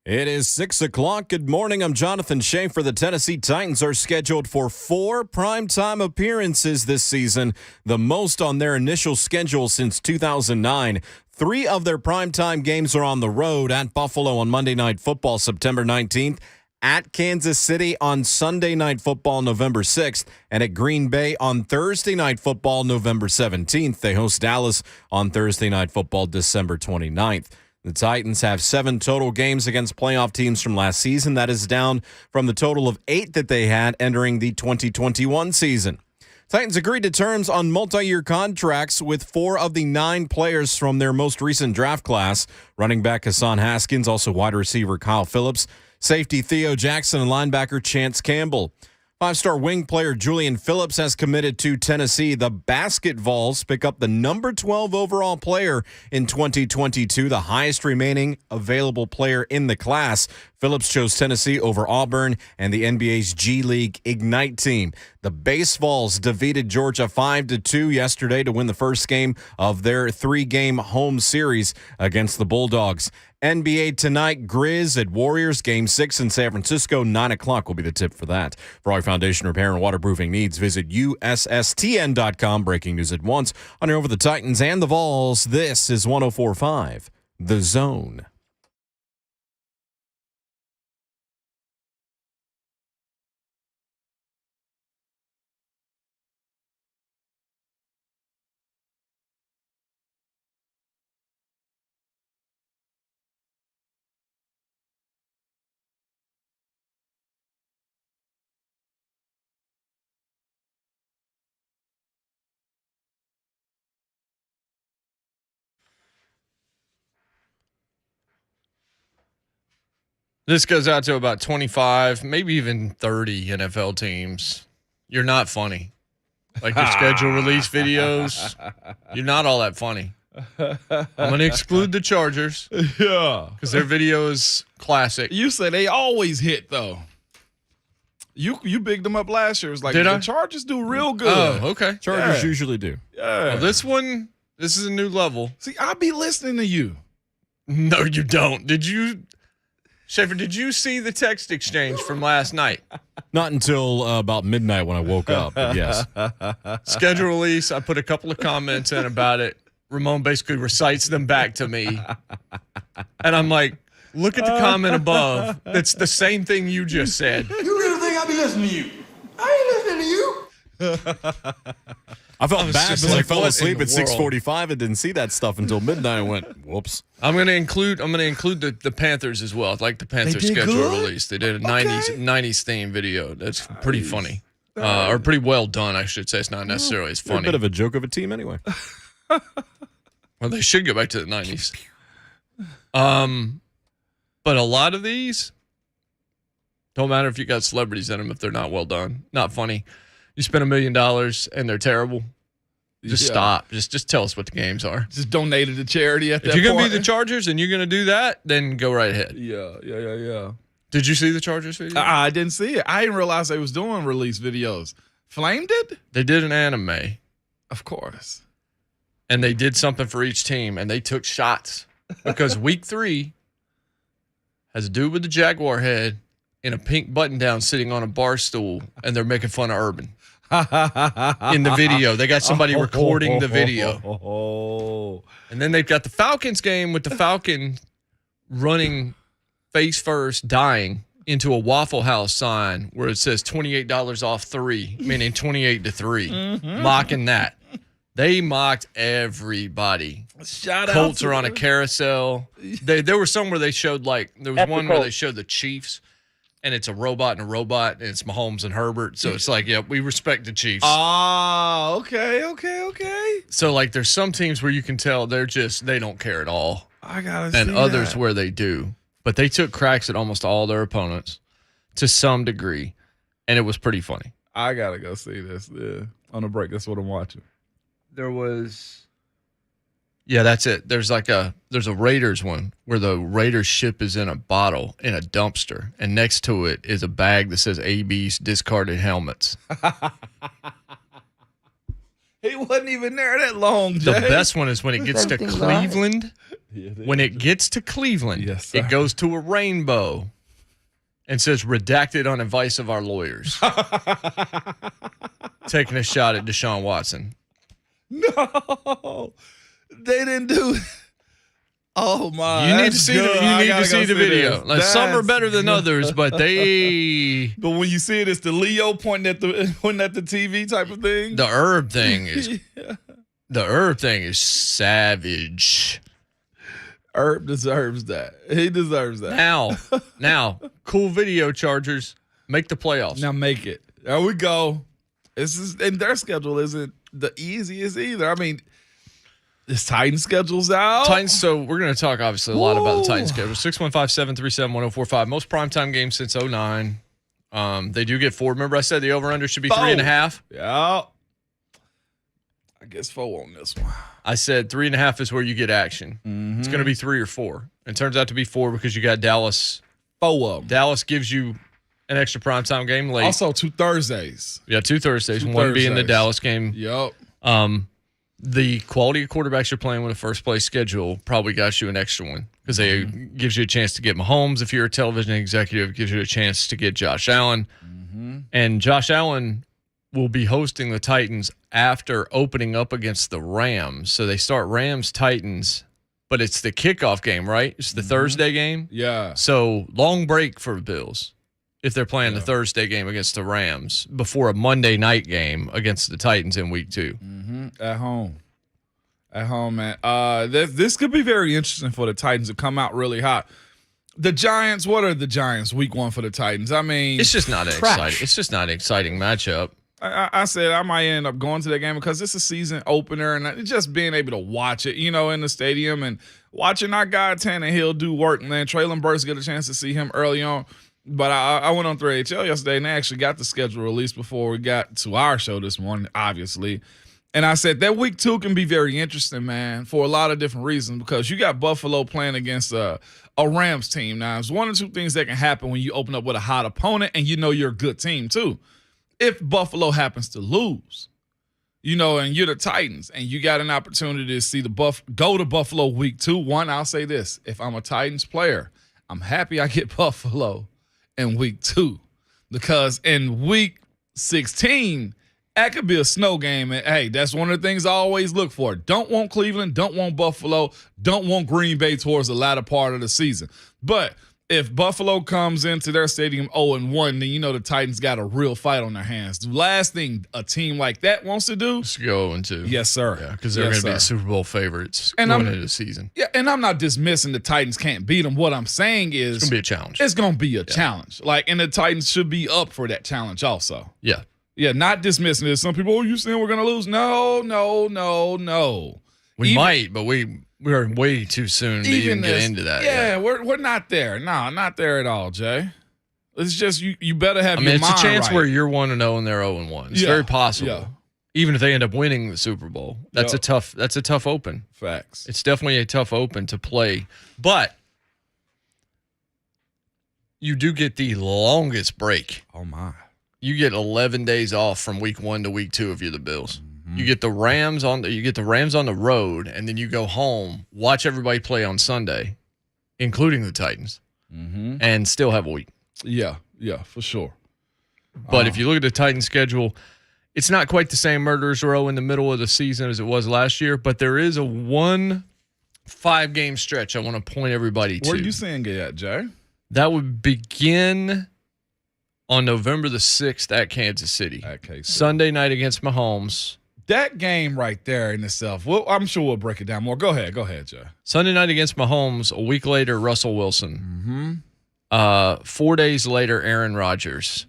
It is 6 o'clock. Good morning. I'm Jonathan Schaefer. The Tennessee Titans are scheduled for 4 primetime appearances this season, the most on their initial schedule since 2009. 3 of their primetime games are on the road: at Buffalo on Monday Night Football, September 19th, at Kansas City on Sunday Night Football, November 6th, and at Green Bay on Thursday Night Football, November 17th. They host Dallas on Thursday Night Football, December 29th. The Titans have 7 total games against playoff teams from last season. That is down from the total of 8 that they had entering the 2021 season. Titans agreed to terms on multi-year contracts with 4 of the 9 players from their most recent draft class: running back Hassan Haskins, also wide receiver Kyle Phillips, safety Theo Jackson, and linebacker Chance Campbell. 5-star wing player Julian Phillips has committed to Tennessee. The Basket Vols pick up the number 12 overall player in 2022, the highest remaining available player in the class. Phillips chose Tennessee over Auburn and the NBA's G League Ignite team. The Base Vols defeated Georgia 5-2 yesterday to win the first game of their 3-game home series against the Bulldogs. NBA tonight, Grizz at Warriors. Game 6 in San Francisco, 9 o'clock will be the tip for that. For all your foundation repair and waterproofing needs, visit USSTN.com. Breaking news at once on your Over the Titans and the Vols. This is 104.5 The Zone. This goes out to about 25, maybe even 30 NFL teams. You're not funny. Like your schedule release videos, you're not all that funny. I'm going to exclude the Chargers. Yeah. Because their video is classic. You say they always hit, though. You bigged them up last year. It was like, Did I? the Chargers do real good. Oh, okay. Chargers Yeah. usually do. Yeah. Well, this is a new level. See, I be listening to you. No, you don't. Schaefer, did you see the text exchange from last night? Not until about midnight when I woke up, but yes. Schedule release, I put a couple of comments in about it. Ramon basically recites them back to me. And I'm like, look at the comment above. It's the same thing you just said. You really think I be listening to you? I ain't listening to you. I felt was bad just because I like, fell what asleep in at the world? 6:45 and didn't see that stuff until midnight. I went, whoops. I'm gonna include the Panthers as well. I like the Panthers did schedule good? release. They did a 90s theme video. That's pretty funny. Or pretty well done, I should say. It's not necessarily as They're a funny. bit of a joke of a team anyway. Well, they should go back to the 90s. But a lot of these don't matter if you got celebrities in them if they're not well done, not funny. You spend $1 million and they're terrible. Just stop. Just tell us what the games are. Just donated to charity at that If you're point. gonna be the Chargers and you're gonna do that, then go right ahead. Yeah. Did you see the Chargers video? I didn't see it. I didn't realize they was doing release videos. Flame did? They did an anime. Of course. And they did something for each team, and they took shots because week 3 has a dude with the Jaguar head in a pink button down sitting on a bar stool, and they're making fun of Urban in the video. They got somebody recording the video. And then they've got the Falcons game with the Falcon running face first, dying into a Waffle House sign where it says $28 off 3, meaning 28-3, mocking that. They mocked everybody. Shout out Colts to are on a them. carousel. There was some where they showed there was one where they showed the Chiefs, and it's a robot, and it's Mahomes and Herbert. So it's like, yeah, we respect the Chiefs. Oh, okay. So there's some teams where you can tell they don't care at all, I gotta see and others that. where they do. But they took cracks at almost all their opponents to some degree, and it was pretty funny. I gotta go see this. Yeah. On the break, that's what I'm watching. There was, yeah, that's it. There's a Raiders one where the Raiders ship is in a bottle in a dumpster, and next to it is a bag that says AB's discarded helmets. He wasn't even there that long, Jay. The best one is when it gets to Cleveland When it gets to Cleveland, Yes, sir. it goes to a rainbow and says redacted on advice of our lawyers. Taking a shot at Deshaun Watson. No, they didn't do. Oh my! You need to see the video. This. Like, some are better than good. others, but they. But when you see it, it's the Leo pointing at the TV type of thing. The herb thing is savage. Herb deserves that. He deserves that. Now, cool video, Chargers. Make the playoffs. Now make it. There we go. And their schedule isn't the easiest either. I mean, this Titans schedule's out. Titans, so we're going to talk, obviously, a lot about the Titans schedule. 615-737-1045. Most primetime games since 2009. They do get 4. Remember I said the over-under should be 3.5? Yeah. I guess 4 on this one. I said 3.5 is where you get action. Mm-hmm. It's going to be 3 or 4. It turns out to be 4 because you got Dallas. 4 of them. Dallas gives you an extra primetime game late. Also, 2 Thursdays. Yeah, 2 Thursdays. 2 one being the Thursdays. Dallas game. Yep. The quality of quarterbacks you're playing with a first place schedule probably got you an extra one because they gives you a chance to get Mahomes. If you're a television executive, it gives you a chance to get Josh Allen. Mm-hmm. And Josh Allen will be hosting the Titans after opening up against the Rams. So they start Rams-Titans, but it's the kickoff game, right? It's the Thursday game. Yeah. So long break for the Bills if they're playing the Thursday game against the Rams before a Monday night game against the Titans in week 2. Mm-hmm. At home, man. This could be very interesting for the Titans to come out really hot. The Giants, what are the Giants week 1 for the Titans? I mean, It's just not exciting. It's just not an exciting matchup. I said I might end up going to that game because it's a season opener and just being able to watch it, in the stadium and watching our guy Tannehill do work, man. Traylon Burks get a chance to see him early on. But I went on 3HL yesterday and they actually got the schedule released before we got to our show this morning, obviously. And I said that week 2 can be very interesting, man, for a lot of different reasons because you got Buffalo playing against a Rams team. Now, there's 1 or 2 things that can happen when you open up with a hot opponent and you're a good team too. If Buffalo happens to lose, and you're the Titans and you got an opportunity to see go to Buffalo week 2. 1, I'll say this. If I'm a Titans player, I'm happy I get Buffalo in week 2 because in week 16, that could be a snow game. And hey, that's one of the things I always look for. Don't want Cleveland, don't want Buffalo, don't want Green Bay towards the latter part of the season. But if Buffalo comes into their stadium 0-1, then the Titans got a real fight on their hands. The last thing a team like that wants to do Let's go 0-2. Yes, sir. Yeah, because they're going to be the Super Bowl favorites And going into the season. Yeah, and I'm not dismissing the Titans can't beat them. What I'm saying is It's going to be a challenge. It's going to be a challenge. And the Titans should be up for that challenge also. Yeah. Yeah, not dismissing it. Some people, you saying we're going to lose? No. We might, but we are way too soon to even get into that. Yeah, we're not there. No, not there at all, Jay. It's just you better have your mind it's a chance right. where you're 1-0 and they're 0-1. It's very possible. Yeah. Even if they end up winning the Super Bowl. That's a tough open. Facts. It's definitely a tough open to play. But you do get the longest break. Oh my. You get 11 days off from week 1 to week 2 if you're the Bills. You get the Rams on the road, and then you go home, watch everybody play on Sunday, including the Titans, and still have a week. Yeah, for sure. But if you look at the Titans schedule, it's not quite the same murderers row in the middle of the season as it was last year, but there is a 1 5-game stretch I want to point everybody to. Where are you seeing it at, Jay? That would begin on November the 6th at Kansas City. Sunday night against Mahomes. That game right there in itself, I'm sure we'll break it down more. Go ahead, Jay. Sunday night against Mahomes. A week later, Russell Wilson. 4 days later, Aaron Rodgers.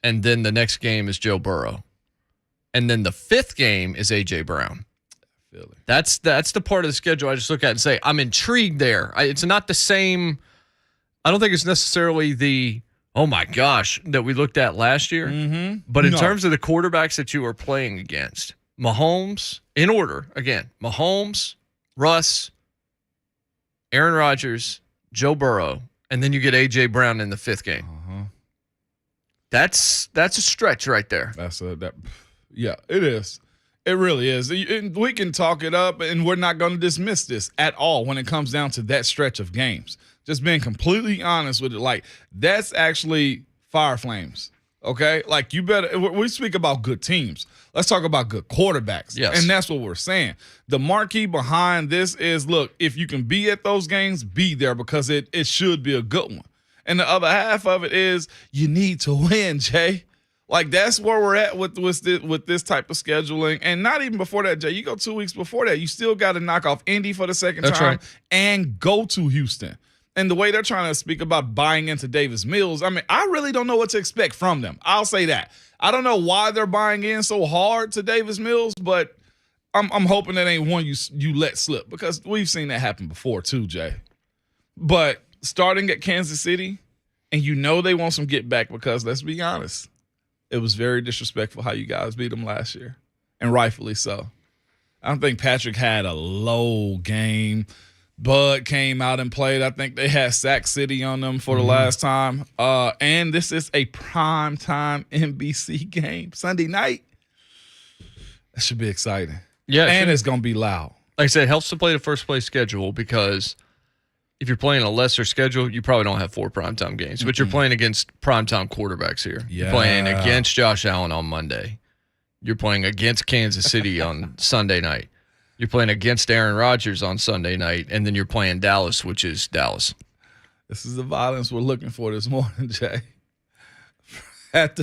And then the next game is Joe Burrow. And then the 5th game is A.J. Brown. That's the part of the schedule I just look at and say, I'm intrigued there. It's not the same. I don't think it's necessarily the, oh my gosh, that we looked at last year. But in terms of the quarterbacks that you are playing against, Mahomes, in order, again, Mahomes, Russ, Aaron Rodgers, Joe Burrow, and then you get A.J. Brown in the 5th game. That's a stretch right there. Yeah, it is. It really is. We can talk it up, and we're not going to dismiss this at all when it comes down to that stretch of games. Just being completely honest with it, like, that's actually fire flames, okay? Like, you better – we speak about good teams. Let's talk about good quarterbacks. Yes. And that's what we're saying. The marquee behind this is, look, if you can be at those games, be there because it should be a good one. And the other half of it is you need to win, Jay. Like, that's where we're at with this type of scheduling. And not even before that, Jay. You go 2 weeks before that, you still got to knock off Indy for the second That's time right. and go to Houston. And the way they're trying to speak about buying into Davis Mills, I mean, I really don't know what to expect from them. I'll say that. I don't know why they're buying in so hard to Davis Mills, but I'm hoping that ain't one you let slip because we've seen that happen before too, Jay. But starting at Kansas City, and you know they want some get back because, let's be honest, it was very disrespectful how you guys beat them last year, and rightfully so. I don't think Patrick had a low game. Bud came out and played. I think they had Sack City on them for the last time. And this is a primetime NBC game, Sunday night. That should be exciting. Yeah, and it's going to be loud. Like I said, it helps to play the first place schedule because if you're playing a lesser schedule, you probably don't have 4 primetime games, but you're playing against primetime quarterbacks here. Yeah. You're playing against Josh Allen on Monday. You're playing against Kansas City on Sunday night. You're playing against Aaron Rodgers on Sunday night, and then you're playing Dallas, which is Dallas. This is the violence we're looking for this morning, Jay. At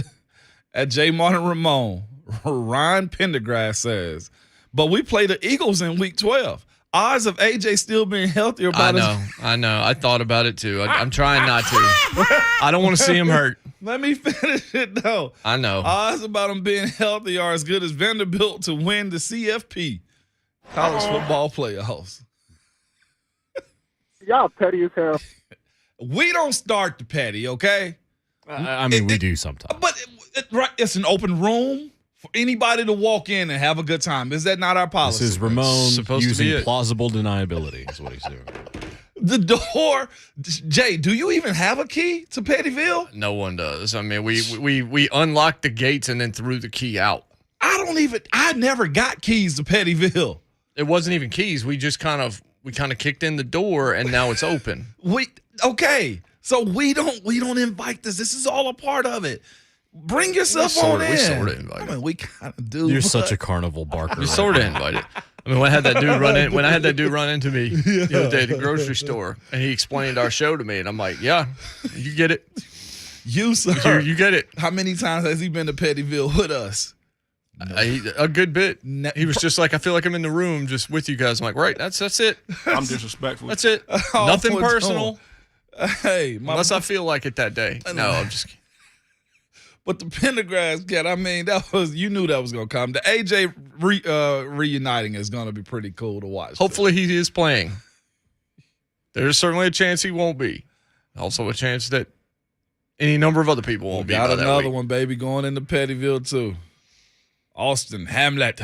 J. Martin Ramon, Ryan Pendergrass says, but we play the Eagles in week 12. Odds of AJ still being healthy are about I know. I thought about it too. I'm trying not to. I don't want to see him hurt. Let me finish it, though. I know. Odds about him being healthy are as good as Vanderbilt to win the CFP, college football playoffs. Y'all petty as hell. We don't start the petty, okay? I mean, we do sometimes. But it's an open room for anybody to walk in and have a good time. Is that not our policy? This is Ramon Supposed to using be it. plausible deniability is what he's doing. The door, Jay, do you even have a key to Pettyville? No one does. I mean, we unlocked the gates and then threw the key out. I never got keys to Pettyville. It wasn't even keys. We kind of kicked in the door and now it's open. Okay. So we don't invite this. This is all a part of it. Bring yourself on in. We sort of invited. I mean, we kind of do. You're such a carnival barker. We sort of invited. I mean, when I had that dude run into me the other day at the grocery store, and he explained our show to me, and I'm like, yeah, you get it. You, sir. You get it. How many times has he been to Pettyville with us? A good bit. He was just like, I feel like I'm in the room just with you guys. I'm like, right, that's it. I'm disrespectful. That's it. Nothing personal. Hey, Unless I feel like it that day. No, I'm just kidding. But the Pendergrass cat, I mean, you knew that was gonna come. The AJ reuniting is gonna be pretty cool to watch. Hopefully he is playing. There's certainly a chance he won't be. Also a chance that any number of other people won't be. Got by that another week. one, baby, going into Pettyville too. Austin Hamlet,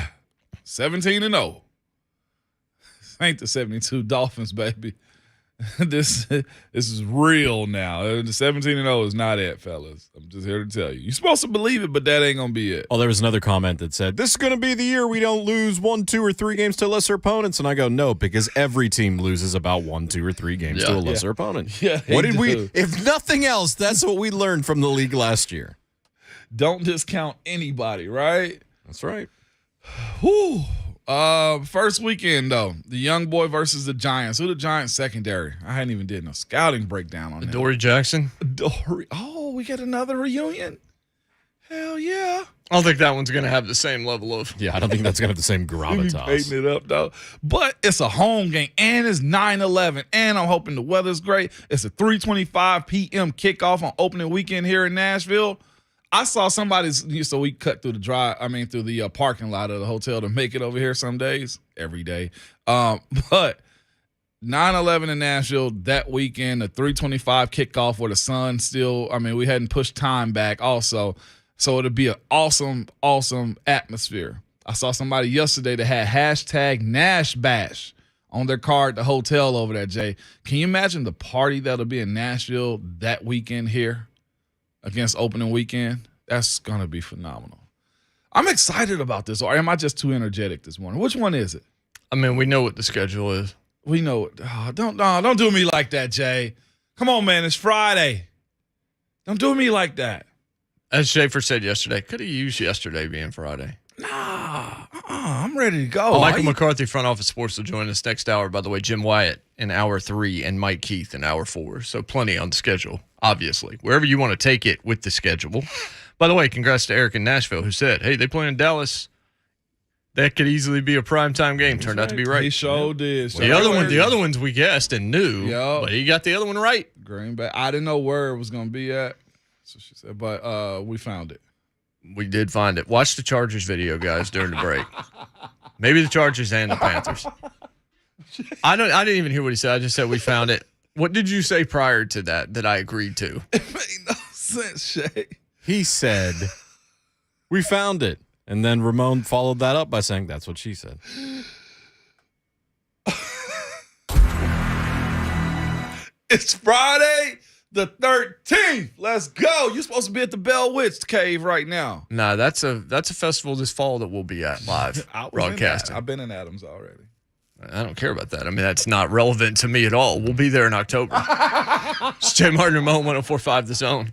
17-0. Ain't the 72 Dolphins, baby. This is real now. The 17-0 is not it, fellas. I'm just here to tell you. You're supposed to believe it, but that ain't gonna be it. Oh, there was another comment that said, this is going to be the year we don't lose 1, 2, or 3 games to lesser opponents. And I go, no, because every team loses about 1, 2, or 3 games to a lesser opponent. Yeah, What they did we, do. if nothing else, that's what we learned from the league last year. Don't discount anybody, right? That's right. Whew. First weekend though, the Young Boy versus the Giants. Who the Giants secondary? I hadn't even did no scouting breakdown on that. Dory Jackson. Oh, we get another reunion. Hell yeah. I don't think that one's going to have the same level of. Yeah, I don't think that's going to have the same We gravitas. painting it up though. But it's a home game and it's 9/11 and I'm hoping the weather's great. It's a 3:25 p.m. kickoff on opening weekend here in Nashville. I saw so we cut through the parking lot of the hotel to make it over here some days, every day. But 9/11 in Nashville that weekend, the 3:25 kickoff where the sun still, we hadn't pushed time back also. So it'll be an awesome, awesome atmosphere. I saw somebody yesterday that had hashtag Nash Bash on their card at the hotel over there, Jay. Can you imagine the party that'll be in Nashville that weekend here? Against opening weekend, that's going to be phenomenal. I'm excited about this, or am I just too energetic this morning? Which one is it? I mean, we know what the schedule is. We know it. Oh, don't do me like that, Jay. Come on, man. It's Friday. Don't do me like that. As Schaefer said yesterday, could have used yesterday being Friday. Nah, I'm ready to go. Michael McCarthy, front office sports, will join us next hour. By the way, Jim Wyatt in hour 3 and Mike Keith in hour 4. So plenty on the schedule, obviously. Wherever you want to take it with the schedule. By the way, congrats to Eric in Nashville who said, hey, they play in Dallas. That could easily be a primetime game. Turned out to be right. He sure did. Well, the other ones we guessed and knew, Yep. but he got the other one right. Green Bay. I didn't know where it was going to be at. So she said, but we found it. We did find it. Watch the Chargers video, guys, during the break. Maybe the Chargers and the Panthers. I didn't even hear what he said. I just said we found it. What did you say prior to that I agreed to? It made no sense, Shay. He said, we found it. And then Ramon followed that up by saying, that's what she said. It's Friday the 13th. Let's go. You're supposed to be at the Bell Witch Cave right now. Nah, that's a festival this fall that we'll be at live broadcasting. I've been in Adams already. I don't care about that. I mean, that's not relevant to me at all. We'll be there in October. It's Jay Martin, Ramon, 104.5 The Zone.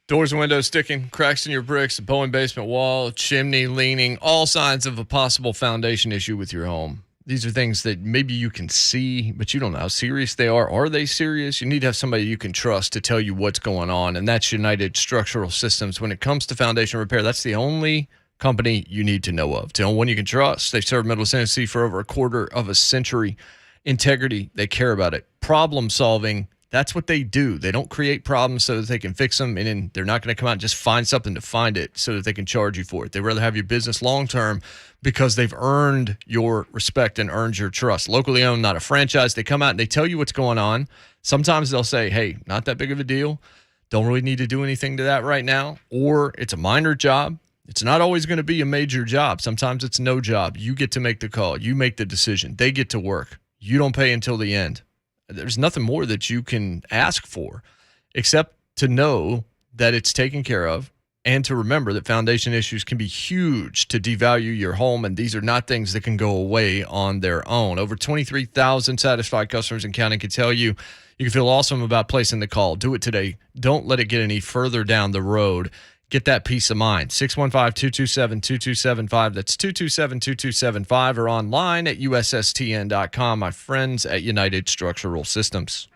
Doors and windows sticking, cracks in your bricks, a bowing basement wall, chimney leaning, all signs of a possible foundation issue with your home. These are things that maybe you can see, but you don't know how serious they are. Are they serious? You need to have somebody you can trust to tell you what's going on, and that's United Structural Systems. When it comes to foundation repair, that's the only company you need to know of. To know one you can trust. They've served Middle Tennessee for over a quarter of a century. Integrity, they care about it. Problem solving, that's what they do. They don't create problems so that they can fix them, and then they're not going to come out and just find something to find it so that they can charge you for it. They'd rather have your business long-term because they've earned your respect and earned your trust. Locally owned, not a franchise. They come out and they tell you what's going on. Sometimes they'll say, hey, not that big of a deal. Don't really need to do anything to that right now. Or it's a minor job. It's not always going to be a major job. Sometimes it's no job. You get to make the call. You make the decision. They get to work. You don't pay until the end. There's nothing more that you can ask for except to know that it's taken care of and to remember that foundation issues can be huge to devalue your home, and these are not things that can go away on their own. Over 23,000 satisfied customers in counting can tell you you can feel awesome about placing the call. Do it today. Don't let it get any further down the road. Get that peace of mind. 615-227-2275. That's 227-2275 or online at ussTN.com. My friends at United Structural Systems.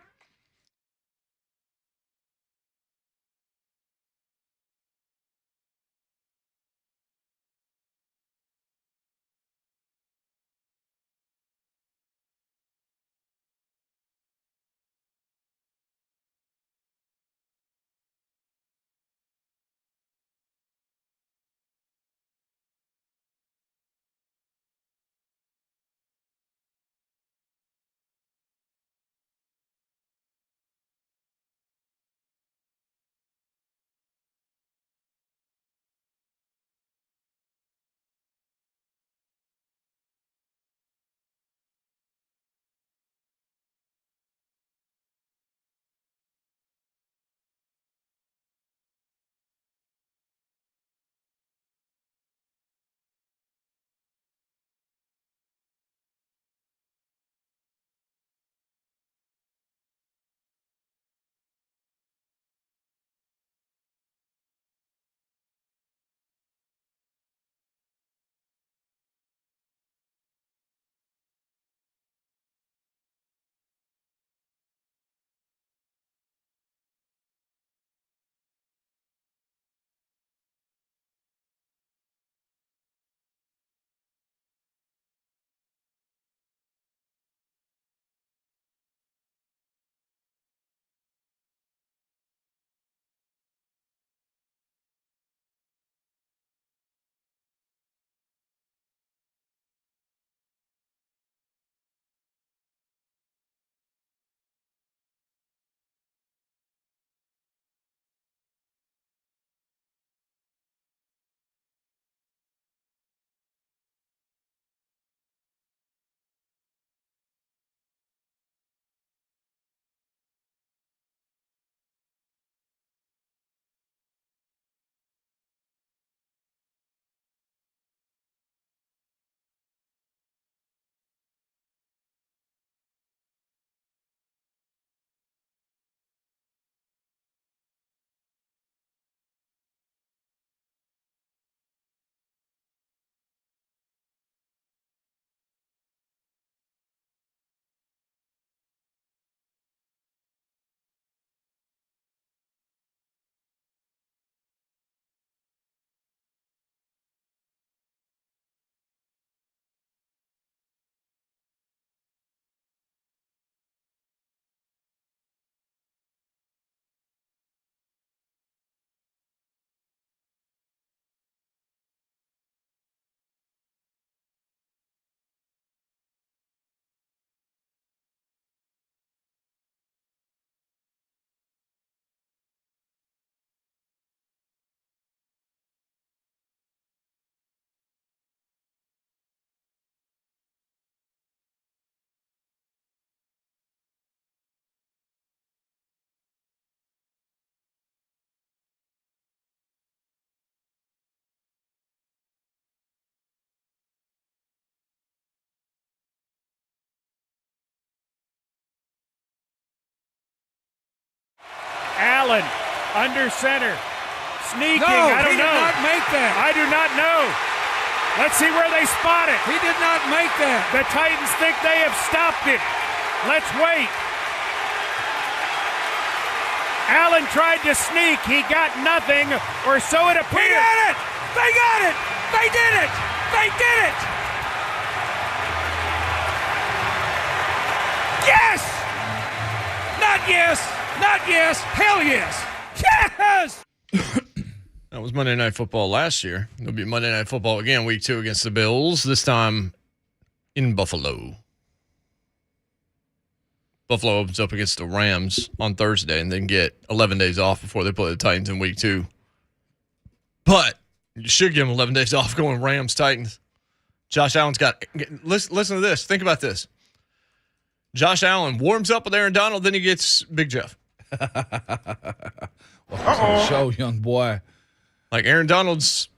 Allen, under center, sneaking. No, I don't he did know. not make that. I do not know. Let's see where they spot it. He did not make that. The Titans think they have stopped it. Let's wait. Allen tried to sneak. He got nothing, or so it appears. He did it! They got it! They did it! They did it! Yes! Not yes! Not yes! Hell yes! Yes! That was Monday Night Football last year. It'll be Monday Night Football again, week 2 against the Bills, this time in Buffalo. Buffalo opens up against the Rams on Thursday and then get 11 days off before they play the Titans in week 2. But you should give them 11 days off going Rams-Titans. Josh Allen's got – listen to this. Think about this. Josh Allen warms up with Aaron Donald, then he gets Big Jeff. Welcome to the show, young boy. Like Aaron Donald's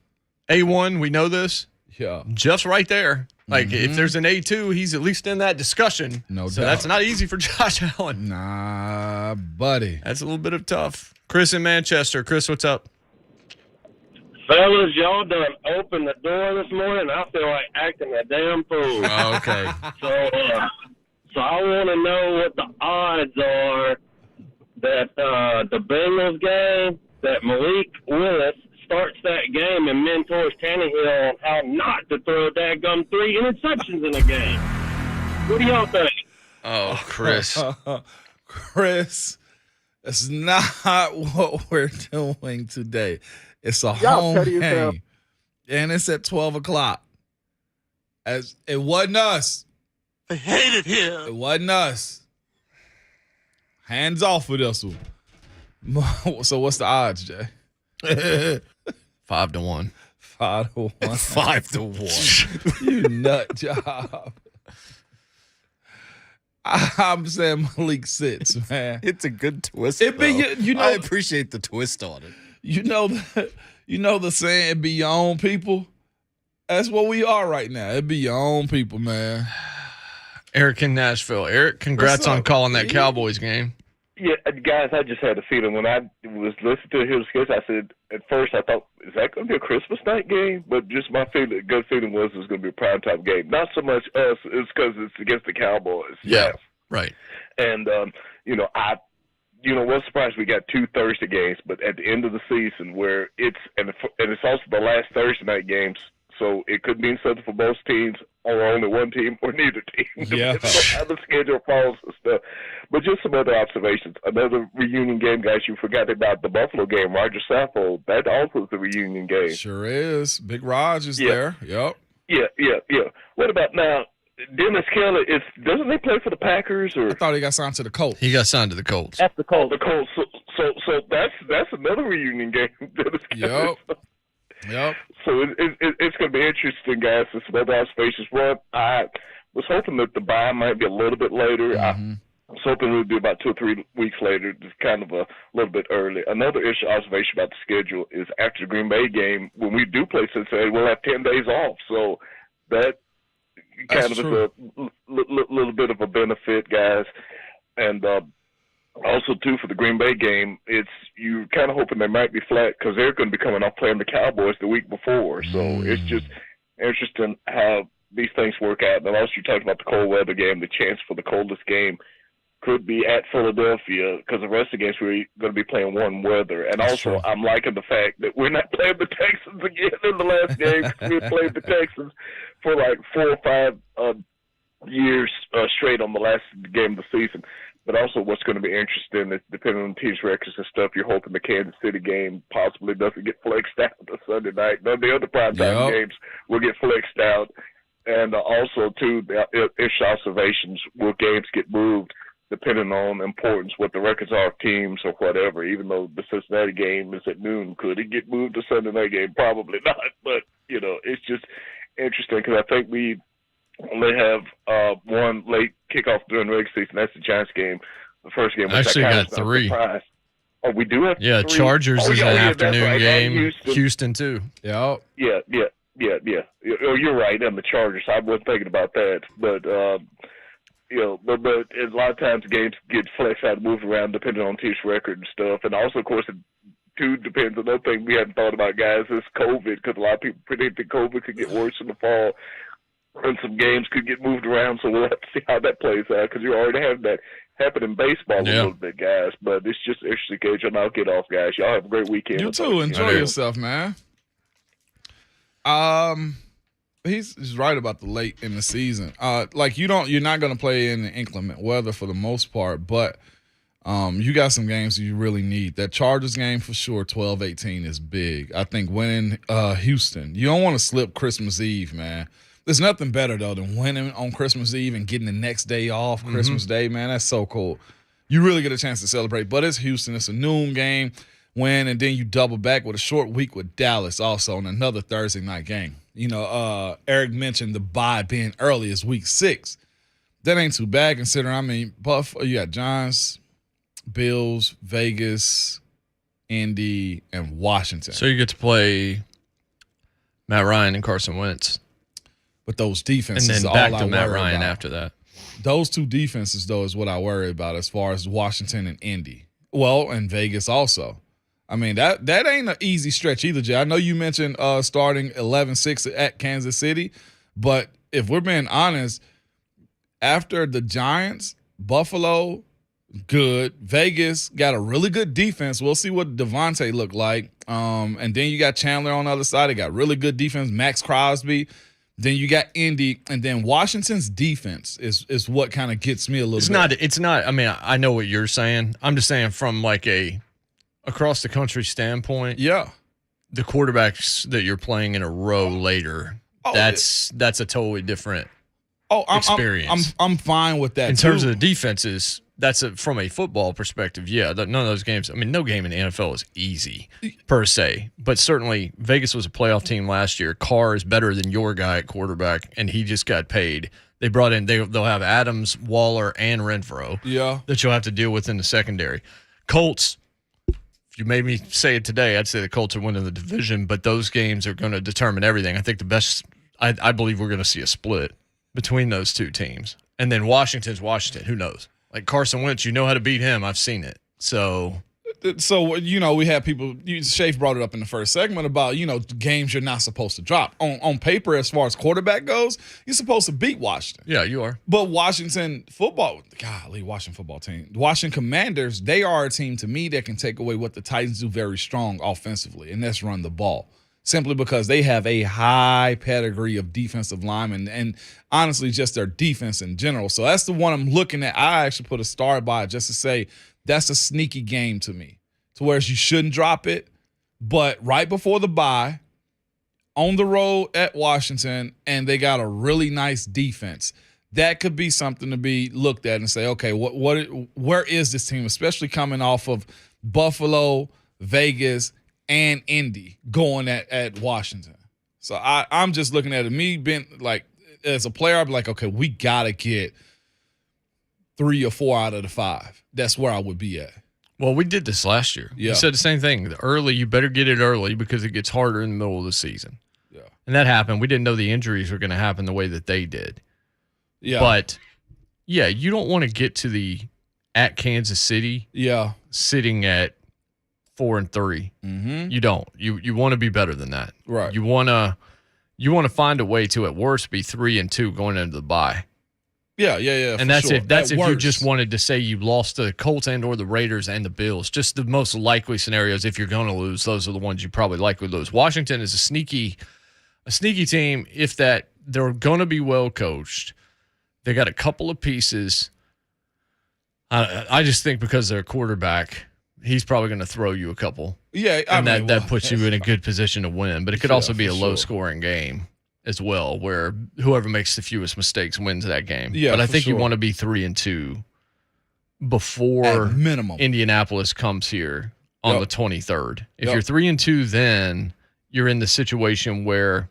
A1, we know this. Yeah. Jeff's right there. Like if there's an A2, he's at least in that discussion. No so doubt. that's not easy for Josh Allen. Nah, buddy. That's a little bit of tough. Chris in Manchester. Chris, what's up? Fellas, y'all done opened the door this morning. I feel like acting a damn fool. Oh, okay. So I want to know what the odds are that the Bengals game, that Malik Willis starts that game and mentors Tannehill on how not to throw a dadgum 3 interceptions in a game. What do y'all think? Oh, Chris. Chris, it's not what we're doing today. It's a home game, and it's at 12 o'clock. As it wasn't us. I hate it here. It wasn't us. Hands off with this one. So what's the odds, Jay? 5-1. 5-1. 5-1. You nut job. I'm saying Malik sits, man. It's a good twist. It be you know I appreciate the twist on it. You know the saying, it be your own people. That's what we are right now. It be your own people, man. Eric in Nashville. Eric, congrats on calling that Cowboys game. Yeah, guys, I just had a feeling when I was listening to his sketch, I said, at first I thought, is that going to be a Christmas night game? But just my gut feeling was it was going to be a primetime game. Not so much us, it's because it's against the Cowboys. Yeah, right. And, was surprised we got 2 Thursday games, but at the end of the season where it's also the last Thursday night games, so it could mean something for both teams or only one team or neither team, depending on how the schedule falls and stuff. But just some other observations. Another reunion game, guys, you forgot about the Buffalo game. Roger Saffold, that also is a reunion game. Sure is. Big Raj is there. Yep. Yeah. What about now? Dennis Kelly, doesn't he play for the Packers? Or I thought he got signed to the Colts. He got signed to the Colts. That's the Colts. So that's another reunion game. Dennis Kelly. Yep. So it's going to be interesting, guys. There's some other observations. Well, I was hoping that the bye might be a little bit later. Mm-hmm. I was hoping it would be about 2 or 3 weeks later, just kind of a little bit early. Another observation about the schedule is after the Green Bay game, when we do play Cincinnati, we'll have 10 days off. So that kind of is a little bit of a benefit, guys. And also, too, for the Green Bay game, you're kind of hoping they might be flat because they're going to be coming off playing the Cowboys the week before. So it's just interesting how these things work out. And also, you talked about the cold weather game. The chance for the coldest game could be at Philadelphia because the rest of the games we're going to be playing warm weather. And also, I'm liking the fact that we're not playing the Texans again in the last game. We played the Texans for like 4 or 5 years straight on the last game of the season. But also what's going to be interesting is depending on the team's records and stuff, you're hoping the Kansas City game possibly doesn't get flexed out to Sunday night. None of the other primetime games will get flexed out. And also, too, if observations, will games get moved depending on importance, what the records are of teams or whatever. Even though the Cincinnati game is at noon, could it get moved to Sunday night game? Probably not. But, it's just interesting because I think we only have one late kickoff during the regular season. That's the Giants game. The first game was actually got 3. Oh, we do have 3? Chargers is an afternoon game. Houston too. Yeah. Oh, you're right. And the Chargers. I wasn't thinking about that, but but a lot of times games get flexed out, moved around depending on team's record and stuff. And also, of course, it too depends. Another thing we hadn't thought about, guys, is COVID, because a lot of people predict that COVID could get worse in the fall. And some games could get moved around, so we'll have to see how that plays out because you already have that happen in baseball a little bit, guys. But it's just interesting, Gage, and I'll get off, guys. Y'all have a great weekend. You too. Enjoy yourself, man. He's right about the late in the season. You're not going to play in the inclement weather for the most part, but you got some games you really need. That Chargers game for sure, 12-18 is big. I think winning Houston. You don't want to slip Christmas Eve, man. There's nothing better, though, than winning on Christmas Eve and getting the next day off, Christmas Day, man. That's so cool. You really get a chance to celebrate. But it's Houston. It's a noon game, win, and then you double back with a short week with Dallas also on another Thursday night game. Eric mentioned the bye being early as week 6. That ain't too bad considering, you got Giants, Bills, Vegas, Indy, and Washington. So you get to play Matt Ryan and Carson Wentz. But those defenses, and then back to Matt Ryan after that. Those 2 defenses, though, is what I worry about as far as Washington and Indy. Well, and Vegas also. I mean, that ain't an easy stretch either, Jay. I know you mentioned starting 11-6 at Kansas City, but if we're being honest, after the Giants, Buffalo, good. Vegas got a really good defense. We'll see what Devontae looked like. And then you got Chandler on the other side. They got really good defense, Max Crosby. Then you got Indy, and then Washington's defense is what kind of gets me a little bit. It's not. I mean, I know what you're saying. I'm just saying from like a across the country standpoint. Yeah. The quarterbacks that you're playing in a row later, that's a totally different experience. I'm fine with that. In terms of the defenses, that's from a football perspective. Yeah, none of those games. I mean, no game in the NFL is easy per se, but certainly Vegas was a playoff team last year. Carr is better than your guy at quarterback, and he just got paid. They brought in. They'll have Adams, Waller, and Renfro. Yeah, that you'll have to deal with in the secondary. Colts. If you made me say it today, I'd say the Colts are winning the division, but those games are going to determine everything. I think the best. I believe we're going to see a split between those two teams, and then Washington's Washington. Who knows? Like Carson Wentz, you know how to beat him. I've seen it. So we had people. Shafe brought it up in the first segment about games you're not supposed to drop. On paper, as far as quarterback goes, you're supposed to beat Washington. Yeah, you are. But Washington football team, Washington Commanders, they are a team to me that can take away what the Titans do very strong offensively, and that's run the ball. Simply because they have a high pedigree of defensive linemen and honestly just their defense in general. So that's the one I'm looking at. I actually put a star by it just to say that's a sneaky game to me. To where you shouldn't drop it, but right before the bye, on the road at Washington, and they got a really nice defense. That could be something to be looked at and say, okay, where is this team, especially coming off of Buffalo, Vegas, and Indy going at Washington. So I'm just looking at it. Me being like, as a player, I'd be like, okay, we got to get 3 or 4 out of the 5. That's where I would be at. Well, we did this last year. Yeah. We said the same thing. Early, you better get it early because it gets harder in the middle of the season. Yeah. And that happened. We didn't know the injuries were going to happen the way that they did. Yeah. But, yeah, you don't want to get to at Kansas City sitting at 4-3. Mm-hmm. You don't. You want to be better than that. Right. You want to find a way to at worst be 3-2 going into the bye. Yeah. And that's if you just wanted to say you lost to the Colts and or the Raiders and the Bills. Just the most likely scenarios. If you're going to lose, those are the ones you probably likely lose. Washington is a sneaky team. If that they're going to be well coached, they got a couple of pieces. I just think because they're a quarterback. He's probably going to throw you a couple. Yeah, that puts you in a good position to win. But it could also be a low-scoring game as well, where whoever makes the fewest mistakes wins that game. Yeah, but I think you want to be 3-2 before Indianapolis comes here on the 23rd. If you're 3-2, then you're in the situation where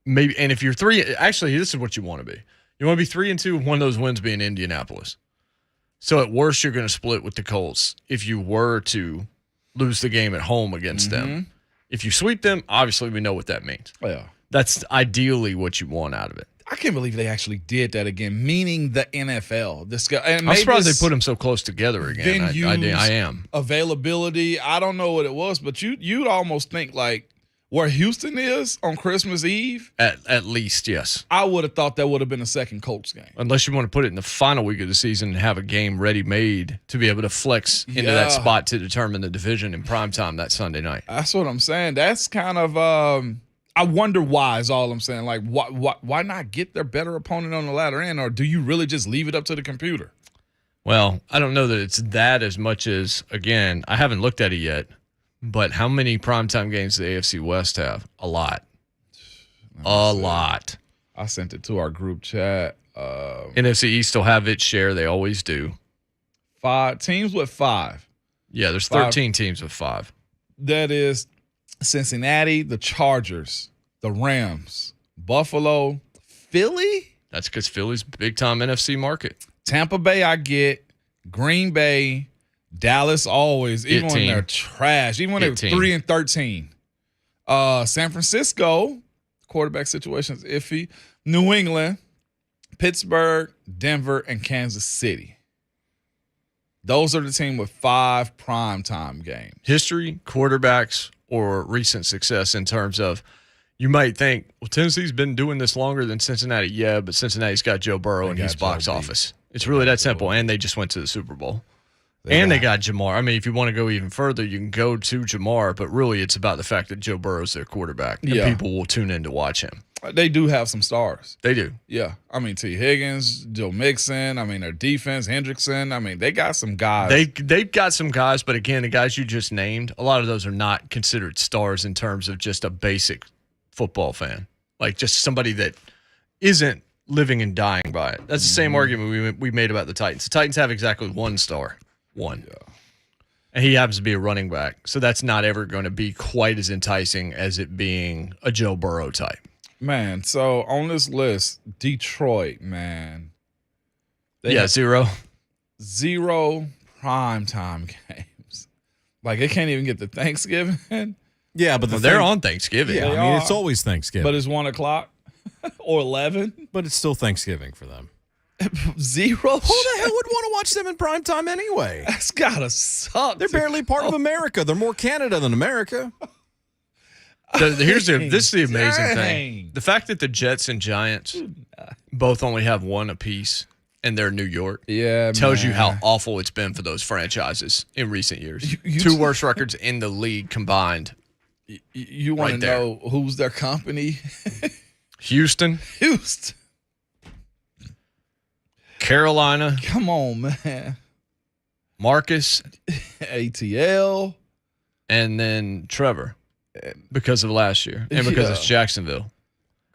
maybe. And if you're actually, this is what you want to be. You want to be 3-2. One of those wins being Indianapolis. So at worst, you're going to split with the Colts if you were to lose the game at home against them. If you sweep them, obviously we know what that means. Yeah. That's ideally what you want out of it. I can't believe they actually did that again, meaning the NFL. This guy, and I'm surprised they put them so close together again. I am. Availability, I don't know what it was, but you'd almost think like where Houston is on Christmas Eve. At least, yes. I would have thought that would have been a second Colts game. Unless you want to put it in the final week of the season and have a game ready-made to be able to flex into that spot to determine the division in primetime that Sunday night. That's what I'm saying. That's kind of I wonder why is all I'm saying. Like, why not get their better opponent on the latter end, or do you really just leave it up to the computer? Well, I don't know that it's that as much as, again, I haven't looked at it yet. But how many primetime games does the AFC West have? A lot. A lot. I sent it to our group chat. NFC East will have its share. They always do. 5 teams with 5. Yeah, there's 13 teams with 5. That is Cincinnati, the Chargers, the Rams, Buffalo, Philly. That's because Philly's big-time NFC market. Tampa Bay, I get. Green Bay. Dallas always, even when they're trash, even when they're 3-13. San Francisco, quarterback situation is iffy. New England, Pittsburgh, Denver, and Kansas City. Those are the team with 5 primetime games. History, quarterbacks, or recent success in terms of you might think, well, Tennessee's been doing this longer than Cincinnati. Yeah, but Cincinnati's got Joe Burrow and his box office. It's really that simple. And they just went to the Super Bowl. They got Jamar. I mean, if you want to go even further, you can go to Jamar, but really it's about the fact that Joe Burrow's their quarterback. And people will tune in to watch him. They do have some stars. They do. Yeah. I mean, T. Higgins, Joe Mixon. I mean, their defense, Hendrickson. I mean, they got some guys. They've got some guys, but again, the guys you just named, a lot of those are not considered stars in terms of just a basic football fan. Like just somebody that isn't living and dying by it. That's the same argument we made about the Titans. The Titans have exactly one star. One. Yeah. And he happens to be a running back. So that's not ever going to be quite as enticing as it being a Joe Burrow type. Man, so on this list, Detroit, man. Zero. 0 primetime games. Like, they can't even get to Thanksgiving. Yeah, but they're on Thanksgiving. Yeah, I mean, it's always Thanksgiving. But it's 1 o'clock or 11. But it's still Thanksgiving for them. 0? Who the hell would want to watch them in primetime anyway? That's gotta suck. They're barely part of America. They're more Canada than America. This is the amazing thing. The fact that the Jets and Giants both only have one apiece and they're New York tells you how awful it's been for those franchises in recent years. Two worst records in the league combined. You want to know who's their company? Houston. Carolina. Come on, man. Marcus. ATL. And then Trevor. Because of last year and because it's Jacksonville.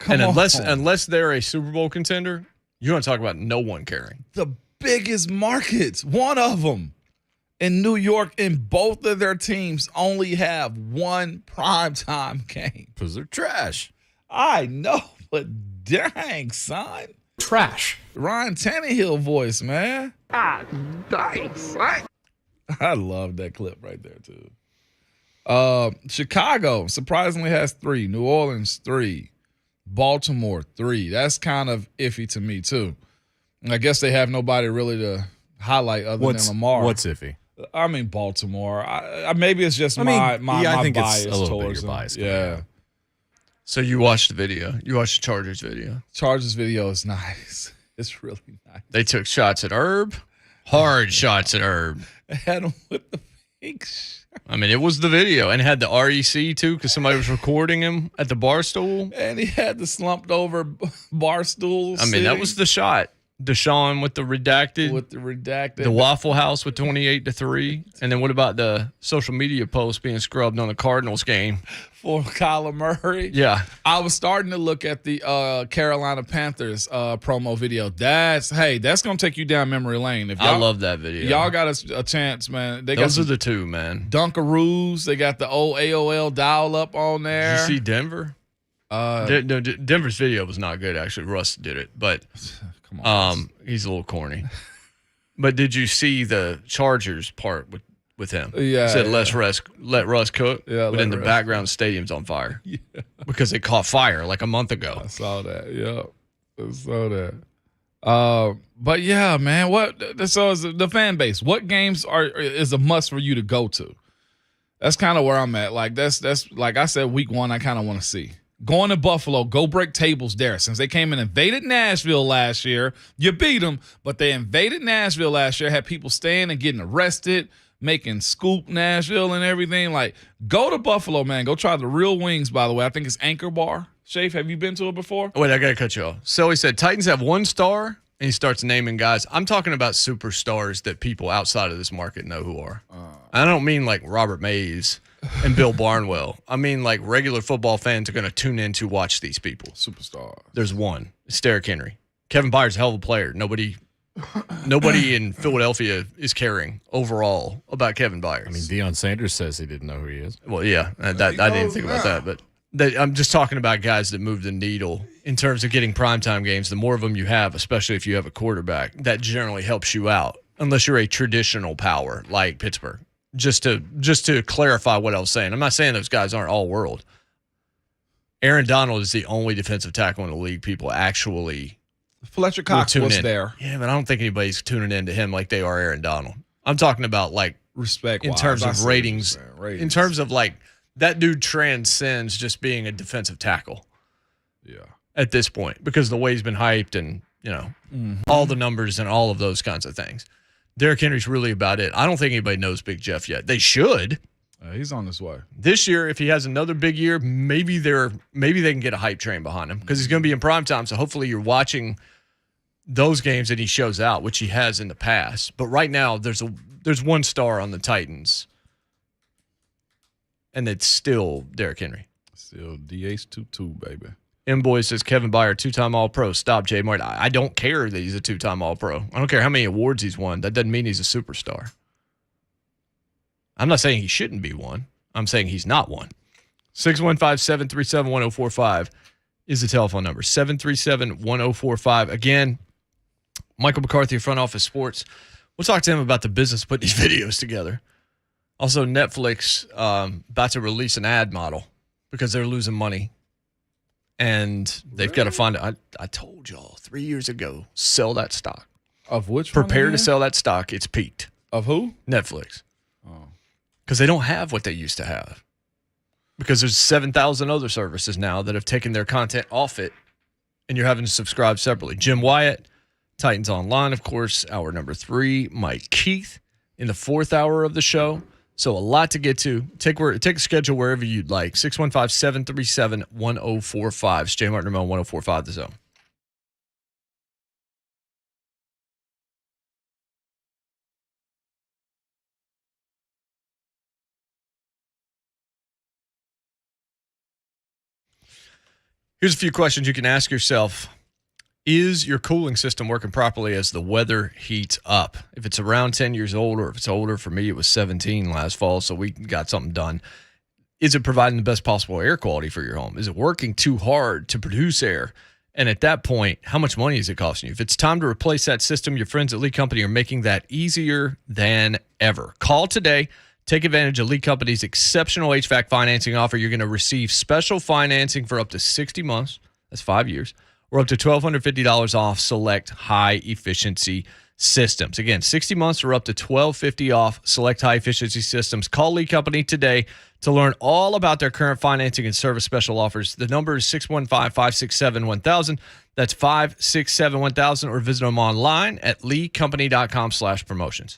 Unless they're a Super Bowl contender, you want to talk about no one caring. The biggest markets, one of them in New York, and both of their teams only have one primetime game. Because they're trash. I know, but dang, son. Trash. Ryan Tannehill voice, man. Nice. I love that clip right there, too. Chicago surprisingly has 3. New Orleans 3. Baltimore 3. That's kind of iffy to me too. I guess they have nobody really to highlight other than Lamar. What's iffy? I mean Baltimore. Maybe it's just my I think bias it's a little towards bit your bias. Yeah. So you watched the video. You watched the Chargers video. Chargers video is nice. It's really nice. They took shots at Herb. Hard shots at Herb. They had him with the fake I mean, it was the video, and it had the REC too, because somebody was recording him at the bar stool. And he had the slumped over bar stool. I mean, that was the shot. Deshaun with the redacted. The Waffle House with 28-3. And then what about the social media post being scrubbed on the Cardinals game? For Kyler Murray. Yeah. I was starting to look at the Carolina Panthers promo video. That's going to take you down memory lane. If I love that video. Y'all got a chance, man. Those are the two, man. Dunkaroos. They got the old AOL dial-up on there. Did you see Denver? No, Denver's video was not good, actually. Russ did it, but come on, he's a little corny. But did you see the Chargers part with him? Yeah. It said let Russ cook, yeah, but in the background, the stadium's on fire. Yeah. Because it caught fire like a month ago. I saw that. Yeah. I saw that. But yeah, man, so is the fan base, what games is a must for you to go to? That's kind of where I'm at. Like that's like I said, week 1, I kind of want to see. Going to Buffalo, go break tables there. Since they came and invaded Nashville last year, you beat them, but they invaded Nashville last year, had people staying and getting arrested, making scoop Nashville and everything. Like, go to Buffalo, man. Go try the real wings, by the way. I think it's Anchor Bar. Shafe, have you been to it before? Wait, I got to cut you off. So he said Titans have 1 star, and he starts naming guys. I'm talking about superstars that people outside of this market know who are. I don't mean like Robert Mays and Bill Barnwell. I mean, like, regular football fans are going to tune in to watch these people. Superstars. There's one. It's Derrick Henry. Kevin Byard's a hell of a player. Nobody in Philadelphia is caring overall about Kevin Byard. I mean, Deion Sanders says he didn't know who he is. Well, yeah, I didn't think about that, but I'm just talking about guys that move the needle in terms of getting primetime games. The more of them you have, especially if you have a quarterback, that generally helps you out, unless you're a traditional power like Pittsburgh. Just to clarify what I was saying, I'm not saying those guys aren't all world. Aaron Donald is the only defensive tackle in the league people actually Fletcher Cox was there. Yeah, but I don't think anybody's tuning in to him like they are Aaron Donald. I'm talking about like Respect in terms of ratings. In terms of like that dude transcends just being a defensive tackle. Yeah. At this point, because the way he's been hyped and, all the numbers and all of those kinds of things. Derrick Henry's really about it. I don't think anybody knows Big Jeff yet. They should. He's on his way. This year, if he has another big year, maybe they can get a hype train behind him because he's going to be in primetime. So hopefully you're watching those games and he shows out, which he has in the past. But right now, there's one star on the Titans, and it's still Derrick Henry. Still DH22, baby. M-Boy says Kevin Byard, 2-time All-Pro. Stop, Jay Martin. I don't care that he's a 2-time All-Pro. I don't care how many awards he's won. That doesn't mean he's a superstar. I'm not saying he shouldn't be one. I'm saying he's not one. 615-737-1045 is the telephone number. 737-1045. Again, Michael McCarthy of Front Office Sports. We'll talk to him about the business of putting these videos together. Also, Netflix about to release an ad model because they're losing money. And they've got to find it. I told y'all 3 years ago, sell that stock. Of which one? Prepare to sell that stock. It's peaked. Of who? Netflix. Oh. Because they don't have what they used to have. Because there's 7,000 other services now that have taken their content off it, and you're having to subscribe separately. Jim Wyatt, Titans Online, of course, hour number 3. Mike Keith in the 4th hour of the show. So a lot to get to. Take a schedule wherever you'd like. 615-737-1045. It's Jay Martin Ramon, 1045 The Zone. Here's a few questions you can ask yourself. Is your cooling system working properly as the weather heats up? If it's around 10 years old, or if it's older, for me, it was 17 last fall, so we got something done. Is it providing the best possible air quality for your home? Is it working too hard to produce air? And at that point, how much money is it costing you? If it's time to replace that system, your friends at Lee Company are making that easier than ever. Call today. Take advantage of Lee Company's exceptional HVAC financing offer. You're going to receive special financing for up to 60 months. That's 5 years. Or up to $1,250 off select high-efficiency systems. Again, 60 months or up to $1,250 off select high-efficiency systems. Call Lee Company today to learn all about their current financing and service special offers. The number is 615-567-1000. That's 567-1000, or visit them online at leecompany.com/promotions.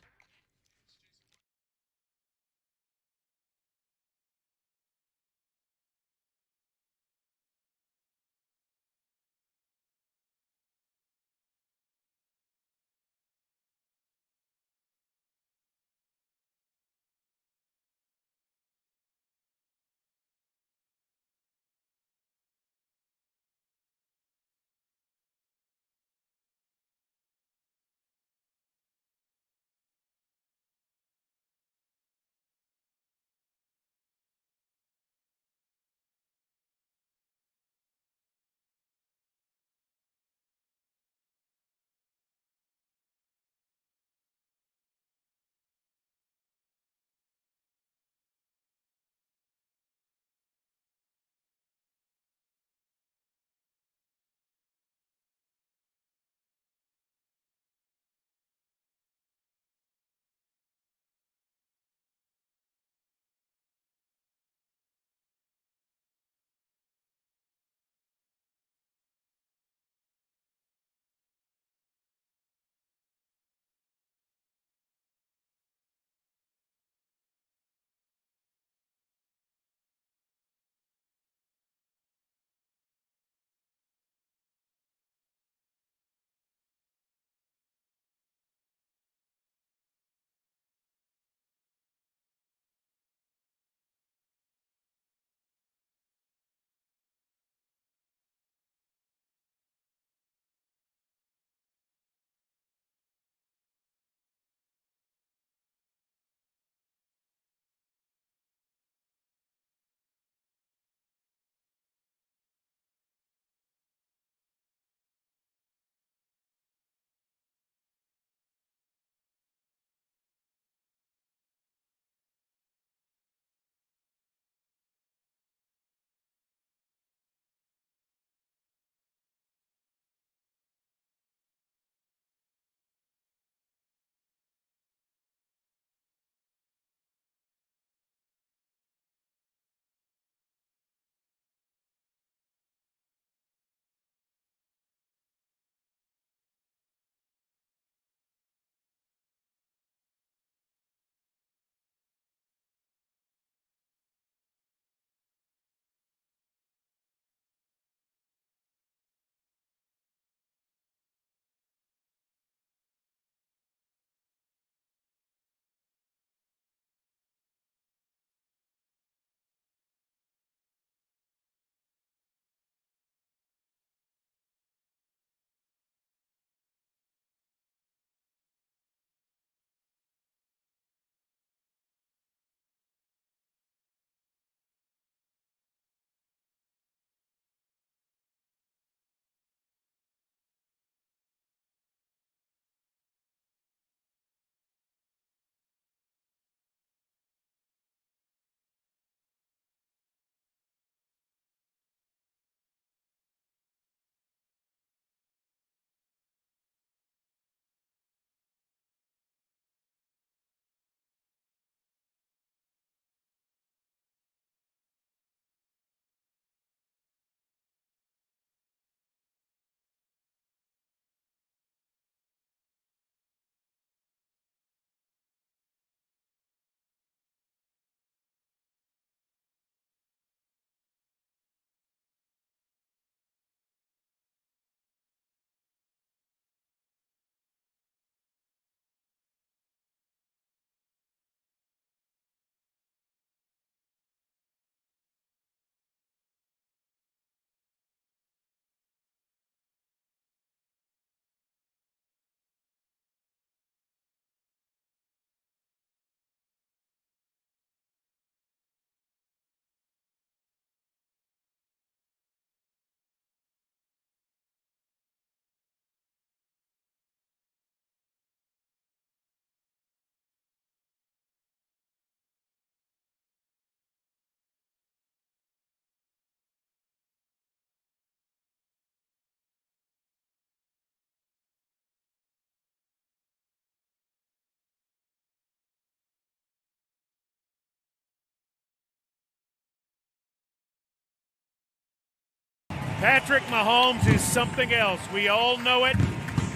Patrick Mahomes is something else. We all know it.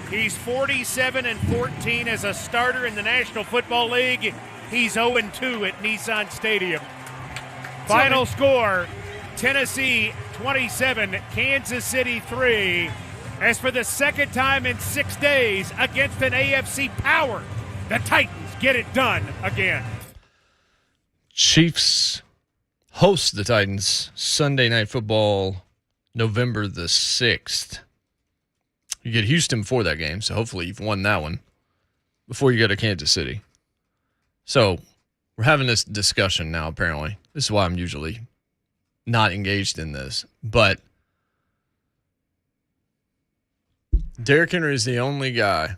He's 47-14 as a starter in the National Football League. He's 0-2 at Nissan Stadium. Final score, Tennessee 27, Kansas City 3. As for the second time in 6 days against an AFC power, the Titans get it done again. Chiefs host the Titans Sunday Night Football, November the 6th. You get Houston before that game, so hopefully you've won that one before you go to Kansas City. So we're having this discussion now, apparently. This is why I'm usually not engaged in this. But Derrick Henry is the only guy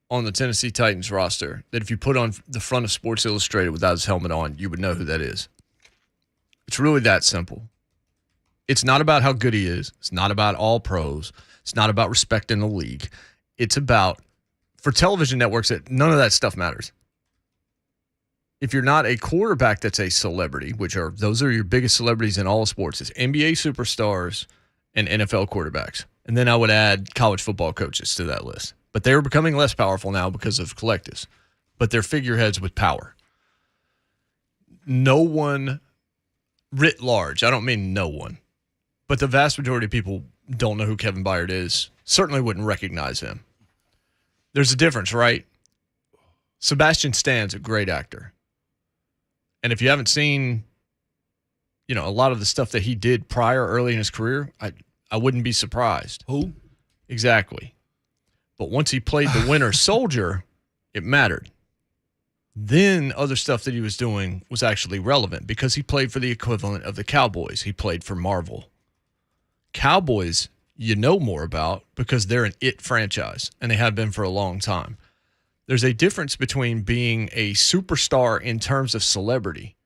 on the Tennessee Titans roster that if you put on the front of Sports Illustrated without his helmet on, you would know who that is. It's really that simple. It's not about how good he is. It's not about all pros. It's not about respect in the league. It's about, for television networks, none of that stuff matters. If you're not a quarterback that's a celebrity, those are your biggest celebrities in all sports, is NBA superstars and NFL quarterbacks. And then I would add college football coaches to that list. But they're becoming less powerful now because of collectives. But they're figureheads with power. No one writ large, I don't mean no one, but the vast majority of people don't know who Kevin Byard is, certainly wouldn't recognize him. There's a difference, right? Sebastian Stan's a great actor. And if you haven't seen, a lot of the stuff that he did early in his career, I wouldn't be surprised. Who? Exactly. But once he played the Winter Soldier, it mattered. Then other stuff that he was doing was actually relevant because he played for the equivalent of the Cowboys. He played for Marvel. Cowboys, you know more about because they're an it franchise, and they have been for a long time. There's a difference between being a superstar in terms of celebrity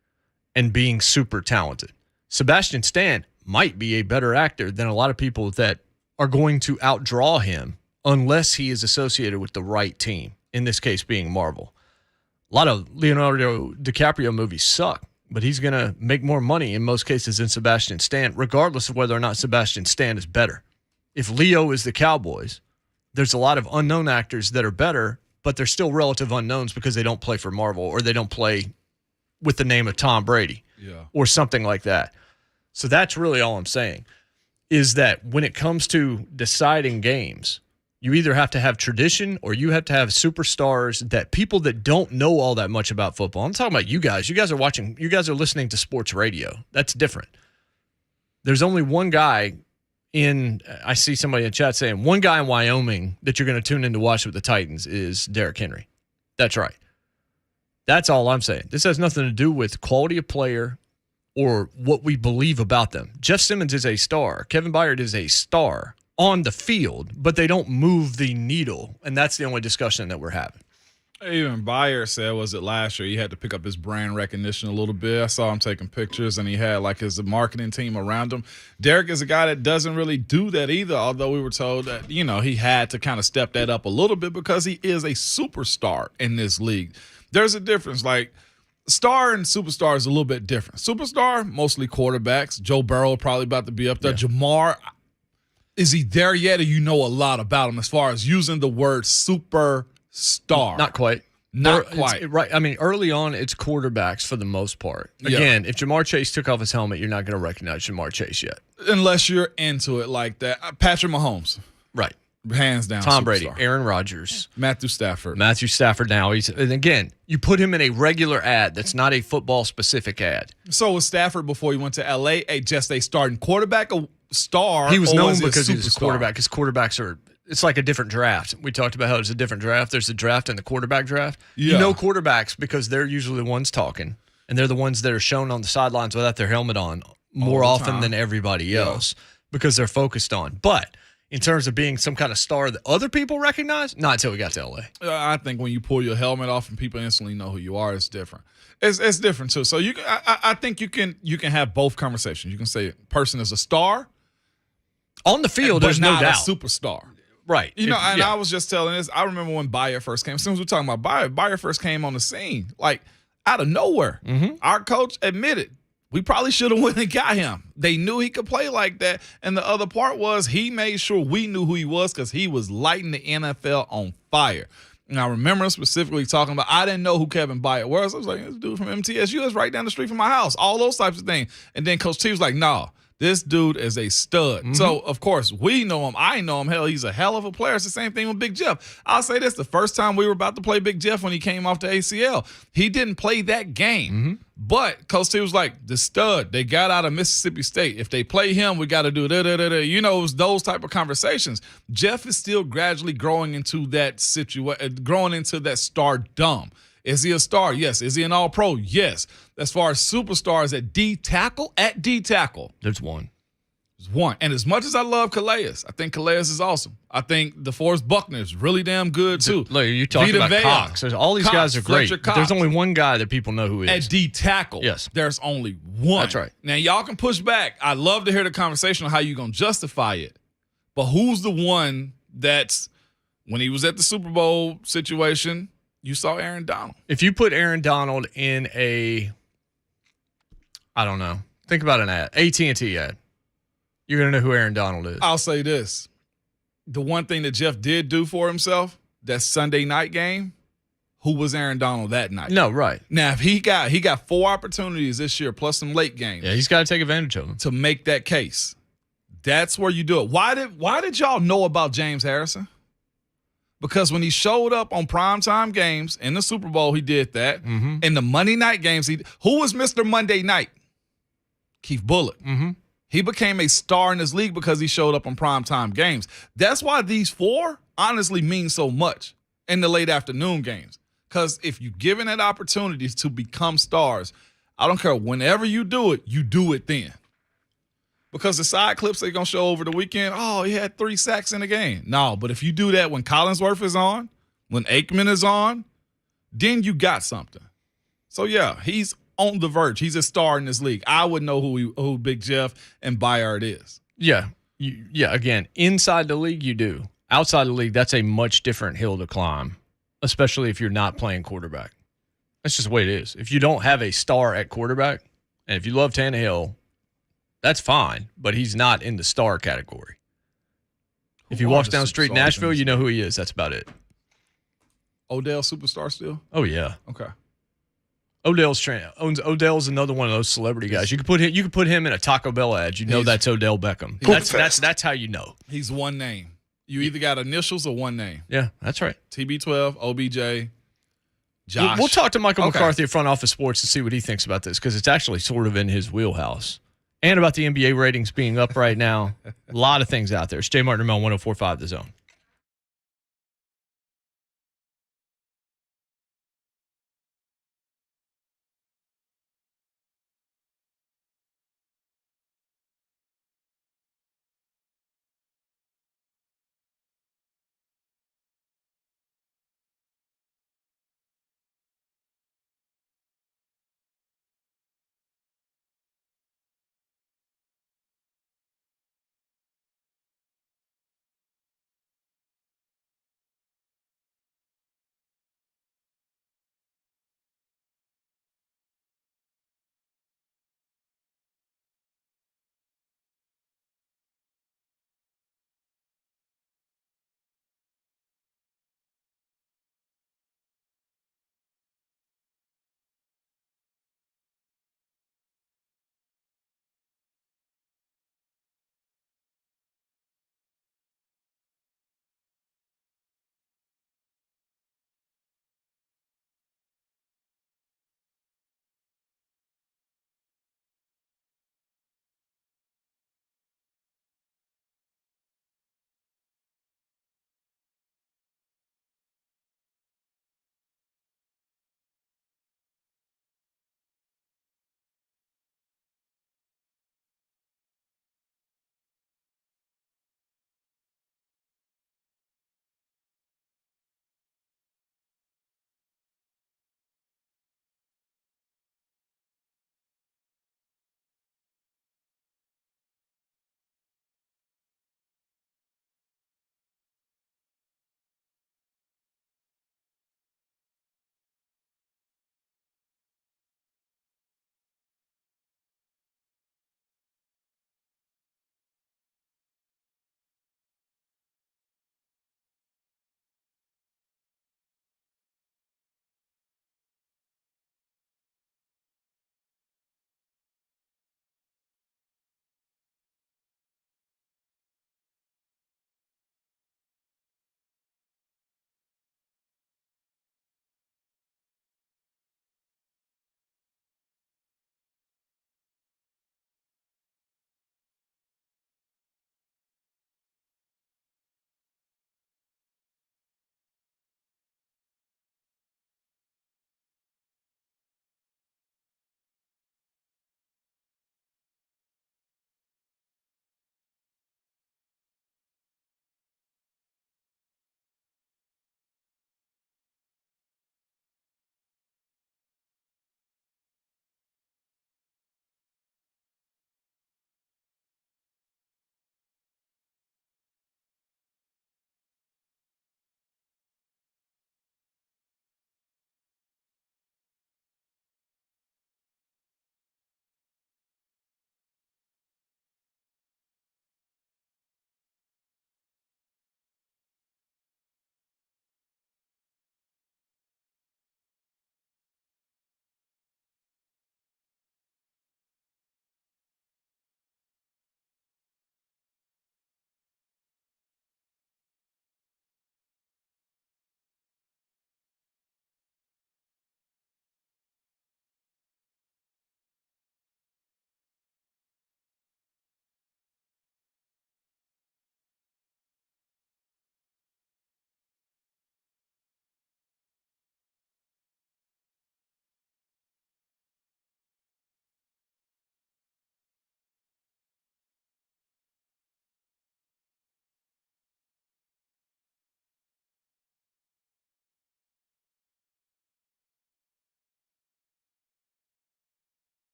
and being super talented. Sebastian Stan might be a better actor than a lot of people that are going to outdraw him unless he is associated with the right team, in this case being Marvel. A lot of Leonardo DiCaprio movies suck, but he's going to make more money in most cases than Sebastian Stan, regardless of whether or not Sebastian Stan is better. If Leo is the Cowboys, there's a lot of unknown actors that are better, but they're still relative unknowns because they don't play for Marvel or they don't play with the name of Tom Brady or something like that. So that's really all I'm saying, is that when it comes to deciding games, you either have to have tradition or you have to have superstars that people that don't know all that much about football. I'm talking about you guys. You guys are listening to sports radio. That's different. There's only one guy I see somebody in chat saying, one guy in Wyoming that you're going to tune in to watch with the Titans is Derrick Henry. That's right. That's all I'm saying. This has nothing to do with quality of player or what we believe about them. Jeff Simmons is a star. Kevin Byard is a star on the field, but they don't move the needle, and that's the only discussion that we're having. Even Byard said, was it last year, he had to pick up his brand recognition a little bit. I saw him taking pictures, and he had like his marketing team around him. Derrick is a guy that doesn't really do that either, although we were told that, he had to kind of step that up a little bit because he is a superstar in this league. There's a difference. Like, star and superstar is a little bit different. Superstar, mostly quarterbacks. Joe Burrow probably about to be up there. Yeah. Jamar, is he there yet, or you know a lot about him as far as using the word superstar? Not quite. Not quite. Right. I mean, early on, it's quarterbacks for the most part. Again, if Jamar Chase took off his helmet, you're not going to recognize Jamar Chase yet. Unless you're into it like that. Patrick Mahomes. Right. Hands down. Tom superstar. Brady, Aaron Rodgers. Matthew Stafford now. And again, you put him in a regular ad that's not a football-specific ad. So was Stafford before he went to L.A. just a starting quarterback, a star? He was known because he was a quarterback. Because quarterbacks it's like a different draft. We talked about how there's a different draft. There's a draft and the quarterback draft. Yeah. You know quarterbacks because they're usually the ones talking, and they're the ones that are shown on the sidelines without their helmet on more often than everybody else because they're focused on. But in terms of being some kind of star that other people recognize, not until we got to L.A. I think when you pull your helmet off and people instantly know who you are, it's different. It's different too. So I think you can have both conversations. You can say person is a star on the field. There's no doubt, a superstar. Right. I was just telling this. I remember when Wyatt first came. As soon as we're talking about Wyatt first came on the scene, like out of nowhere. Mm-hmm. Our coach admitted We probably should have went and got him. They knew he could play like that. And the other part was he made sure we knew who he was because he was lighting the NFL on fire. And I remember him specifically talking about, I didn't know who Kevin Wyatt was. I was like, this dude from MTSU is right down the street from my house. All those types of things. And then Coach T was like, no, this dude is a stud. Mm-hmm. So, of course, we know him. I know him. Hell, he's a hell of a player. It's the same thing with Big Jeff. I'll say this. The first time we were about to play Big Jeff when he came off the ACL, he didn't play that game. Mm-hmm. But Coach T was like, the stud, they got out of Mississippi State. If they play him, we got to do da-da-da-da. You know, it was those type of conversations. Jeff is still gradually growing into that stardom. Is he a star? Yes. Is he an all-pro? Yes. As far as superstars at D tackle, there's one. There's one. And as much as I love Calais, I think Calais is awesome. I think DeForest Buckner is really damn good, too. Look, you're talking about Cox. All these guys are great. But there's only one guy that people know who is. At D tackle, yes, there's only one. That's right. Now, y'all can push back. I'd love to hear the conversation on how you're going to justify it. But who's the one that's, when he was at the Super Bowl situation, you saw Aaron Donald? If you put Aaron Donald in I don't know, think about an ad, AT&T ad, you're going to know who Aaron Donald is. I'll say this. The one thing that Jeff did do for himself, that Sunday night game, who was Aaron Donald that night? No, right. Now, if he got 4 opportunities this year plus some late games. Yeah, he's got to take advantage of them. To make that case. That's where you do it. Why did y'all know about James Harrison? Because when he showed up on primetime games in the Super Bowl, he did that. Mm-hmm. In the Monday night games, who was Mr. Monday Night? Keith Bullock. Mm-hmm. He became a star in this league because he showed up on primetime games. That's why these 4 honestly mean so much in the late afternoon games. Because if you're given that opportunity to become stars, I don't care. Whenever you do it then. Because the side clips they're going to show over the weekend, oh, he had 3 sacks in the game. No, but if you do that when Collinsworth is on, when Aikman is on, then you got something. So, yeah, he's on the verge. He's a star in this league. I would know who Big Jeff and Bayard is. Yeah. Again, inside the league, you do. Outside the league, that's a much different hill to climb, especially if you're not playing quarterback. That's just the way it is. If you don't have a star at quarterback, and if you love Tannehill, that's fine, but he's not in the star category. If he walks down the street in Nashville, you know who he is. That's about it. Odell superstar still? Oh, yeah. Okay. Odell's another one of those celebrity guys. You could put him in a Taco Bell ad. You know that's Odell Beckham. That's how you know. He's one name. You either got initials or one name. Yeah, that's right. TB12, OBJ, Josh. We'll talk to Michael McCarthy at Front Office Sports and see what he thinks about this because it's actually sort of in his wheelhouse. And about the NBA ratings being up right now. A lot of things out there. It's Jay Martin Mel 104.5 The Zone.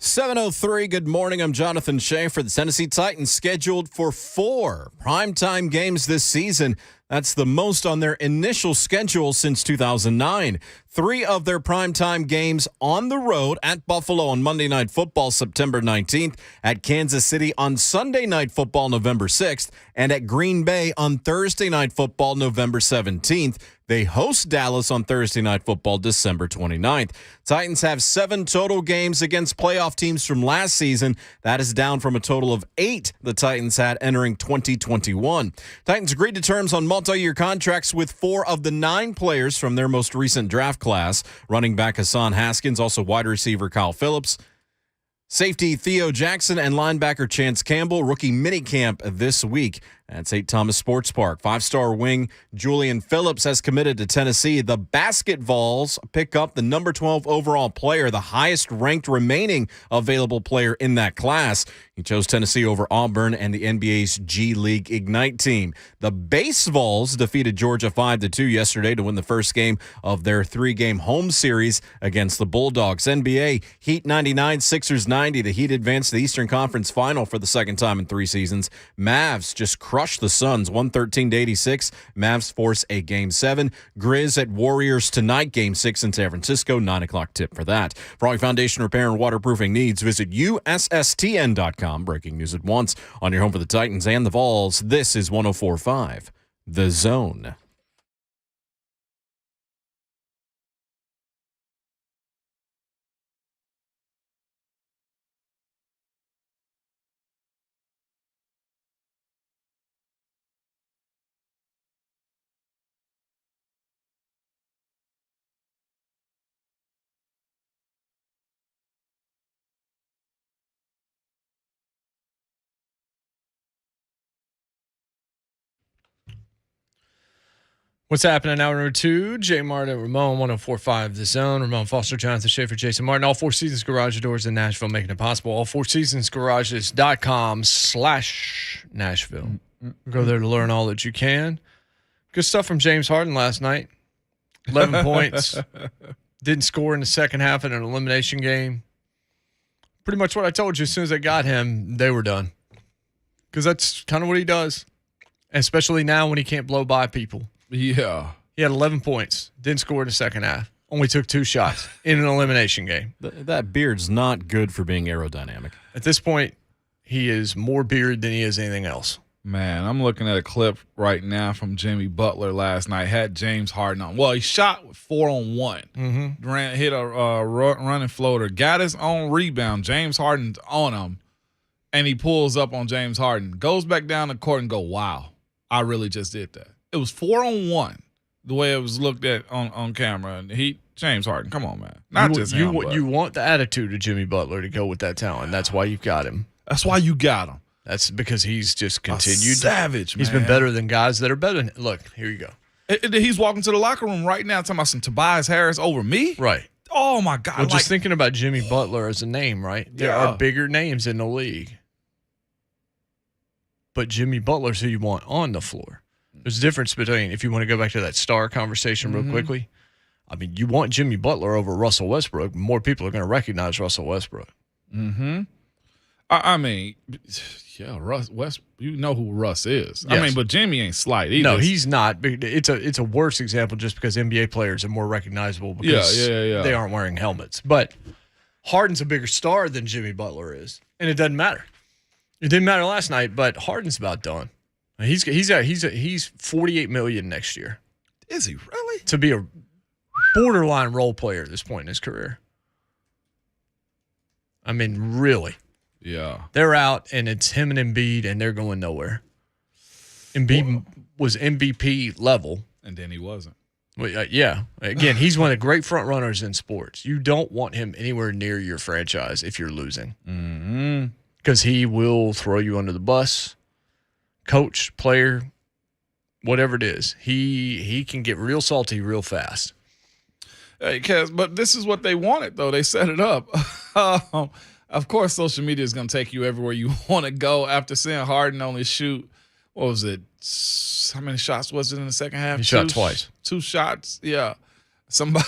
7:03, good morning. I'm Jonathan Shea for the Tennessee Titans, scheduled for 4 primetime games this season. That's the most on their initial schedule since 2009. 3 of their primetime games on the road: at Buffalo on Monday Night Football, September 19th, at Kansas City on Sunday Night Football, November 6th, and at Green Bay on Thursday Night Football, November 17th. They host Dallas on Thursday Night Football, December 29th. Titans have 7 total games against playoff teams from last season. That is down from a total of 8 the Titans had entering 2021. Titans agreed to terms on multi-year contracts with 4 of the 9 players from their most recent draft class. Running back Hassan Haskins, also wide receiver Kyle Phillips, safety Theo Jackson, and linebacker Chance Campbell. Rookie minicamp this week at St. Thomas Sports Park. 5-star wing Julian Phillips has committed to Tennessee. The Basket Vols pick up the number 12 overall player, the highest ranked remaining available player in that class. He chose Tennessee over Auburn and the NBA's G League Ignite team. The Base Vols defeated Georgia 5-2 yesterday to win the first game of their 3-game home series against the Bulldogs. NBA, Heat 99, Sixers 90. The Heat advanced to the Eastern Conference Final for the second time in 3 seasons. Mavs just crushed the Suns 113-86. Mavs force a Game 7. Grizz at Warriors tonight, Game 6 in San Francisco. 9 o'clock tip for that. For all your foundation repair and waterproofing needs, visit USSTN.com. Breaking news at once on your home for the Titans and the Vols. This is 104.5 The Zone. What's happening? Hour number 2, Jay Martin, Ramon, 104.5 The Zone. Ramon Foster, Jonathan Schaefer, Jason Martin. All 4 Seasons Garage Doors in Nashville, making it possible. All4seasonsgarages.com/Nashville. Go there to learn all that you can. Good stuff from James Harden last night. 11 points. Didn't score in the second half in an elimination game. Pretty much what I told you. As soon as I got him, they were done. Because that's kind of what he does. Especially now when he can't blow by people. Yeah. He had 11 points. Didn't score in the second half. Only took 2 shots in an elimination game. That beard's not good for being aerodynamic. At this point, he is more beard than he is anything else. Man, I'm looking at a clip right now from Jimmy Butler last night. Had James Harden on. Well, he shot with 4-on-1. Mm-hmm. Hit a running floater. Got his own rebound. James Harden's on him. And he pulls up on James Harden. Goes back down the court and go, wow, I really just did that. It was 4-on-1, the way it was looked at on camera. And James Harden, come on, man. Not just him. You want the attitude of Jimmy Butler to go with that talent. That's why you've got him. That's why you got him. That's because he's just continued. A savage, man. He's been better than guys that are better. Look, here you go. He's walking to the locker room right now talking about some Tobias Harris over me. Right. Oh, my God. Well, just thinking about Jimmy Butler as a name, right? There are bigger names in the league. But Jimmy Butler's who you want on the floor. There's a difference between, if you want to go back to that star conversation real quickly, I mean, you want Jimmy Butler over Russell Westbrook. More people are going to recognize Russell Westbrook. Mm-hmm. I mean, yeah, you know who Russ is. Yes. I mean, but Jimmy ain't slight either. No, he's not. It's a worse example just because NBA players are more recognizable because they aren't wearing helmets. But Harden's a bigger star than Jimmy Butler is, and it doesn't matter. It didn't matter last night, but Harden's about done. He's $48 million next year. Is he really? To be a borderline role player at this point in his career. I mean, really. Yeah. They're out, and it's him and Embiid, and they're going nowhere. Embiid was MVP level. And then he wasn't. Well, yeah. Again, he's one of the great front runners in sports. You don't want him anywhere near your franchise if you're losing. Mm-hmm. Because he will throw you under the bus. Coach, player, whatever it is, he can get real salty real fast. Hey, Kaz, but this is what they wanted, though. They set it up. Of course, social media is going to take you everywhere you want to go. After seeing Harden only shoot, what was it? How many shots was it in the second half? He shot twice. 2 shots, yeah. Somebody,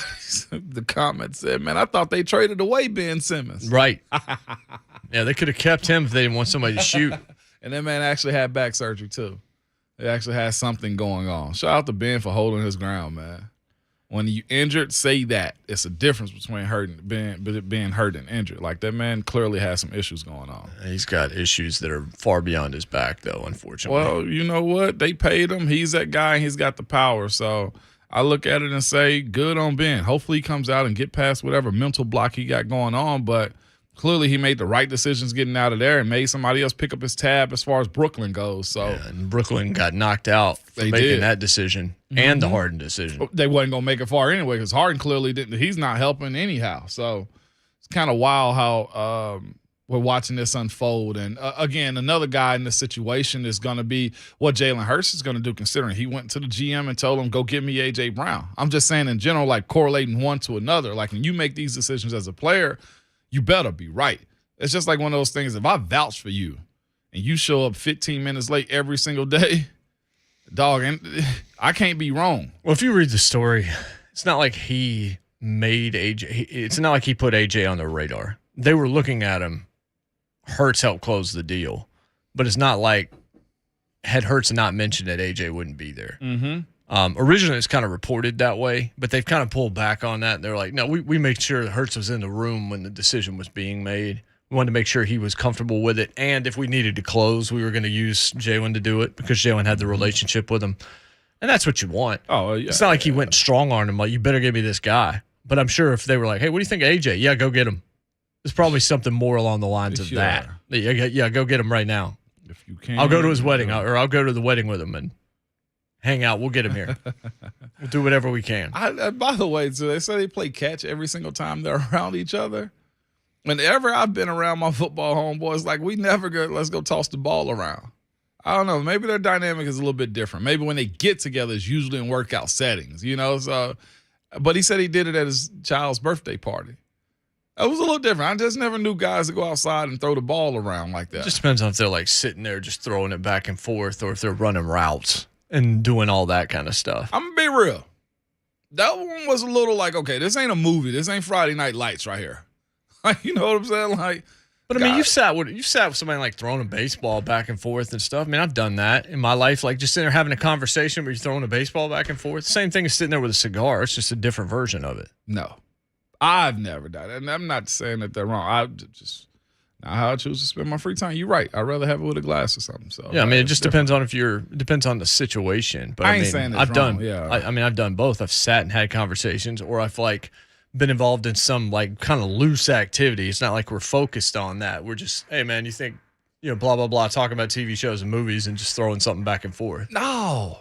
the comment said, man, I thought they traded away Ben Simmons. Right. Yeah, they could have kept him if they didn't want somebody to shoot. And that man actually had back surgery, too. He actually has something going on. Shout out to Ben for holding his ground, man. When you injured, say that. It's a difference between being hurt and injured. Like, that man clearly has some issues going on. He's got issues that are far beyond his back, though, unfortunately. Well, you know what? They paid him. He's that guy, and he's got the power. So I look at it and say, good on Ben. Hopefully he comes out and get past whatever mental block he got going on. But clearly he made the right decisions getting out of there and made somebody else pick up his tab as far as Brooklyn goes. So yeah, and Brooklyn got knocked out for making that decision and the Harden decision. They wasn't going to make it far anyway because Harden clearly didn't. He's not helping anyhow. So it's kind of wild how we're watching this unfold. And, again, another guy in this situation is going to be what Jalen Hurts is going to do, considering he went to the GM and told him, go get me A.J. Brown. I'm just saying in general, like correlating one to another. Like when you make these decisions as a player, you better be right. It's just like one of those things. If I vouch for you and you show up 15 minutes late every single day, dog, and I can't be wrong. Well, if you read the story, it's not like he made AJ. It's not like he put AJ on their radar. They were looking at him. Hurts helped close the deal, but it's not like had Hurts not mentioned that AJ wouldn't be there. Mm-hmm. Originally, it's kind of reported that way, but they've kind of pulled back on that. They're like, no, we made sure that Hurts was in the room when the decision was being made. We wanted to make sure he was comfortable with it, and if we needed to close, we were going to use Jalen to do it because Jalen had the relationship with him, and that's what you want. Oh, yeah. It's not like he went strong on him, like, you better give me this guy. But I'm sure if they were like, hey, what do you think of AJ? Yeah, go get him. It's probably something more along the lines of that. Yeah, go get him right now. If you can. I'll go to his wedding, or I'll go to the wedding with him and hang out. We'll get him here. We'll do whatever we can. By the way, so they say they play catch every single time they're around each other. Whenever I've been around my football homeboys, like we never go, let's go toss the ball around. I don't know. Maybe their dynamic is a little bit different. Maybe when they get together, it's usually in workout settings, you know? So, but he said he did it at his child's birthday party. It was a little different. I just never knew guys to go outside and throw the ball around like that. It just depends on if they're like sitting there just throwing it back and forth or if they're running routes and doing all that kind of stuff. I'm going to be real. That one was a little like, okay, this ain't a movie. This ain't Friday Night Lights right here. You know what I'm saying? Like, but I mean, you've sat with somebody like throwing a baseball back and forth and stuff. I mean, I've done that in my life, like just sitting there having a conversation where you're throwing a baseball back and forth. Same thing as sitting there with a cigar. It's just a different version of it. No, I've never done it. And I'm not saying that they're wrong. I just not how I choose to spend my free time. You're right. I'd rather have it with a glass or something. So yeah, I mean, it just depends on depends on the situation. But I ain't saying it's wrong. Yeah, I mean, I've done both. I've sat and had conversations, or I've like been involved in some like kind of loose activity. It's not like we're focused on that. We're just, hey man, you think, blah, blah, blah, talking about TV shows and movies and just throwing something back and forth. No.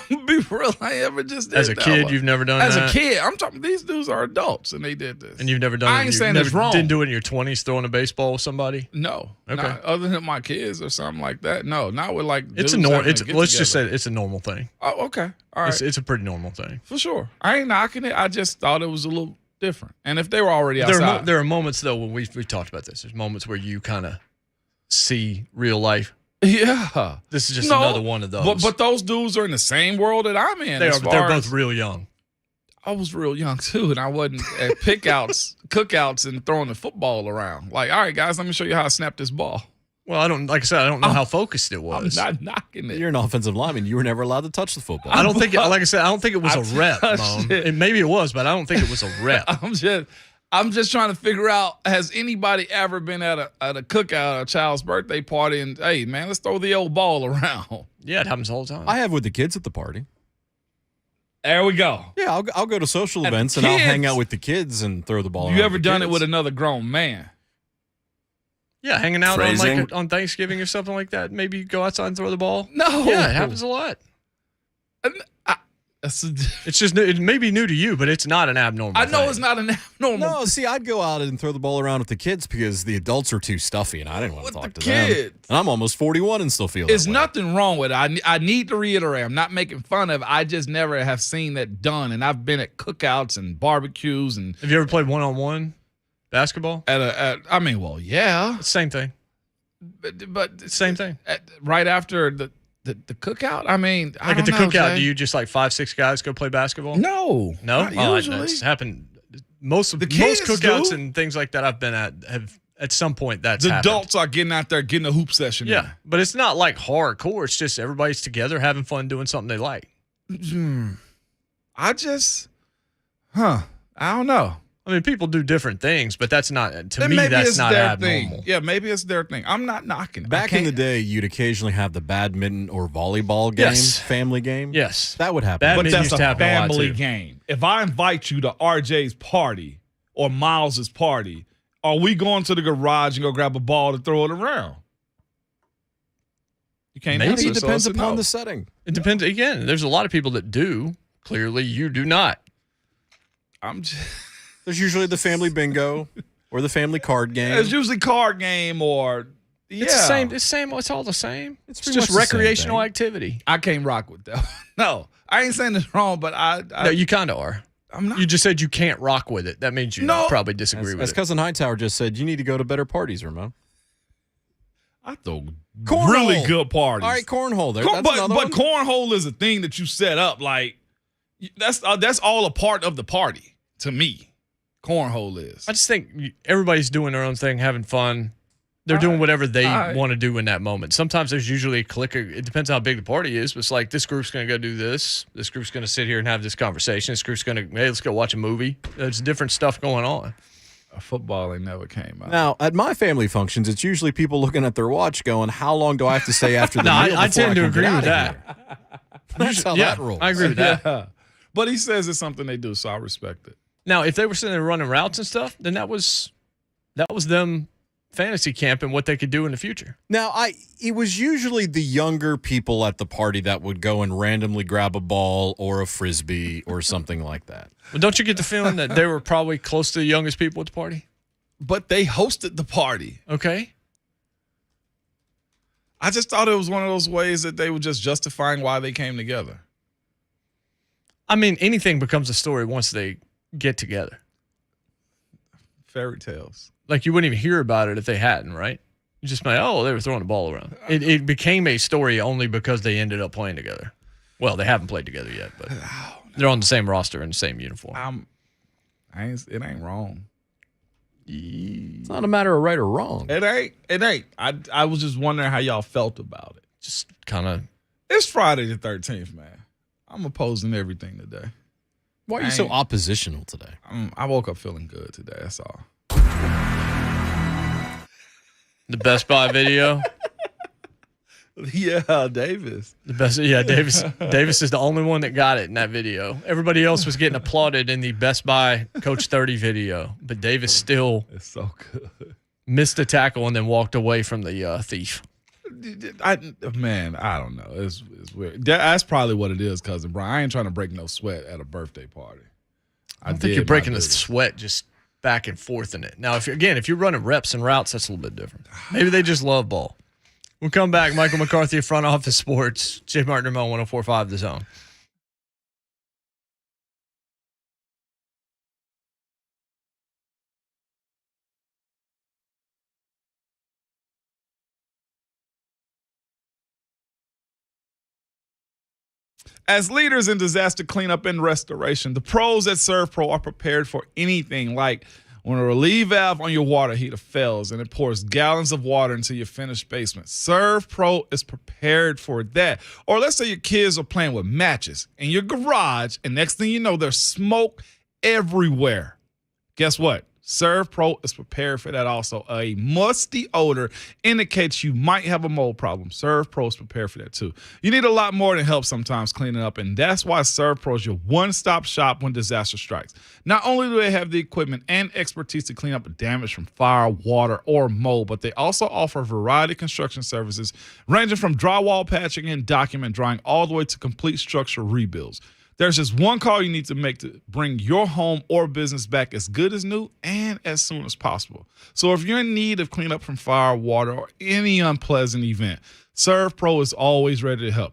Be real, I ever just did As a kid, you've never done that? As a kid, I'm talking, these dudes are adults and they did this. And you've never done it? I ain't saying it's wrong. Didn't do it in your 20s, throwing a baseball with somebody? No. Okay. Not other than my kids or something like that. No, not with like it's a normal. Let's just say it's a normal thing. Oh, okay. All right. It's a pretty normal thing. For sure. I ain't knocking it. I just thought it was a little different. And if they were already outside. There are moments, though, when we've talked about this. There's moments where you kind of see real life. Yeah. This is just another one of those. But those dudes are in the same world that I'm in. They're both real young. I was real young, too, and I wasn't at cookouts, and throwing the football around. Like, all right, guys, let me show you how I snap this ball. Well, I don't know how focused it was. I'm not knocking it. You're an offensive lineman. You were never allowed to touch the football. I don't think it was a rep, Mom. Maybe it was, but I don't think it was a rep. I'm just trying to figure out, has anybody ever been at a cookout, a child's birthday party, and, hey, man, let's throw the old ball around? Yeah, it happens all the time. I have with the kids at the party. There we go. Yeah, I'll go to social events and I'll hang out with the kids and throw the ball around. You ever done it with another grown man? Yeah, hanging out on Thanksgiving or something like that. Maybe you go outside and throw the ball. No. Yeah, it happens a lot. It's just, it may be new to you, but it's not an abnormal I know thing. It's not an abnormal. No, see, I'd go out and throw the ball around with the kids because the adults are too stuffy, and I didn't want to talk to them. And I'm almost 41 and still feel that way. There's nothing wrong with it. I need to reiterate, I'm not making fun of it. I just never have seen that done, and I've been at cookouts and barbecues. And have you ever played one-on-one basketball? Yeah. Same thing. But same thing. Right after the The cookout? I mean, I Like at don't the know, cookout, Jay. do you just like 5-6 guys go play basketball? No. No? Not usually. That's happened. Most kids cookouts do. and things like that I've been at have at some point that's The happened. adults are getting out there, getting a hoop session. Yeah, but it's not like hardcore. It's just everybody's together having fun doing something they like. I don't know. I mean, people do different things, but that's not, to Then me, maybe that's it's not their abnormal. thing. Yeah, maybe it's their thing. I'm not knocking it. Back in the day, you'd occasionally have the badminton or volleyball game, Yes. family game. Yes. That would happen. Badminton But that's used a to happen a lot, family too. game. If I invite you to RJ's party or Miles's party, are we going to the garage and go grab a ball to throw it around? You can't Maybe answer, it so depends it's a upon no. the setting. It depends. Again, there's a lot of people that do. Clearly, you do not. I'm just, There's usually the family bingo or the family card game. it's usually card game or It's the same. It's all the same. It's pretty just much the same recreational thing. activity. I can't rock with that. No, I ain't saying it's wrong, but No, you kind of are. I'm not. You just said you can't rock with it. That means you No. probably disagree As with it. Cousin Hightower just said, you need to go to better parties, Ramon. I throw Cornhole. really good parties. All right, cornhole. There, Corn- that's but another one. cornhole is a thing that you set up. Like that's all a part of the party to me. Cornhole is. I just think everybody's doing their own thing, having fun. They're doing whatever they want to do in that moment. Sometimes there's usually a clicker. It depends how big the party is. But it's like this group's going to go do this. This group's going to sit here and have this conversation. This group's going to, hey, let's go watch a movie. There's different stuff going on. Football ain't never came out. Now, at my family functions, it's usually people looking at their watch going, how long do I have to stay after the No, meal I before tend to can get agree with out of that. here? That's how Yeah, that rolls. I agree with that. Yeah. But he says it's something they do, so I respect it. Now, if they were sitting there running routes and stuff, then that was them fantasy camp and what they could do in the future. Now, it was usually the younger people at the party that would go and randomly grab a ball or a frisbee or something like that. Well, don't you get the feeling that they were probably close to the youngest people at the party? But they hosted the party. Okay. I just thought it was one of those ways that they were just justifying why they came together. I mean, anything becomes a story once they get together. Fairy tales. Like, you wouldn't even hear about it if they hadn't, right? You just like, oh, they were throwing the ball around. It became a story only because they ended up playing together. Well, they haven't played together yet, but they're on the same roster in the same uniform. It ain't wrong. It's not a matter of right or wrong. It ain't. I was just wondering how y'all felt about it. Just kind of. It's Friday the 13th, man. I'm opposing everything today. Why are you so oppositional today? I woke up feeling good today. That's all. The Best Buy video. Yeah, Davis. The best, yeah, Davis. Davis is the only one that got it in that video. Everybody else was getting applauded in the Best Buy Coach 30 video, but Davis still It's so good. missed a tackle and then walked away from the thief. I don't know. It's weird. That's probably what it is, cousin Brian. I ain't trying to break no sweat at a birthday party. I don't think you're breaking the sweat just back and forth in it. Now, if you're running reps and routes, that's a little bit different. Maybe they just love ball. We'll come back. Michael McCarthy, Front Office Sports. Jay Martin, 104.5 The Zone. As leaders in disaster cleanup and restoration, the pros at ServPro are prepared for anything, like when a relief valve on your water heater fails and it pours gallons of water into your finished basement. ServPro is prepared for that. Or let's say your kids are playing with matches in your garage, and next thing you know, there's smoke everywhere. Guess what? ServPro is prepared for that also. A musty odor indicates you might have a mold problem. ServPro is prepared for that too. You need a lot more than help sometimes cleaning up, and that's why ServPro is your one-stop shop when disaster strikes. Not only do they have the equipment and expertise to clean up damage from fire, water, or mold, but they also offer a variety of construction services ranging from drywall patching and document drawing all the way to complete structural rebuilds. There's just one call you need to make to bring your home or business back as good as new and as soon as possible. So if you're in need of cleanup from fire, water, or any unpleasant event, ServPro is always ready to help.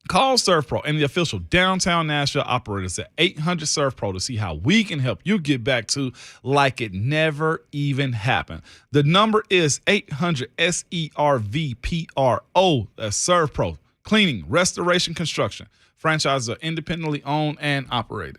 Call ServPro and the official downtown Nashville operators at 800-ServPro to see how we can help you get back to like it never even happened. The number is 800-SERVPRO. That's ServPro. Cleaning, restoration, construction. Franchises are independently owned and operated.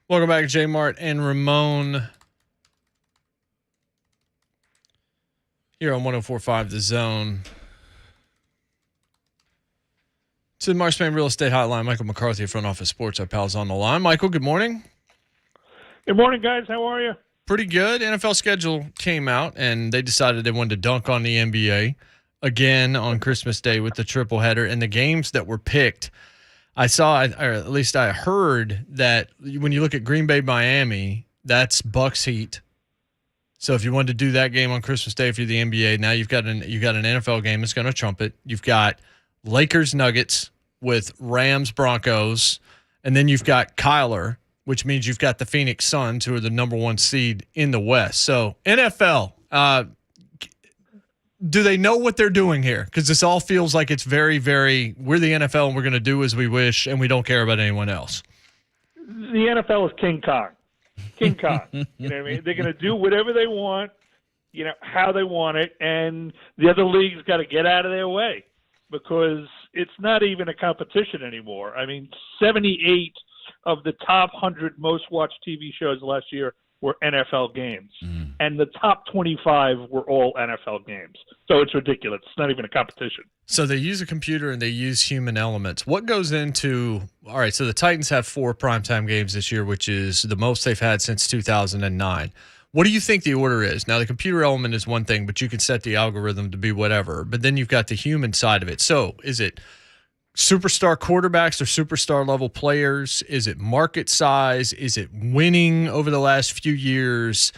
Welcome back, J Mart and Ramon. Here on 104.5 The Zone. To the Marshman Real Estate Hotline, Michael McCarthy, Front Office Sports. Our pals on the line. Michael, good morning. Good morning, guys. How are you? Pretty good. NFL schedule came out, and they decided they wanted to dunk on the NBA again on Christmas Day with the triple header. And the games that were picked, I saw, or at least I heard, that when you look at Green Bay, Miami, that's Bucks Heat. So if you wanted to do that game on Christmas Day for the NBA, now you've got an NFL game that's going to trump it. You've got Lakers Nuggets with Rams Broncos, and then you've got Kyler, which means you've got the Phoenix Suns, who are the number 1 seed in the West. So NFL, do they know what they're doing here? Because this all feels like it's very, very, we're the NFL and we're going to do as we wish and we don't care about anyone else. The NFL is King Kong. King Kong. You know what I mean? They're going to do whatever they want, how they want it, and the other leagues got to get out of their way because it's not even a competition anymore. I mean, 78 of the top 100 most watched TV shows last year were NFL games, and the top 25 were all NFL games. So it's ridiculous. It's not even a competition. So they use a computer and they use human elements. What goes into – all right, so the Titans have 4 primetime games this year, which is the most they've had since 2009. What do you think the order is? Now, the computer element is one thing, but you can set the algorithm to be whatever. But then you've got the human side of it. So is it superstar quarterbacks or superstar level players? Is it market size? Is it winning over the last few years?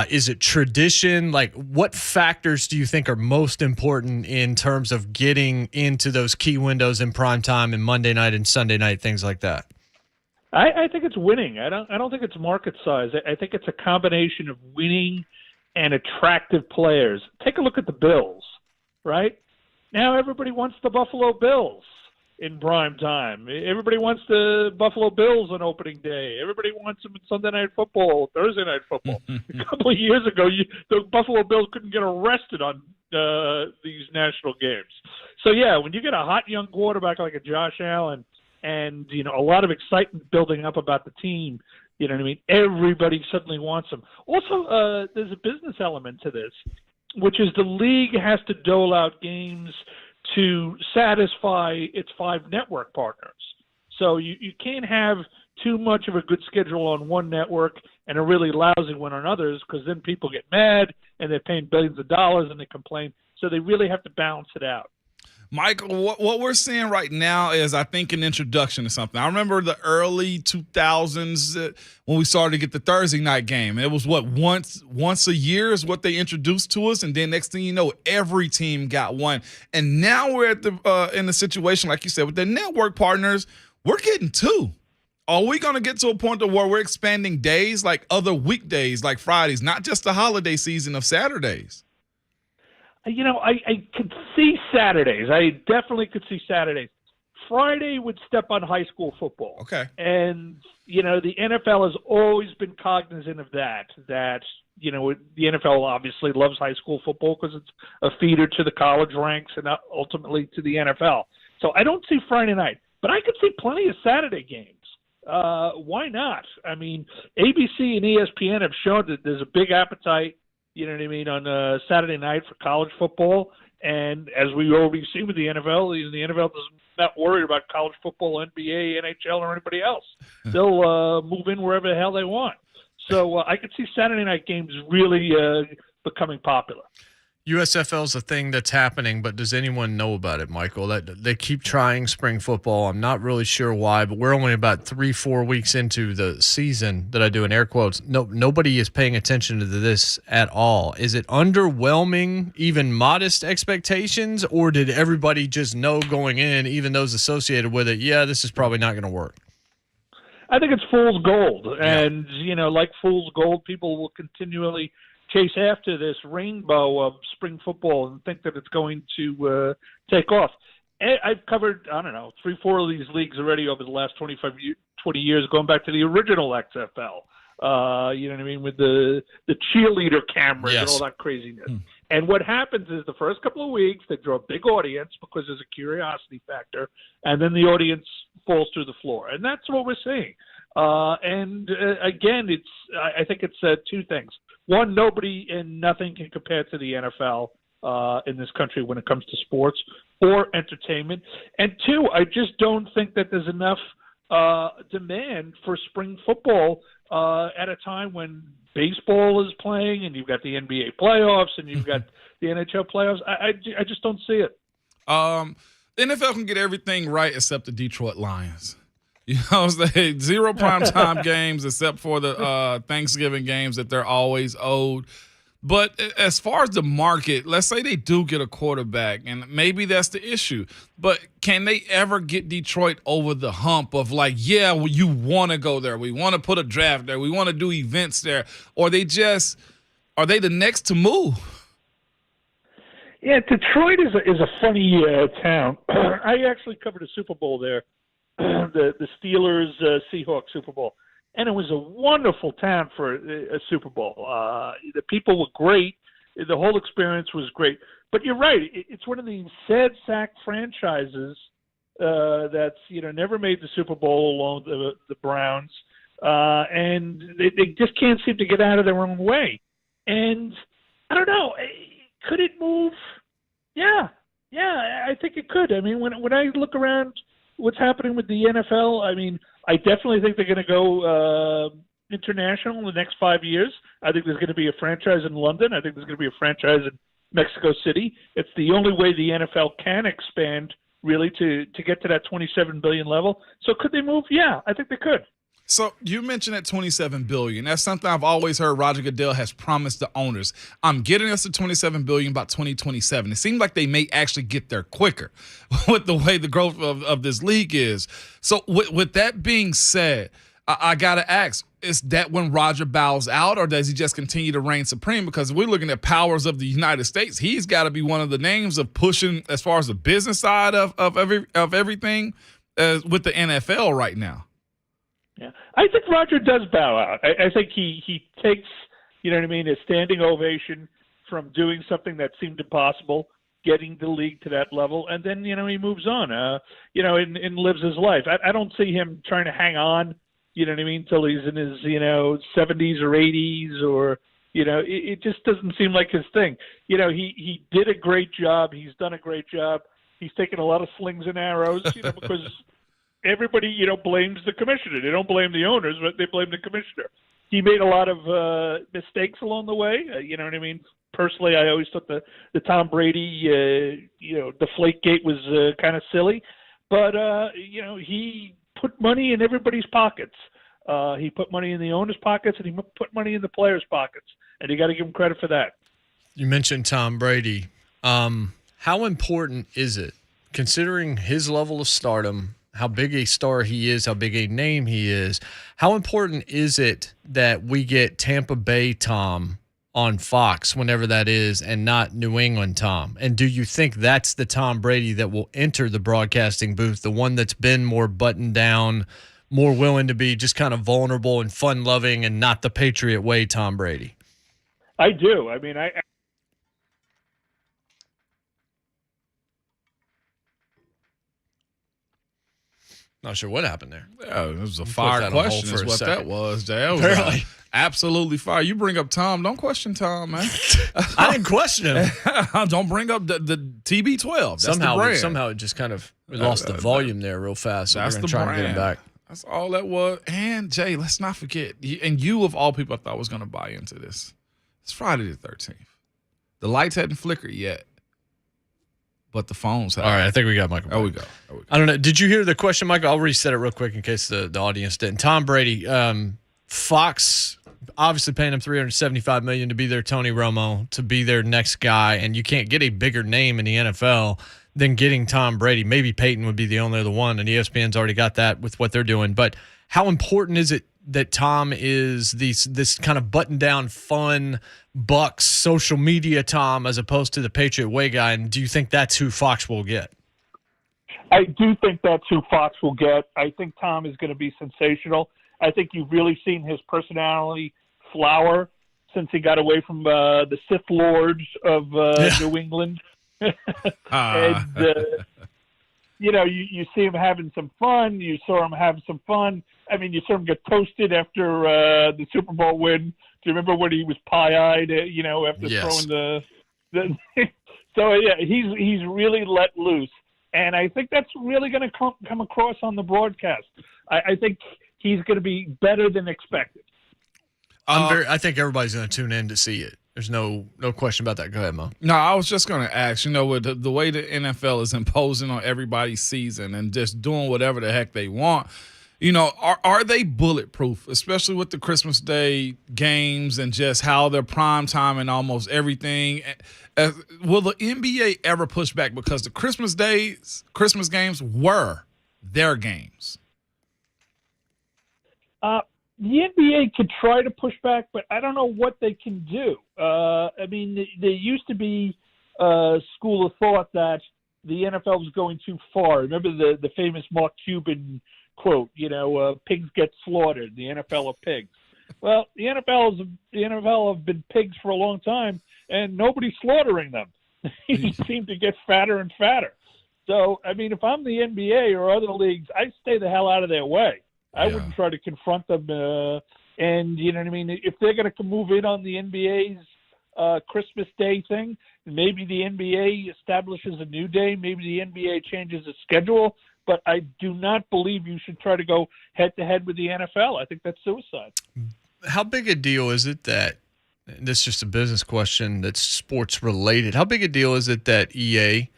Is it tradition? Like, what factors do you think are most important in terms of getting into those key windows in prime time and Monday night and Sunday night, things like that? I think it's winning. I don't think it's market size. I think it's a combination of winning and attractive players. Take a look at the Bills, right? Now everybody wants the Buffalo Bills in prime time. Everybody wants the Buffalo Bills on opening day. Everybody wants them in Sunday Night Football, Thursday Night Football. A couple of years ago, the Buffalo Bills couldn't get arrested on these national games. So, yeah, when you get a hot young quarterback like a Josh Allen and, a lot of excitement building up about the team, you know what I mean, everybody suddenly wants them. Also, there's a business element to this, which is the league has to dole out games to satisfy its 5 network partners. So you can't have too much of a good schedule on one network and a really lousy one on others, because then people get mad and they're paying billions of dollars and they complain. So they really have to balance it out. Michael, what we're seeing right now is, I think, an introduction to something. I remember the early 2000s when we started to get the Thursday night game. It was once a year is what they introduced to us, and then next thing you know, every team got one. And now we're at in the situation, like you said, with the network partners, we're getting 2. Are we going to get to a point where we're expanding days like other weekdays, like Fridays, not just the holiday season of Saturdays? I could see Saturdays. I definitely could see Saturdays. Friday would step on high school football. Okay. And, the NFL has always been cognizant of that, the NFL obviously loves high school football because it's a feeder to the college ranks and ultimately to the NFL. So I don't see Friday night, but I could see plenty of Saturday games. Why not? I mean, ABC and ESPN have shown that there's a big appetite, on Saturday night for college football. And as we already see with the NFL, the NFL doesn't not worried about college football, NBA, NHL, or anybody else. They'll move in wherever the hell they want. So I could see Saturday night games really becoming popular. USFL is a thing that's happening, but does anyone know about it, Michael? That they keep trying spring football. I'm not really sure why, but we're only about 3-4 weeks into the season, that I do in air quotes. Nobody is paying attention to this at all. Is it underwhelming, even modest expectations, or did everybody just know going in, even those associated with it, yeah, this is probably not going to work? I think it's fool's gold. And, like fool's gold, people will continually chase after this rainbow of spring football and think that it's going to take off. I've covered, 3-4 of these leagues already over the last 20 years, going back to the original XFL. You know what I mean? With the cheerleader cameras and all that craziness. And what happens is the first couple of weeks, they draw a big audience because there's a curiosity factor, and then the audience falls through the floor. And that's what we're seeing. Again, I think it's two things. One, nobody and nothing can compare to the NFL in this country when it comes to sports or entertainment. And two, I just don't think that there's enough demand for spring football at a time when baseball is playing and you've got the NBA playoffs and you've got the NHL playoffs. I just don't see it. The NFL can get everything right except the Detroit Lions. You know what I'm saying? 0 primetime games except for the Thanksgiving games that they're always owed. But as far as the market, let's say they do get a quarterback, and maybe that's the issue. But can they ever get Detroit over the hump of like, yeah, well, you want to go there. We want to put a draft there. We want to do events there. Or are they the next to move? Yeah, Detroit is a funny town. I actually covered a Super Bowl there, the Steelers Seahawks Super Bowl, and it was a wonderful town for a Super Bowl. The people were great, the whole experience was great. But you're right; it's one of these sad sack franchises that's never made the Super Bowl along the Browns, and they just can't seem to get out of their own way. And I don't know. Could it move? Yeah, I think it could. I mean, when I look around what's happening with the NFL, I mean, I definitely think they're going to go international in the next 5 years. I think there's going to be a franchise in London. I think there's going to be a franchise in Mexico City. It's the only way the NFL can expand, really, to get to that $27 billion level. So could they move? Yeah, I think they could. So you mentioned that $27 billion. That's something I've always heard Roger Goodell has promised the owners. I'm getting us to $27 billion by 2027. It seems like they may actually get there quicker with the way the growth of this league is. So with that being said, I got to ask, is that when Roger bows out, or does he just continue to reign supreme? Because we're looking at powers of the United States. He's got to be one of the names of pushing as far as the business side of everything with the NFL right now. Yeah, I think Roger does bow out. I think he takes, a standing ovation from doing something that seemed impossible, getting the league to that level, and then, he moves on, and lives his life. I don't see him trying to hang on, till he's in his, 70s or 80s or, it just doesn't seem like his thing. He did a great job. He's done a great job. He's taken a lot of slings and arrows, because everybody, blames the commissioner. They don't blame the owners, but they blame the commissioner. He made a lot of mistakes along the way. Personally, I always thought the Tom Brady, Deflategate was kind of silly. But, he put money in everybody's pockets. He put money in the owners' pockets, and he put money in the players' pockets. And you got to give him credit for that. You mentioned Tom Brady. How important is it, considering his level of stardom, how big a star he is, how big a name he is, how important is it that we get Tampa Bay Tom on Fox, whenever that is, and not New England Tom? And do you think that's the Tom Brady that will enter the broadcasting booth, the one that's been more buttoned down, more willing to be just kind of vulnerable and fun-loving and not the Patriot way Tom Brady? I do. Not sure what happened there. Yeah, it was a fire question is what that was, Jay. Apparently. Absolutely fire. You bring up Tom. Don't question Tom, man. I didn't question him. Don't bring up the TB12. That's the brand. Somehow it just kind of lost the volume there real fast. So that's we're the try brand. to get him back. That's all that was. And, Jay, let's not forget, and you of all people I thought was going to buy into this. It's Friday the 13th. The lights hadn't flickered yet, but the phones have. All right, I think we got Michael. There we go. I don't know. Did you hear the question, Michael? I'll reset it real quick in case the audience didn't. Tom Brady, Fox obviously paying him $375 million to be their Tony Romo, to be their next guy, and you can't get a bigger name in the NFL than getting Tom Brady. Maybe Peyton would be the only other one, and ESPN's already got that with what they're doing. But how important is it that Tom is this kind of button-down, fun, Bucks, social media Tom, as opposed to the Patriot Way guy? And do you think that's who Fox will get? I do think that's who Fox will get. I think Tom is going to be sensational. I think you've really seen his personality flower since he got away from the Sith Lords of New England. And you see him having some fun. You saw him have some fun. I mean, you saw him get toasted after the Super Bowl win. Do you remember when he was pie-eyed, after Yes. throwing the So, yeah, he's really let loose. And I think that's really going to come across on the broadcast. I think he's going to be better than expected. I think everybody's going to tune in to see it. There's no question about that. Go ahead, Mo. No, I was just going to ask, with the way the NFL is imposing on everybody's season and just doing whatever the heck they want, are they bulletproof, especially with the Christmas Day games and just how they're prime time and almost everything? Will the NBA ever push back? Because the Christmas games were their games. The NBA could try to push back, but I don't know what they can do. I mean, there used to be a school of thought that the NFL was going too far. Remember the famous Mark Cuban quote, pigs get slaughtered, the NFL are pigs. Well, the NFL have been pigs for a long time, and nobody's slaughtering them. They seem to get fatter and fatter. So, I mean, if I'm the NBA or other leagues, I stay the hell out of their way. I wouldn't try to confront them. And, you know what I mean? If they're going to move in on the NBA's Christmas Day thing, maybe the NBA establishes a new day. Maybe the NBA changes its schedule. But I do not believe you should try to go head-to-head with the NFL. I think that's suicide. How big a deal is it that – this is just a business question that's sports-related. How big a deal is it that EA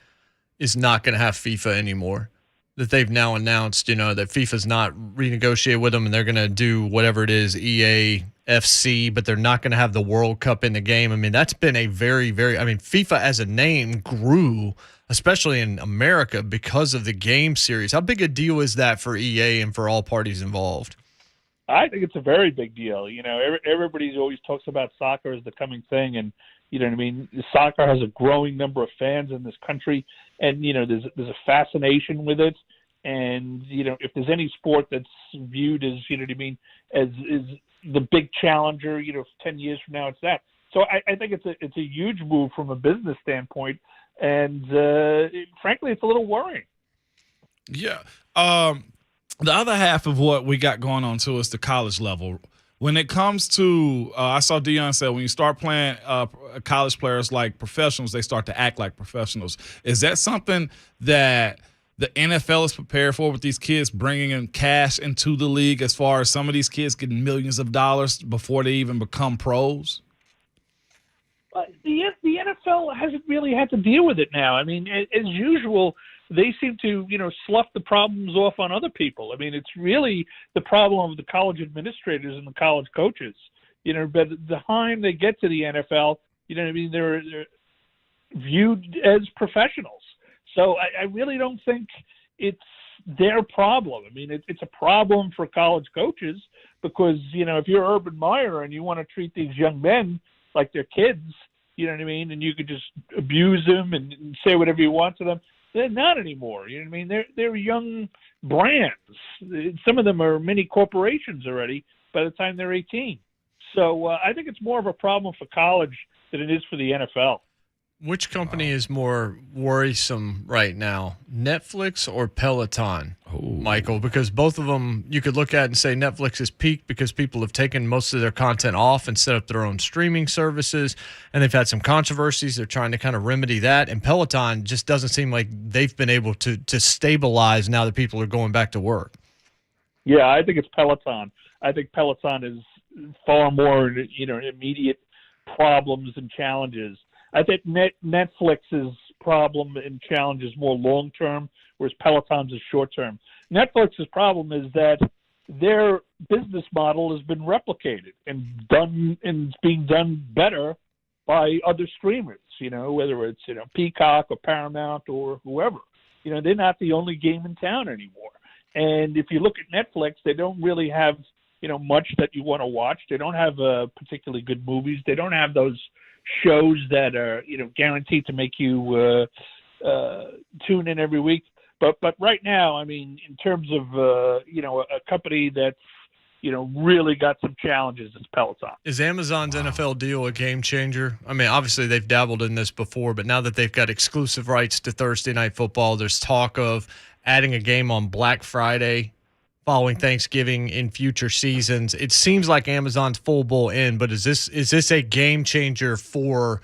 is not going to have FIFA anymore? That they've now announced, that FIFA's not renegotiated with them and they're going to do whatever it is, EA FC, but they're not going to have the World Cup in the game. I mean, that's been a very, very – I mean, FIFA as a name grew, especially in America, because of the game series. How big a deal is that for EA and for all parties involved? I think it's a very big deal. Everybody always talks about soccer as the coming thing, and you know what I mean. Soccer has a growing number of fans in this country, and there's a fascination with it. And if there's any sport that's viewed as as the big challenger, 10 years from now, it's that. So I think it's a huge move from a business standpoint, and frankly, it's a little worrying. Yeah. The other half of what we got going on, too, is the college level. When it comes to I saw Deion say when you start playing college players like professionals, they start to act like professionals. Is that something that the NFL is prepared for with these kids bringing in cash into the league as far as some of these kids getting millions of dollars before they even become pros? The NFL hasn't really had to deal with it now. I mean, as usual, they seem to, slough the problems off on other people. I mean, it's really the problem of the college administrators and the college coaches. But the time they get to the NFL, they're viewed as professionals. So I really don't think it's their problem. I mean, it's a problem for college coaches because, if you're Urban Meyer and you want to treat these young men like they're kids, and you could just abuse them and say whatever you want to them, they're not anymore. They're young brands. Some of them are mini corporations already by the time they're 18. So I think it's more of a problem for college than it is for the NFL. Which company is more worrisome right now, Netflix or Peloton, Michael? Because both of them you could look at and say Netflix has peaked because people have taken most of their content off and set up their own streaming services, and they've had some controversies. They're trying to kind of remedy that, and Peloton just doesn't seem like they've been able to stabilize now that people are going back to work. Yeah, I think it's Peloton. I think Peloton is far more, immediate problems and challenges. I think Netflix's problem and challenge is more long-term, whereas Peloton's is short-term. Netflix's problem is that their business model has been replicated and being done better by other streamers, whether it's, Peacock or Paramount or whoever. They're not the only game in town anymore. And if you look at Netflix, they don't really have, much that you want to watch. They don't have particularly good movies. They don't have those shows that are guaranteed to make you tune in every week. But right now, I mean, in terms of a company that's really got some challenges, it's Peloton. Is Amazon's NFL deal a game changer? I mean, obviously they've dabbled in this before, but now that they've got exclusive rights to Thursday Night Football, there's talk of adding a game on Black Friday following Thanksgiving in future seasons. It seems like Amazon's full bull in, but is this a game changer for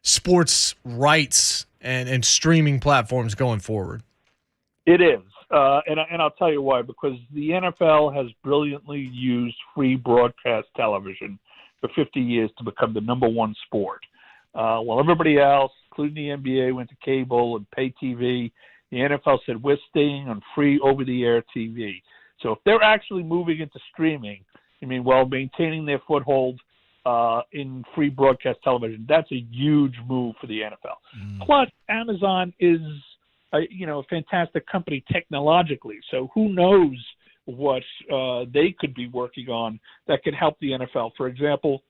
sports rights and streaming platforms going forward? It is. And I'll tell you why, because the NFL has brilliantly used free broadcast television for 50 years to become the number one sport. While everybody else, including the NBA, went to cable and pay TV, the NFL said, we're staying on free over-the-air TV. So if they're actually moving into streaming, while maintaining their foothold in free broadcast television, that's a huge move for the NFL. Plus, Amazon is a fantastic company technologically. So who knows what they could be working on that could help the NFL. For example,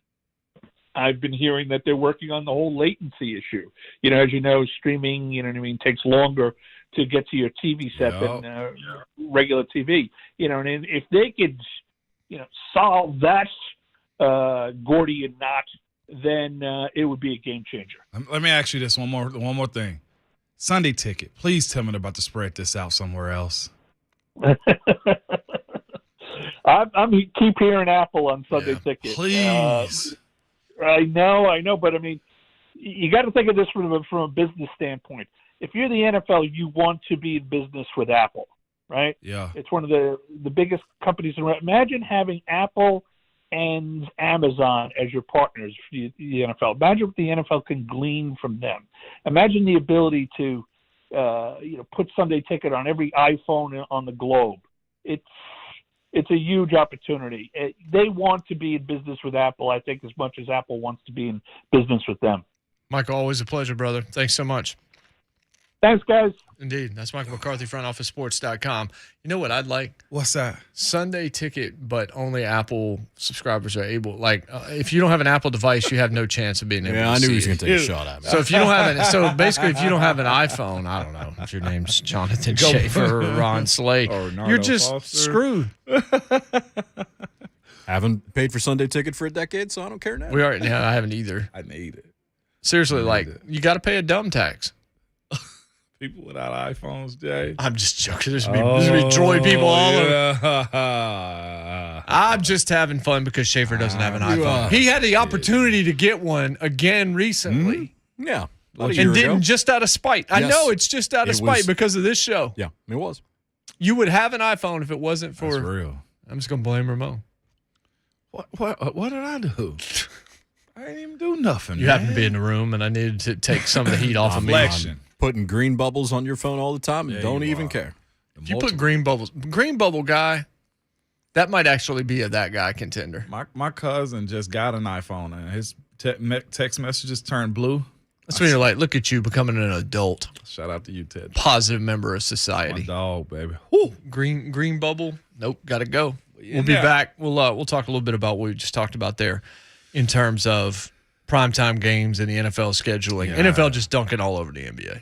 I've been hearing that they're working on the whole latency issue. As you know, streaming, takes longer to get to your TV set than regular TV. And if they could, solve that Gordian knot, then it would be a game changer. Let me ask you this one more thing. Sunday Ticket. Please tell me they're about to spread this out somewhere else. I keep hearing Apple on Sunday Ticket. Please. I know, but you got to think of this from a business standpoint. If you're the NFL, you want to be in business with Apple, right? Yeah. It's one of the biggest companies around. Imagine having Apple and Amazon as your partners for the NFL. Imagine what the NFL can glean from them. Imagine the ability to, put Sunday Ticket on every iPhone on the globe. It's a huge opportunity. They want to be in business with Apple, I think, as much as Apple wants to be in business with them. Michael, always a pleasure, brother. Thanks so much. Thanks, guys. Indeed. That's Michael McCarthy, frontofficesports.com. You know what I'd like? What's that? Sunday Ticket, but only Apple subscribers are able. If you don't have an Apple device, you have no chance of being able to see it. Yeah, I knew he was going to take a shot at me. So if you don't have if you don't have an iPhone, I don't know if your name's Jonathan Schaefer or Ron Slay, you're just screwed. Haven't paid for Sunday Ticket for a decade, so I don't care now. I haven't either. I need it. Seriously, you got to pay a dumb tax. People without iPhones, Jay. I'm just joking. There's going to be Droid people all over. I'm just having fun because Schaefer doesn't have an iPhone. He had the opportunity to get one again recently. Mm-hmm. Yeah. And didn't, just out of spite. I know it's just out of spite because of this show. Yeah, it was. You would have an iPhone if it wasn't for. That's real. I'm just going to blame Ramon. What did I do? I didn't even do nothing. You happened to be in the room, and I needed to take some of the heat off of me. Putting green bubbles on your phone all the time and don't even care. If you put green bubble guy, that might actually be a that guy contender. My cousin just got an iPhone and his text messages turned blue. That's when you're like, look at you becoming an adult. Shout out to you, Ted. Positive member of society. My dog, baby. Woo. Green bubble. Nope, got to go. We'll be back. We'll talk a little bit about what we just talked about there in terms of primetime games and the NFL scheduling. Yeah. NFL just dunking all over the NBA.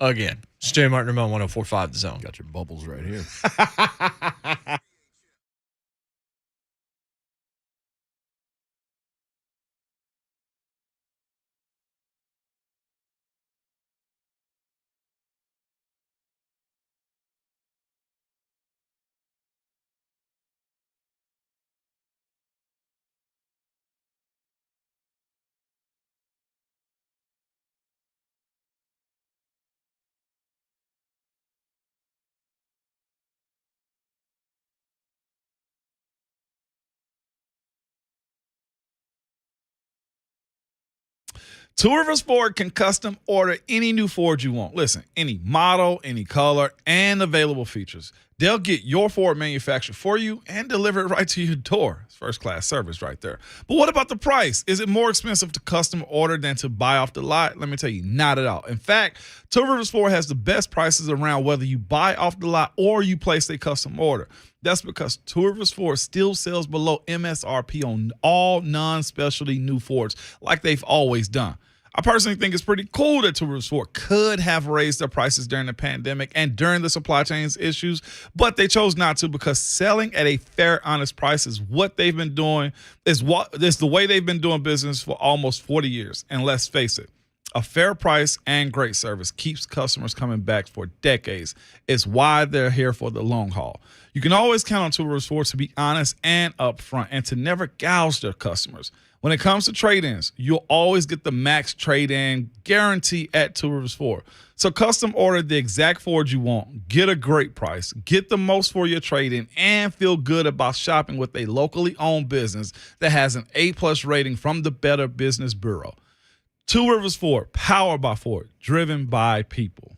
Again, it's Jay Martin, Ramon, 104.5 The Zone. Got your bubbles right here. Two Rivers Ford can custom order any new Ford you want. Listen, any model, any color, and available features. They'll get your Ford manufactured for you and deliver it right to your door. It's first-class service right there. But what about the price? Is it more expensive to custom order than to buy off the lot? Let me tell you, not at all. In fact, Two Rivers Ford has the best prices around whether you buy off the lot or you place a custom order. That's because Two Rivers Ford still sells below MSRP on all non-specialty new Fords like they've always done. I personally think it's pretty cool that Two Rivers Ford could have raised their prices during the pandemic and during the supply chains issues, but they chose not to because selling at a fair, honest price is what they've been doing, is the way they've been doing business for almost 40 years. And let's face it, A fair price and great service keeps customers coming back for decades. It's why they're here for the long haul. You can always count on Two Rivers Ford to be honest and upfront and to never gouge their customers. When it comes to trade-ins, you'll always get the max trade-in guarantee at Two Rivers Ford. So custom order the exact Ford you want, get a great price, get the most for your trade-in, and feel good about shopping with a locally owned business that has an A+ rating from the Better Business Bureau. Two Rivers Ford, powered by Ford, driven by people.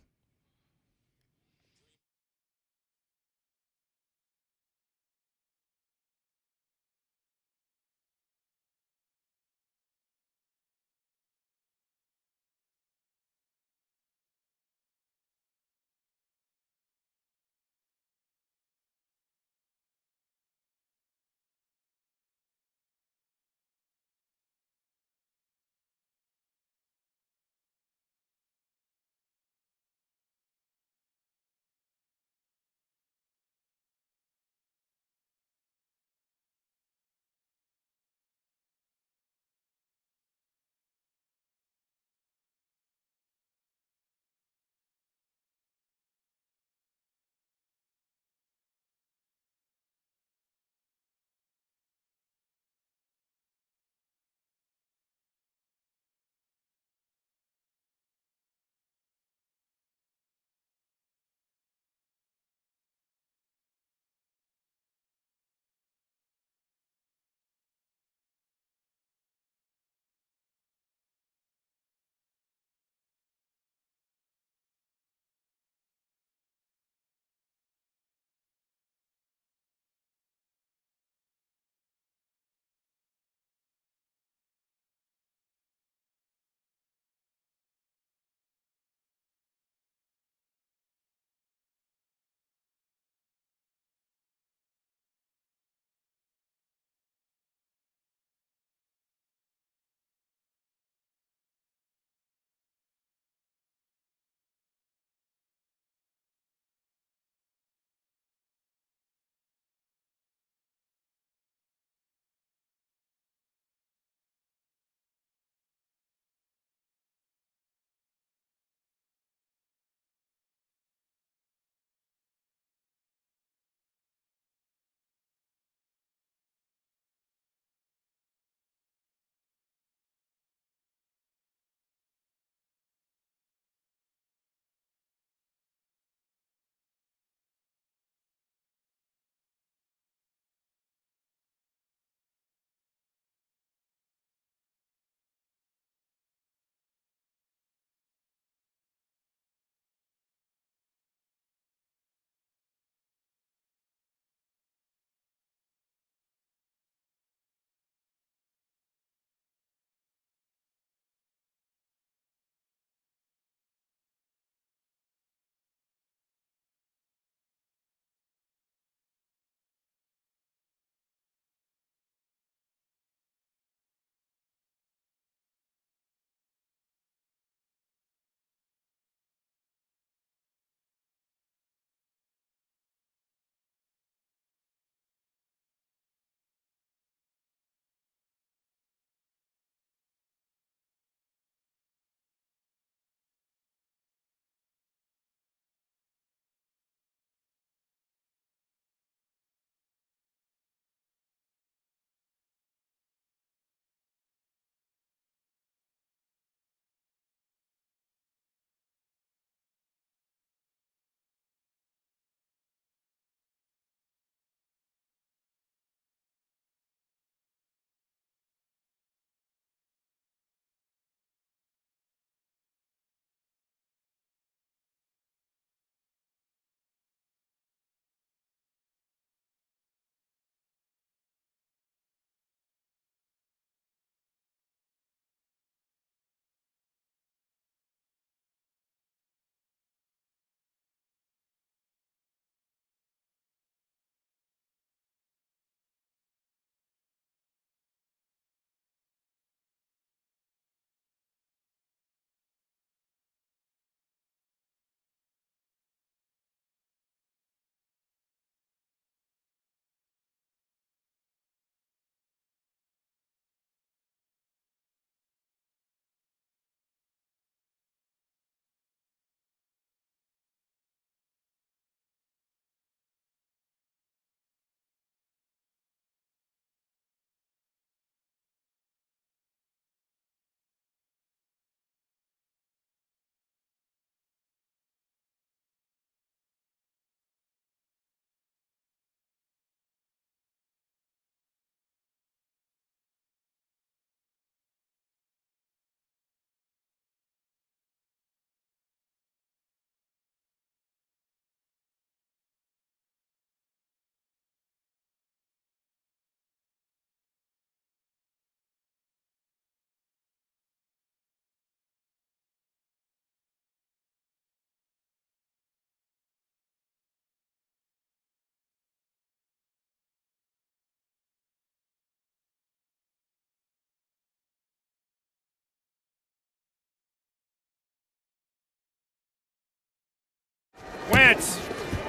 Wentz,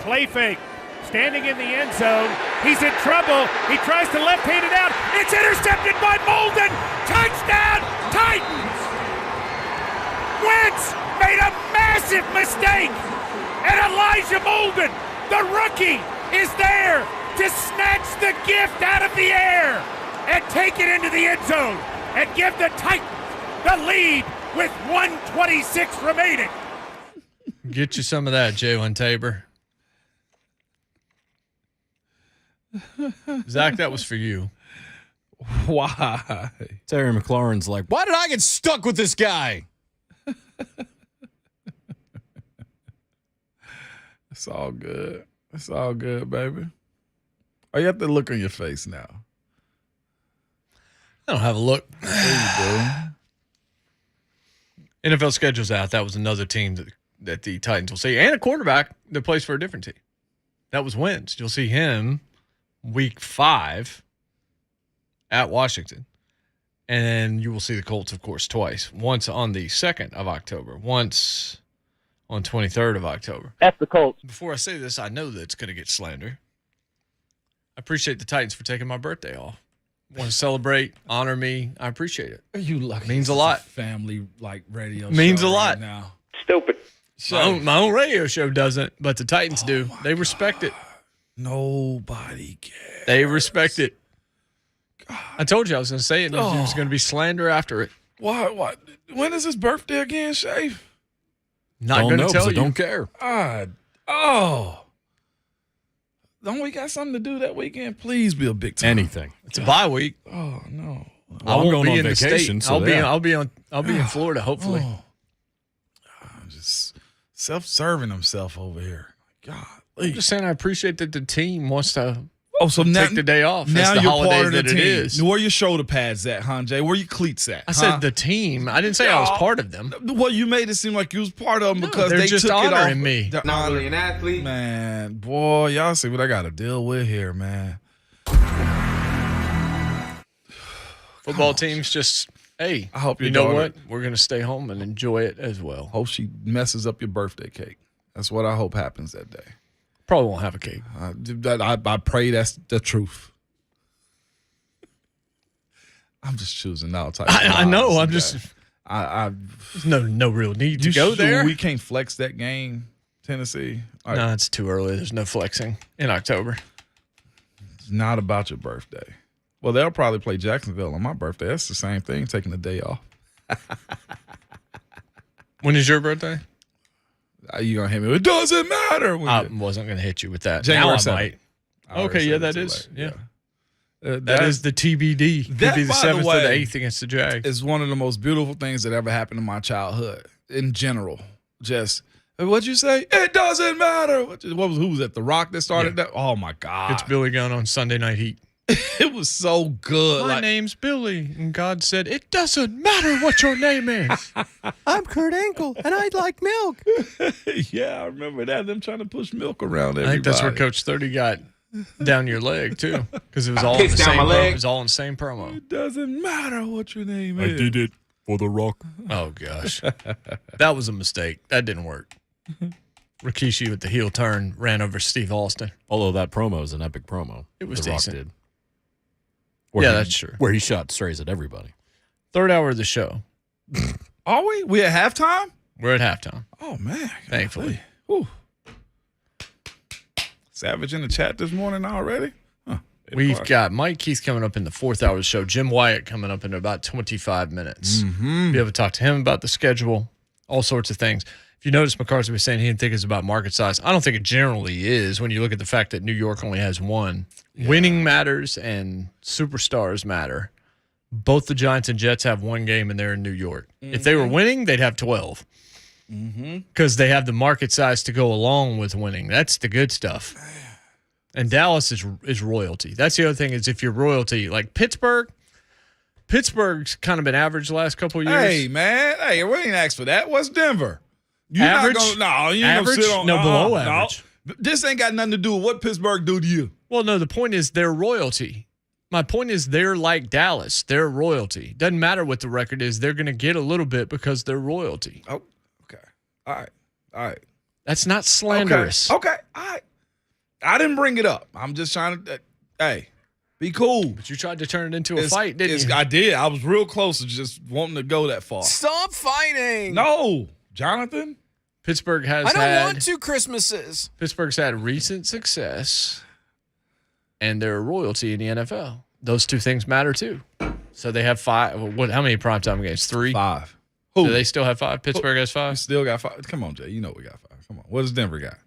play fake, standing in the end zone. He's in trouble. He tries to left-hand it out. It's intercepted by Molden. Touchdown, Titans. Wentz made a massive mistake. And Elijah Molden, the rookie, is there to snatch the gift out of the air and take it into the end zone and give the Titans the lead with 1:26 remaining. Get you some of that, Jalen Tabor. Zach, that was for you. Why? Terry McLaurin's like, why did I get stuck with this guy? It's all good. It's all good, baby. Oh, you have the look on your face now. I don't have a look. There you NFL schedule's out. That was another team that the Titans will see. And a quarterback that plays for a different team. That was Wentz. You'll see him week 5 at Washington. And you will see the Colts, of course, twice. Once on the 2nd of October. Once on 23rd of October. F the Colts. Before I say this, I know that it's going to get slander. I appreciate the Titans for taking my birthday off. Want to celebrate, honor me. I appreciate it. go. You lucky. Means a lot. Family radio Means show a lot. right now. Stupid. My own radio show doesn't, but the Titans do. They respect it. Nobody cares. They respect it. I told you I was going to say it. And There was going to be slander after it. What? When is his birthday again, Shay? Not Don't going know to tell 'cause I you. don't care. Don't we got something to do that weekend? Please be a big time. Anything. It's a bye week. Oh no. I I'm won't going be on in vacation, the state. so yeah. I'll be in Florida. Hopefully. I'm just self-serving himself over here. God. I'm just saying I appreciate that the team wants to So now, take the day off. That's now the you're holiday part of the that team. it is. Where your shoulder pads at, huh, Jay? Where your cleats at? I said the team. I didn't say I was part of them. Well, you made it seem like you was part of them because they're they just took it off. honoring me. They're Not honoring really an athlete. Man, boy, y'all see what I got to deal with here, man. Football teams just, hey, I hope your you know daughter- what? We're going to stay home and enjoy it as well. Hope she messes up your birthday cake. That's what I hope happens that day. Probably won't have a cake. I pray that's the truth. I'm just choosing all types. I know. I'm just. I There's no real need to you go sure there. we can't flex that game, Tennessee? All right, No, it's too early. There's no flexing in October. it's not about your birthday. Well, they'll probably play Jacksonville on my birthday. That's the same thing, taking the day off. When is your birthday? You gonna hit me? It doesn't matter. I wasn't going to hit you with that. January Now I 7th. might. I already Okay, said yeah, it that too is. late. Yeah. That is the TBD. Could that, be the by the 7th or way, the 8th against the Jags. It's one of the most beautiful things that ever happened in my childhood in general. Just what'd you say? It doesn't matter. Who was that? The Rock that started that? Oh my God. It's Billy Gunn on Sunday Night Heat. It was so good. My name's Billy. And God said, it doesn't matter what your name is. I'm Kurt Angle, and I like milk. Yeah, I remember that. Them trying to push milk around everybody. I think that's where Coach 30 got down your leg, too. Because it was all in the Kicks down same my leg. It was all in the same promo. It doesn't matter what your name is. it for The Rock. Oh, gosh. That was a mistake. That didn't work. Rikishi with the heel turn ran over Steve Austin. Although that promo is an epic promo. It was The Rock decent. did. Yeah, that's true. Where he shot strays at everybody. Third hour of the show. Are we? We at halftime? We're at halftime. Oh man. Thankfully. Whew. Savage in the chat this morning already? Huh. We've got Mike Keith coming up in the fourth hour of the show. Jim Wyatt coming up in about 25 minutes. Mm-hmm. Be able to talk to him about the schedule, all sorts of things. If you notice, McCarthy was saying he didn't think it's about market size. I don't think it generally is when you look at the fact that New York only has one. Yeah. Winning matters and superstars matter. Both the Giants and Jets have one game and they're in New York. Mm-hmm. If they were winning, they'd have 12. Because they have the market size to go along with winning. That's the good stuff. And Dallas is royalty. That's the other thing is if you're royalty, like Pittsburgh's kind of been average the last couple of years. Hey, man. Hey, we ain't asked for that. What's Denver? You're average? You ain't average? Gonna sit on, no, below average. No. This ain't got nothing to do with what Pittsburgh do to you. Well, no, the point is they're royalty. My point is they're like Dallas. They're royalty. Doesn't matter what the record is. They're going to get a little bit because they're royalty. Oh, okay. All right. That's not slanderous. Okay. I didn't bring it up. I'm just trying to, hey, be cool. But you tried to turn it into a fight, didn't you? I did. I was real close to just wanting to go that far. Stop fighting. No, Jonathan. Pittsburgh has I don't want 2 Christmases. Pittsburgh's had recent success, and they're a royalty in the NFL. Those 2 things matter too. So they have 5. How many primetime games? 3? 5. Do they still have 5? Pittsburgh has 5? Still got 5. Come on, Jay. You know we got 5. Come on. What does Denver got?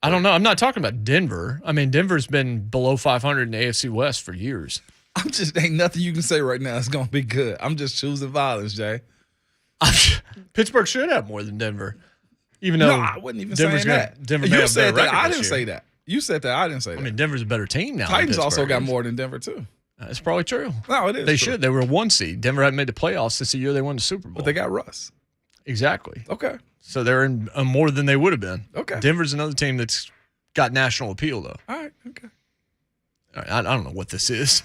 I don't know. I'm not talking about Denver. I mean, Denver's been below 500 in the AFC West for years. Ain't nothing you can say right now that's going to be good. I'm just choosing violence, Jay. Pittsburgh should have more than Denver. Even though I wasn't even Denver's saying that. Denver may You have said a better that. record I this didn't year. say that. You said that. I didn't say that. I mean, Denver's a better team now. Titans than also Pittsburgh got is. more than Denver, too. That's probably true. No, it is. They true. should. They were a 1 seed. Denver hadn't made the playoffs since the year they won the Super Bowl. But they got Russ. Exactly. Okay. So they're in more than they would have been. Okay. Denver's another team that's got national appeal, though. All right. Okay. All right, I don't know what this is.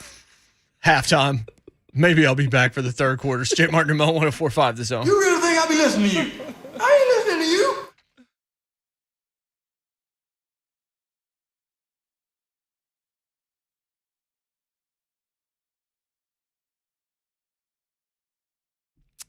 Halftime. Maybe I'll be back for the third quarter. Jake Martin and Mo 104.5 The Zone. You really think I'll be listening to you? I ain't listening to you.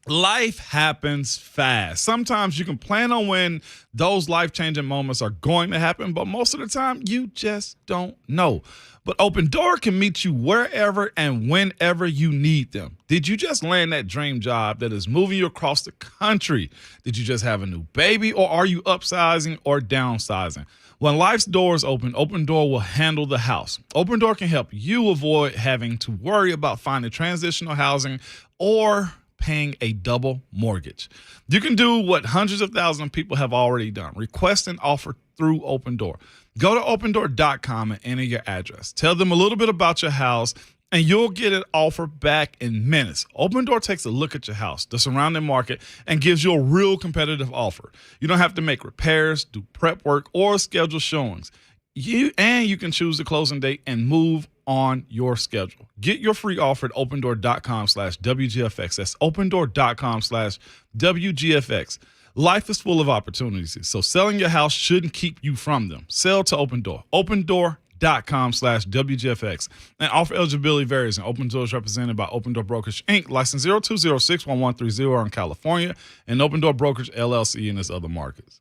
Life happens fast. Sometimes you can plan on when those life-changing moments are going to happen, but most of the time you just don't know. But Open Door can meet you wherever and whenever you need them. Did you just land that dream job that is moving you across the country? Did you just have a new baby, or are you upsizing or downsizing? When life's doors open, Open Door will handle the house. Open Door can help you avoid having to worry about finding transitional housing or paying a double mortgage. You can do what hundreds of thousands of people have already done. Request an offer through Open Door. Go to opendoor.com and enter your address. Tell them a little bit about your house, and you'll get an offer back in minutes. Open Door takes a look at your house, the surrounding market, and gives you a real competitive offer. You don't have to make repairs, do prep work, or schedule showings. You can choose the closing date and move on your schedule. Get your free offer at opendoor.com/WGFX. That's opendoor.com/WGFX. Life is full of opportunities, so selling your house shouldn't keep you from them. Sell to Open Door. opendoor.com/WGFX. And offer eligibility varies, and Open Door is represented by Open Door Brokerage, Inc., license 02061130 in California, and Open Door Brokerage, LLC in its other markets.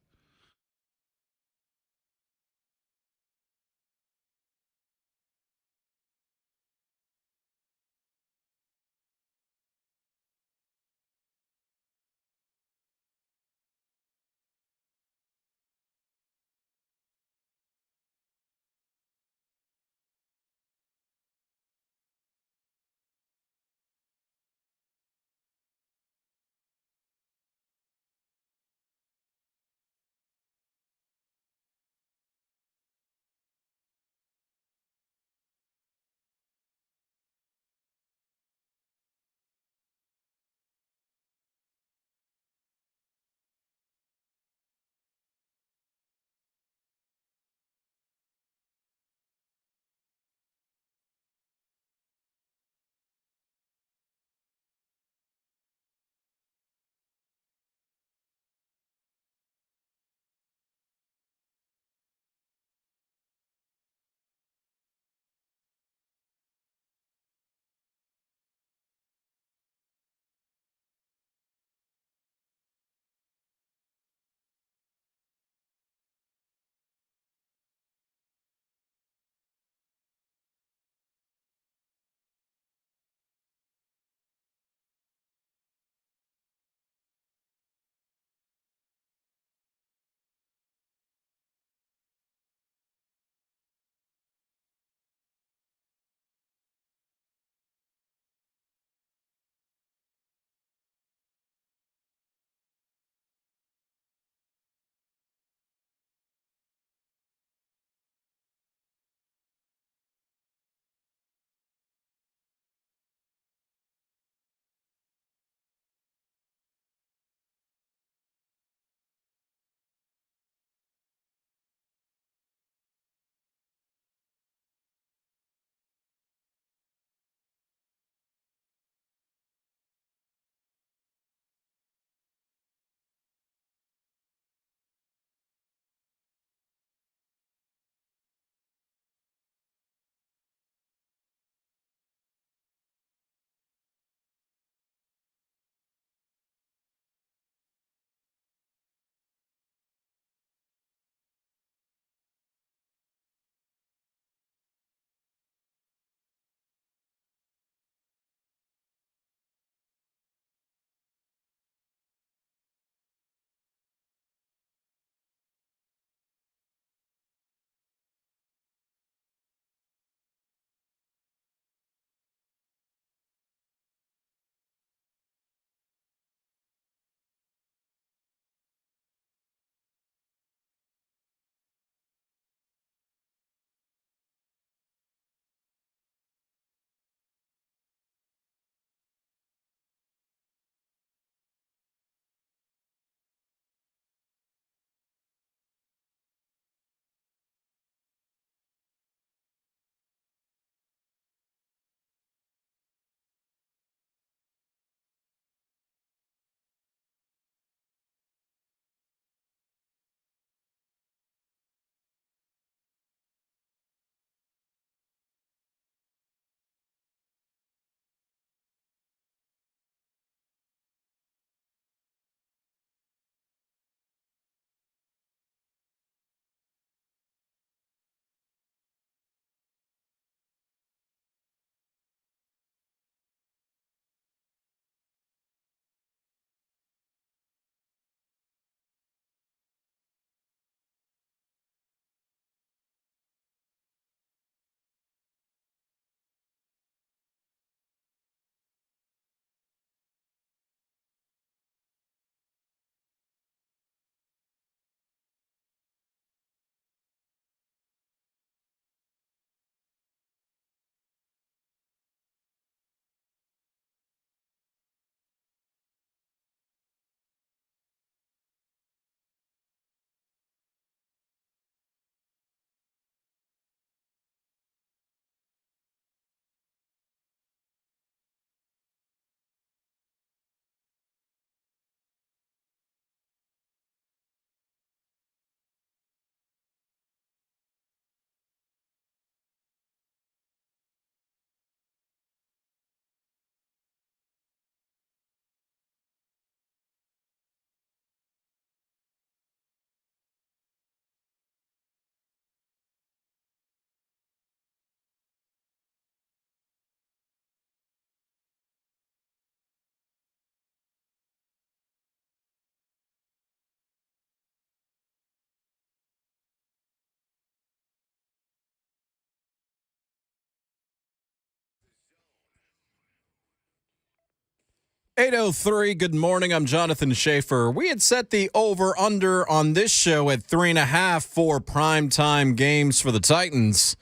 8:03, good morning. I'm Jonathan Schaefer. We had set the over-under on this show at 3.5 for primetime games for the Titans.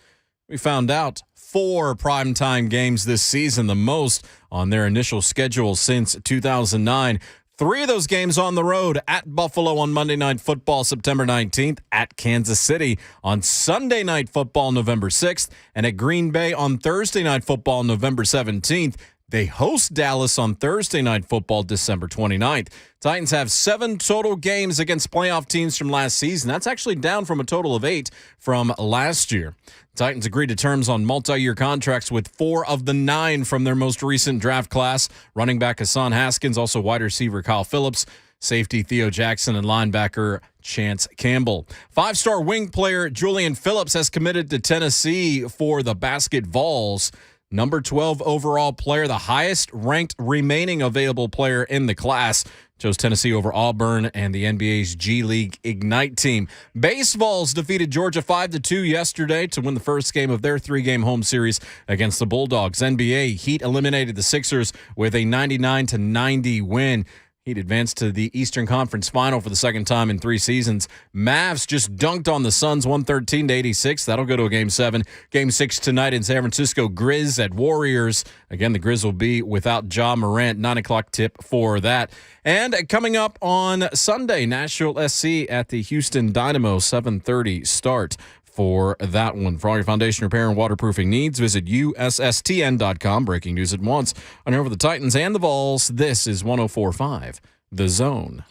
We found out 4 primetime games this season, the most on their initial schedule since 2009. 3 of those games on the road: at Buffalo on Monday Night Football, September 19th, at Kansas City on Sunday Night Football, November 6th, and at Green Bay on Thursday Night Football, November 17th. They host Dallas on Thursday Night Football, December 29th. Titans have 7 total games against playoff teams from last season. That's actually down from a total of 8 from last year. Titans agreed to terms on multi-year contracts with 4 of the 9 from their most recent draft class. Running back Hassan Haskins, also wide receiver Kyle Phillips, safety Theo Jackson, and linebacker Chance Campbell. 5-star wing player Julian Phillips has committed to Tennessee for the Basket Vols. Number 12 overall player, the highest ranked remaining available player in the class, chose Tennessee over Auburn and the NBA's G League Ignite team. Baseballs defeated Georgia 5-2 yesterday to win the first game of their 3-game home series against the Bulldogs. NBA Heat eliminated the Sixers with a 99-90 win. Heat advanced to the Eastern Conference Final for the second time in 3 seasons. Mavs just dunked on the Suns 113-86. That'll go to a Game 7. Game 6 tonight in San Francisco. Grizz at Warriors. Again, the Grizz will be without Ja Morant. 9 o'clock tip for that. And coming up on Sunday, Nashville SC at the Houston Dynamo. 7:30 start for that one. For all your foundation repair and waterproofing needs, visit USSTN.com. Breaking news at once on over the Titans and the Vols. This is 104.5 The Zone.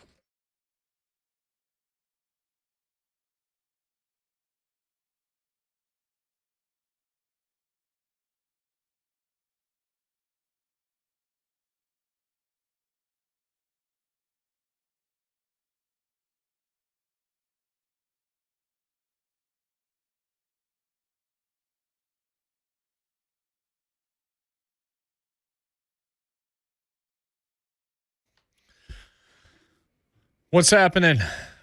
What's happening?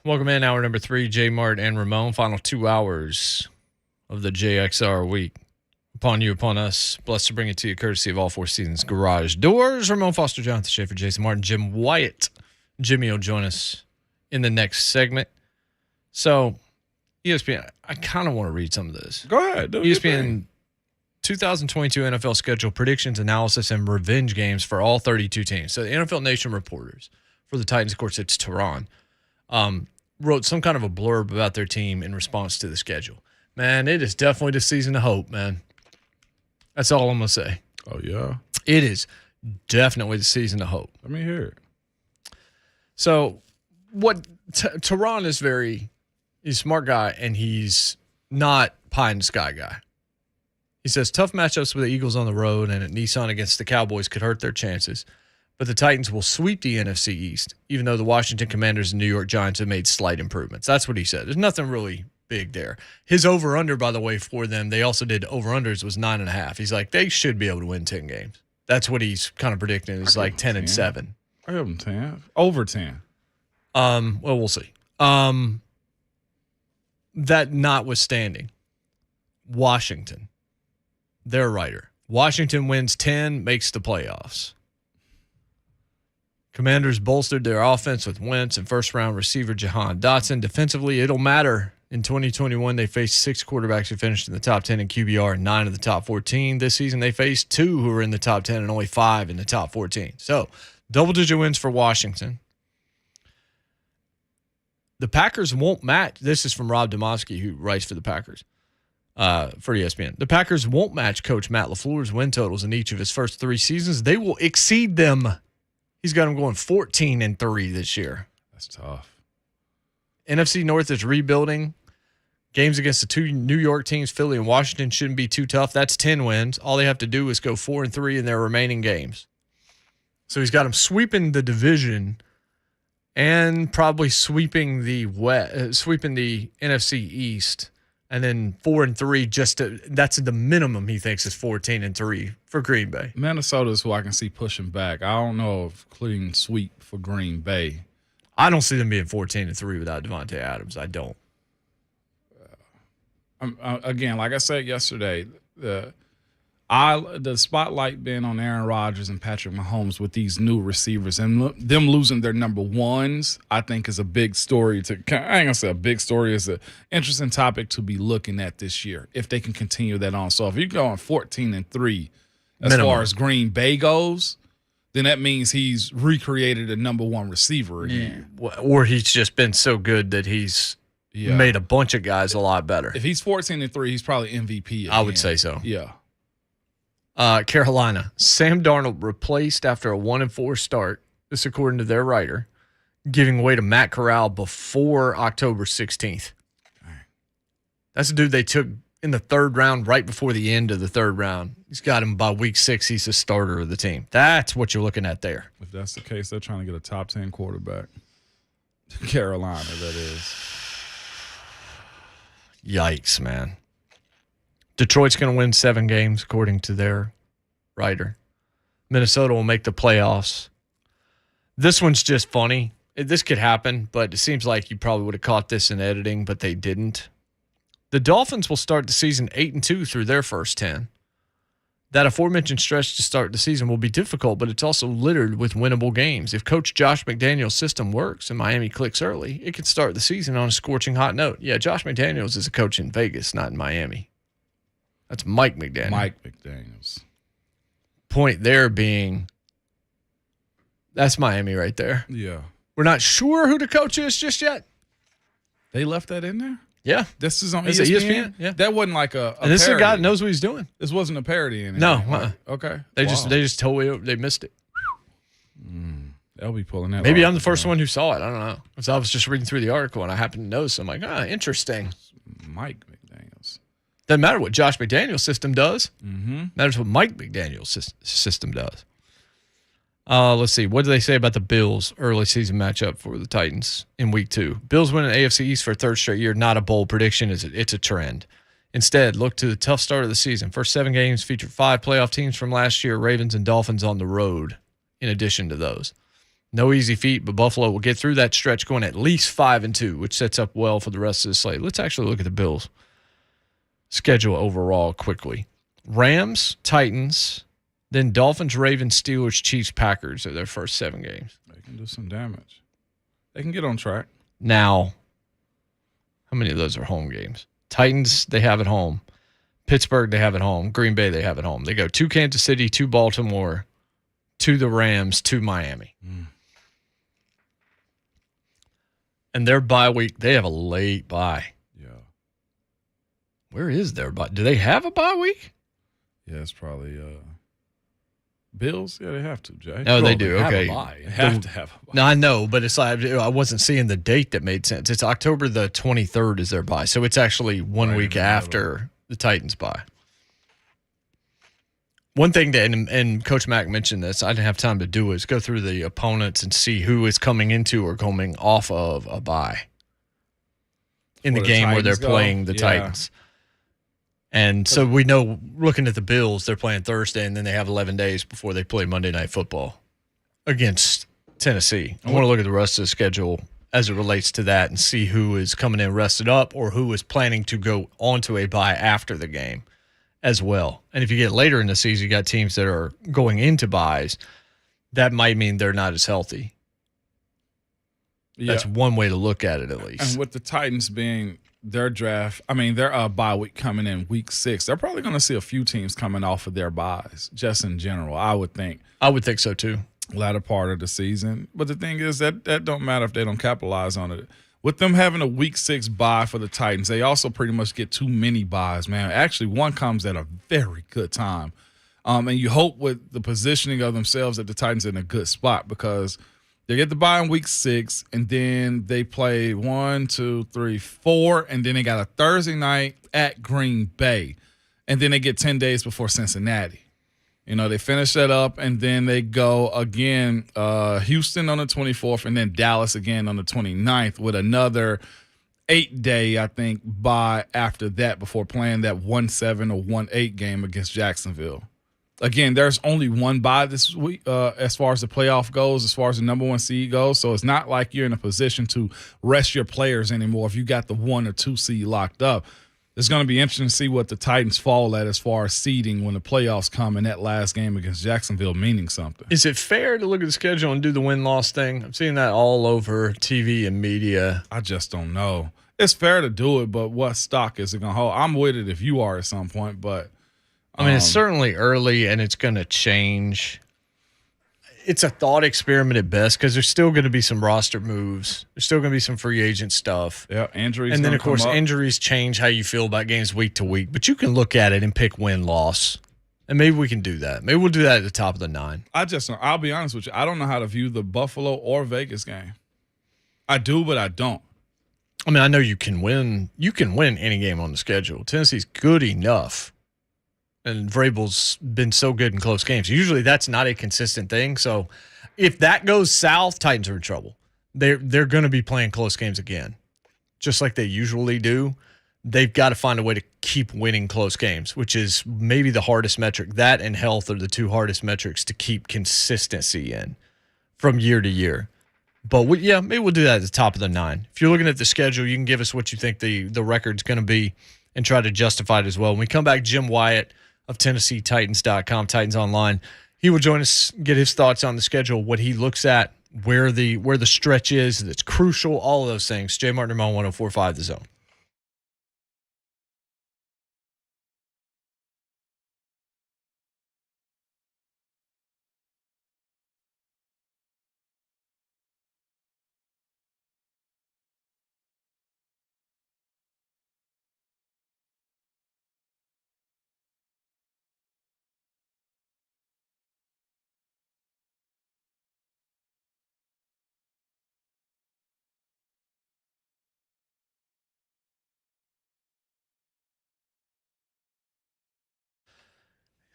Welcome in hour number 3, J Mart and Ramon. Final 2 hours of the JXR week. Upon you, upon us. Blessed to bring it to you courtesy of All Four Seasons Garage Doors. Ramon Foster, Jonathan Schaefer, Jason Martin, Jim Wyatt. Jimmy will join us in the next segment. So, ESPN, I kind of want to read some of this. Go ahead. ESPN 2022 NFL schedule predictions, analysis, and revenge games for all 32 teams. So the NFL Nation reporters for the Titans, of course, it's Tehran, wrote some kind of a blurb about their team in response to the schedule. Man, it is definitely the season of hope, man. That's all I'm going to say. Oh, yeah? It is definitely the season of hope. Let me hear it. So what Tehran is he's a smart guy, and he's not pie in the sky guy. He says tough matchups with the Eagles on the road and at Nissan against the Cowboys could hurt their chances, but the Titans will sweep the NFC East, even though the Washington Commanders and New York Giants have made slight improvements. That's what he said. There's nothing really big there. His over-under, by the way, for them, they also did over-unders, was 9.5. He's like, they should be able to win 10 games. That's what he's kind of predicting is like 10-7. I give him 10. Over 10. Well, we'll see. That notwithstanding, Washington, their writer. Washington wins 10, makes the playoffs. Commanders bolstered their offense with Wentz and first-round receiver Jahan Dotson. Defensively, it'll matter. In 2021, they faced 6 quarterbacks who finished in the top 10 in QBR and 9 of the top 14. This season, they faced 2 who were in the top 10 and only 5 in the top 14. So, double-digit wins for Washington. The Packers won't match. This is from Rob Domofsky, who writes for the Packers, for ESPN. The Packers won't match Coach Matt LaFleur's win totals in each of his first 3 seasons. They will exceed them. He's got them going 14-3 this year. That's tough. NFC North is rebuilding. Games against the 2 New York teams, Philly and Washington, shouldn't be too tough. That's 10 wins. All they have to do is go 4-3 in their remaining games. So he's got them sweeping the division and probably sweeping the NFC East, and then 4-3. That's the minimum he thinks is 14-3 for Green Bay. Minnesota is who I can see pushing back. I don't know if clean sweep for Green Bay. I don't see them being 14-3 without Devontae Adams. I don't. Again, like I said yesterday, The spotlight being on Aaron Rodgers and Patrick Mahomes with these new receivers and them losing their number ones, I think is a big story. I ain't gonna say a big story. It's an interesting topic to be looking at this year if they can continue that on. So if you're going 14-3 as far as Green Bay goes, then that means he's recreated a number one receiver again. Or he's just been so good that he's made a bunch of guys a lot better. If he's 14-3, he's probably MVP again. I would say so. Yeah. Carolina, Sam Darnold replaced after a 1-4 start. This according to their writer, giving way to Matt Corral before October 16th. That's a dude they took in the third round, right before the end of the third round. He's got him by week 6. He's the starter of the team. That's what you're looking at there. If that's the case, they're trying to get a top 10 quarterback. Carolina, that is. Yikes, man. Detroit's going to win 7 games, according to their writer. Minnesota will make the playoffs. This one's just funny. This could happen, but it seems like you probably would have caught this in editing, but they didn't. The Dolphins will start the season 8-2 through their first 10. That aforementioned stretch to start the season will be difficult, but it's also littered with winnable games. If Coach Josh McDaniels' system works and Miami clicks early, it can start the season on a scorching hot note. Yeah, Josh McDaniels is a coach in Vegas, not in Miami. That's Mike McDaniel. Mike McDaniels. Point there being, that's Miami right there. Yeah. We're not sure who the coach is just yet. They left that in there? Yeah. This is on It's ESPN? Yeah. That wasn't like a and this is a parody. guy that knows what he's doing. This wasn't a parody in it. No. Okay. They just totally they missed it. They'll be pulling that. Maybe off, I'm the first one who saw it. I don't know. Because I was just reading through the article and I happened to notice. I'm like, interesting. Mike McDaniels. Doesn't matter what Josh McDaniels' system does. Mm-hmm. Matters what Mike McDaniels' system does. Let's see. What do they say about the Bills' early season matchup for the Titans in week 2? Bills win an AFC East for a third straight year. Not a bold prediction. It's a trend. Instead, look to the tough start of the season. First 7 games featured 5 playoff teams from last year, Ravens and Dolphins on the road, in addition to those. No easy feat, but Buffalo will get through that stretch going at least 5-2, which sets up well for the rest of the slate. Let's actually look at the Bills' schedule overall quickly. Rams, Titans, then Dolphins, Ravens, Steelers, Chiefs, Packers are their first 7 games. They can do some damage. They can get on track. Now, how many of those are home games? Titans, they have at home. Pittsburgh, they have at home. Green Bay, they have at home. They go to Kansas City, to Baltimore, to the Rams, to Miami. And their bye week, they have a late bye. Yeah. Where is their bye? Do they have a bye week? Yeah, it's probably Bills. Yeah, they have to, Jay. No, they do. Have Okay. a bye. They have to have a bye. No, I know, but it's like I wasn't seeing the date that made sense. It's October the 23rd is their bye. So it's actually 1 week after the Titans bye. One thing that, and Coach Mack mentioned this, I didn't have time to do, is go through the opponents and see who is coming into or coming off of a bye in the game where they're playing the Titans. And so we know, looking at the Bills, they're playing Thursday, and then they have 11 days before they play Monday Night Football against Tennessee. I want to look at the rest of the schedule as it relates to that and see who is coming in rested up or who is planning to go onto a bye after the game as well. And if you get later in the season, you got teams that are going into byes, that might mean they're not as healthy. That's one way to look at it, at least. And with the Titans being their draft, their bye week coming in week 6, they're probably going to see a few teams coming off of their byes, just in general, I would think. I would think so, too. Latter part of the season. But the thing is that don't matter if they don't capitalize on it. With them having a week 6 bye for the Titans, they also pretty much get too many byes, man. Actually, one comes at a very good time. And you hope with the positioning of themselves that the Titans are in a good spot because they get the bye in week 6, and then they play 1, 2, 3, 4, and then they got a Thursday night at Green Bay. And then they get 10 days before Cincinnati. You know, they finish that up, and then they go again, Houston on the 24th, and then Dallas again on the 29th with another 8-day, I think, bye after that before playing that 1-7 or 1-8 game against Jacksonville. Again, there's only one bye this week as far as the playoff goes, as far as the number 1 seed goes. So it's not like you're in a position to rest your players anymore if you got the 1 or 2 seed locked up. It's going to be interesting to see what the Titans fall at as far as seeding when the playoffs come in that last game against Jacksonville meaning something. Is it fair to look at the schedule and do the win-loss thing? I'm seeing that all over TV and media. I just don't know. It's fair to do it, but what stock is it going to hold? I'm with it if you are at some point, but I mean, it's certainly early and it's going to change. It's a thought experiment at best because there's still going to be some roster moves. There's still going to be some free agent stuff. Yeah, injuries. And then, of course, injuries change how you feel about games week to week. But you can look at it and pick win-loss. And maybe we can do that. Maybe we'll do that at the top of the 9. I'll be honest with you. I don't know how to view the Buffalo or Vegas game. I do, but I don't. I mean, I know you can win. You can win any game on the schedule. Tennessee's good enough. And Vrabel's been so good in close games. Usually that's not a consistent thing. So if that goes south, Titans are in trouble. They're going to be playing close games again, just like they usually do. They've got to find a way to keep winning close games, which is maybe the hardest metric. That and health are the two hardest metrics to keep consistency in from year to year. But maybe we'll do that at the top of the 9. If you're looking at the schedule, you can give us what you think the record's going to be and try to justify it as well. When we come back, Jim Wyatt of TennesseeTitans.com, Titans Online. He will join us, get his thoughts on the schedule, what he looks at, where the stretch is that's crucial, all of those things. Jay Martin, 104.5 The Zone.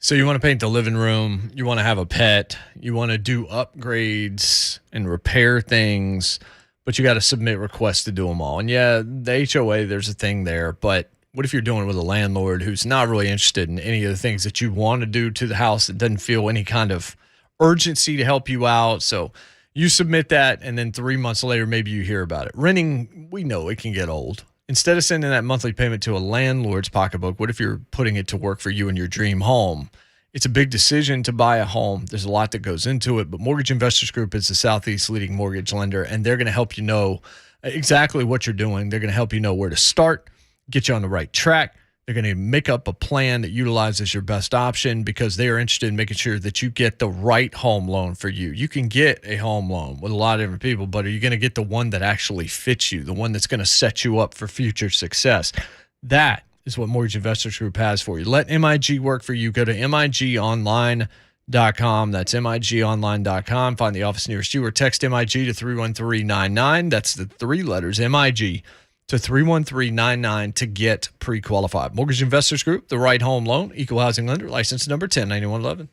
So you want to paint the living room, you want to have a pet, you want to do upgrades and repair things, but you got to submit requests to do them all. And yeah, the HOA, there's a thing there, but what if you're doing it with a landlord who's not really interested in any of the things that you want to do to the house that doesn't feel any kind of urgency to help you out? So you submit that, and then 3 months later, maybe you hear about it. Renting, we know it can get old. Instead of sending that monthly payment to a landlord's pocketbook, what if you're putting it to work for you in your dream home? It's a big decision to buy a home. There's a lot that goes into it, but Mortgage Investors Group is the Southeast leading mortgage lender, and they're going to help you know exactly what you're doing. They're going to help you know where to start, get you on the right track. They're going to make up a plan that utilizes your best option because they are interested in making sure that you get the right home loan for you. You can get a home loan with a lot of different people, but are you going to get the one that actually fits you, the one that's going to set you up for future success? That is what Mortgage Investors Group has for you. Let MIG work for you. Go to migonline.com. That's migonline.com. Find the office nearest you or text MIG to 31399. That's the 3 letters, MIG, to 31399 to get pre-qualified. Mortgage Investors Group, the right home loan, equal housing lender, license number 109111.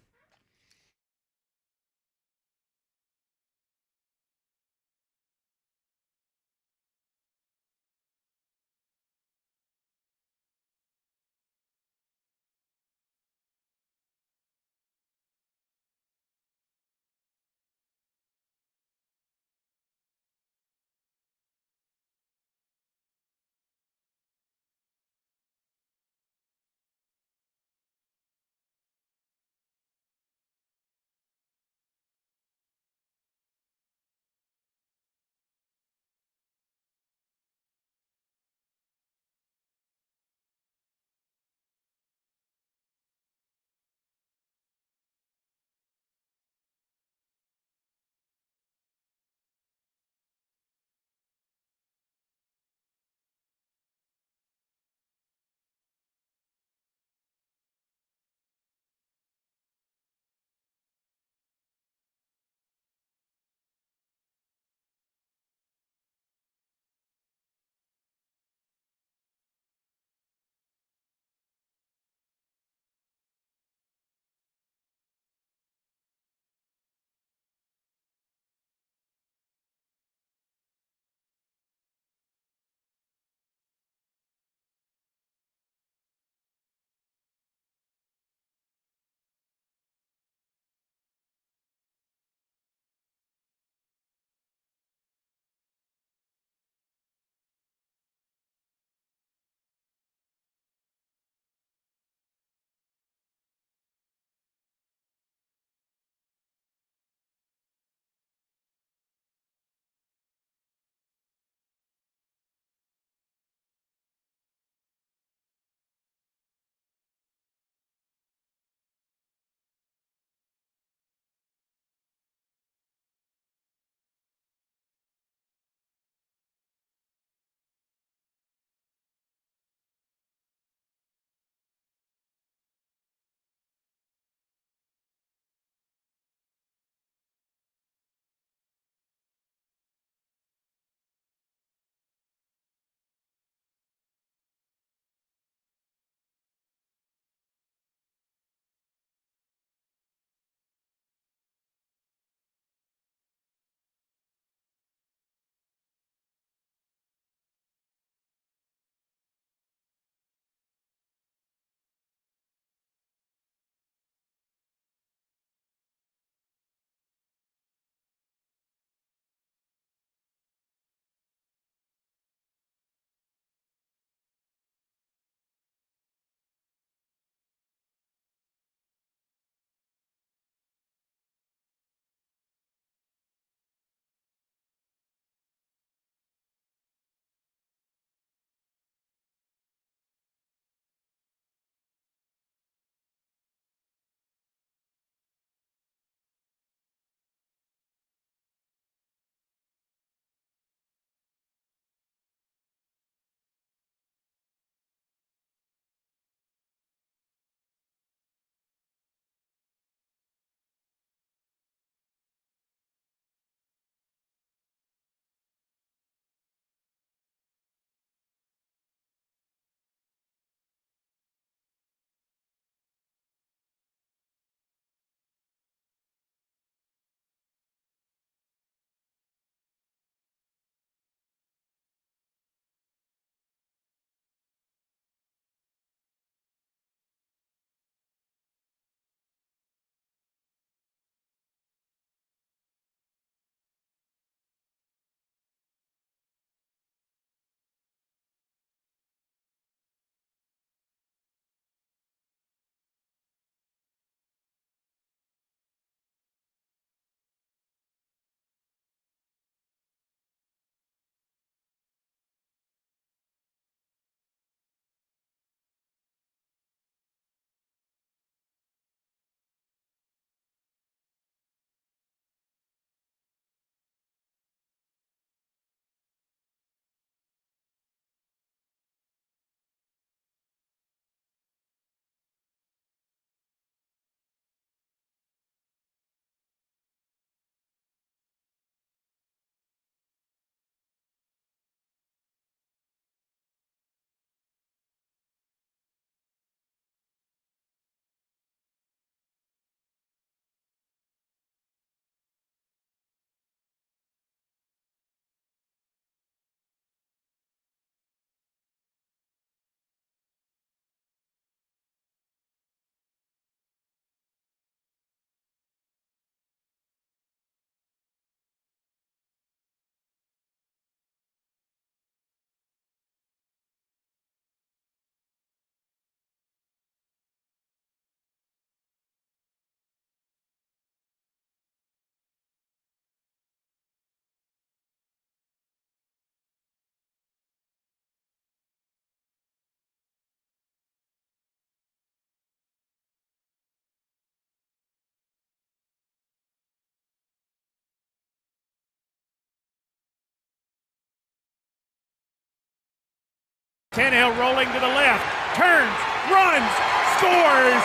Tannehill rolling to the left, turns, runs, scores,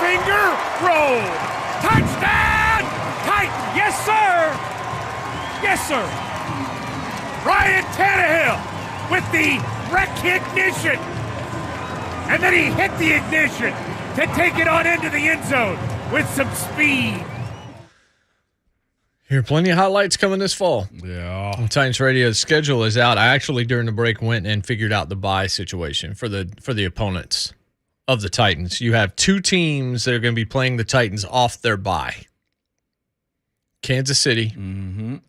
finger roll, touchdown, Titan, yes sir, yes sir. Ryan Tannehill with the recognition, and then he hit the ignition to take it on into the end zone with some speed. Here are plenty of highlights coming this fall. Yeah. On Titans Radio's schedule is out. I actually, during the break, went and figured out the bye situation for the opponents of the Titans. You have two teams that are going to be playing the Titans off their bye. Kansas City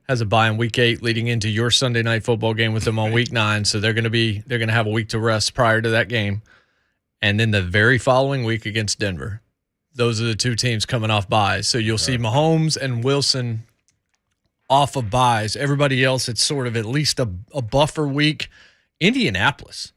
has a bye in Week 8, leading into your Sunday night football game with them on Week 9. So they're going to have a week to rest prior to that game, and then the very following week against Denver. Those are the two teams coming off byes. So you'll see Mahomes and Wilson off of byes. Everybody else, it's sort of at least a buffer week. Indianapolis,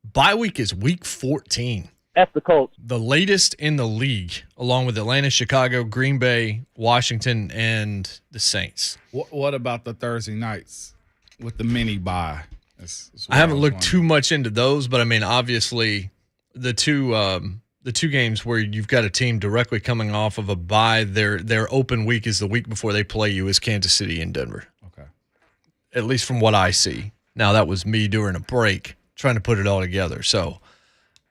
bye week is week 14. F the Colts. The latest in the league, along with Atlanta, Chicago, Green Bay, Washington, and the Saints. What about the Thursday nights with the mini bye? I haven't looked too much into those, but I mean, obviously, the two games where you've got a team directly coming off of a bye, their open week is the week before they play you is Kansas City and Denver. Okay. At least from what I see. Now, that was me during a break trying to put it all together. So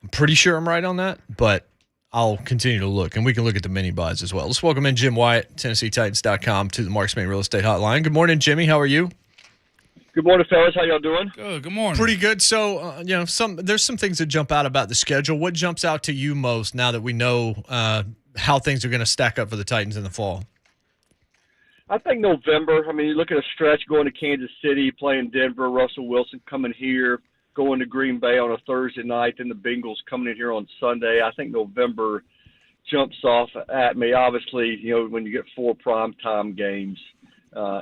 I'm pretty sure I'm right on that, but I'll continue to look, and we can look at the mini buys as well. Let's welcome in Jim Wyatt, TennesseeTitans.com, to the Mark Smith Real Estate Hotline. Good morning, Jimmy. How are you? Good morning, fellas. How y'all doing? Good morning. Pretty good. So, there's some things that jump out about the schedule. What jumps out to you most now that we know how things are going to stack up for the Titans in the fall? I think November. I mean, you look at a stretch going to Kansas City, playing Denver, Russell Wilson coming here, going to Green Bay on a Thursday night, then the Bengals coming in here on Sunday. I think November jumps off at me. Obviously, when you get 4 primetime games,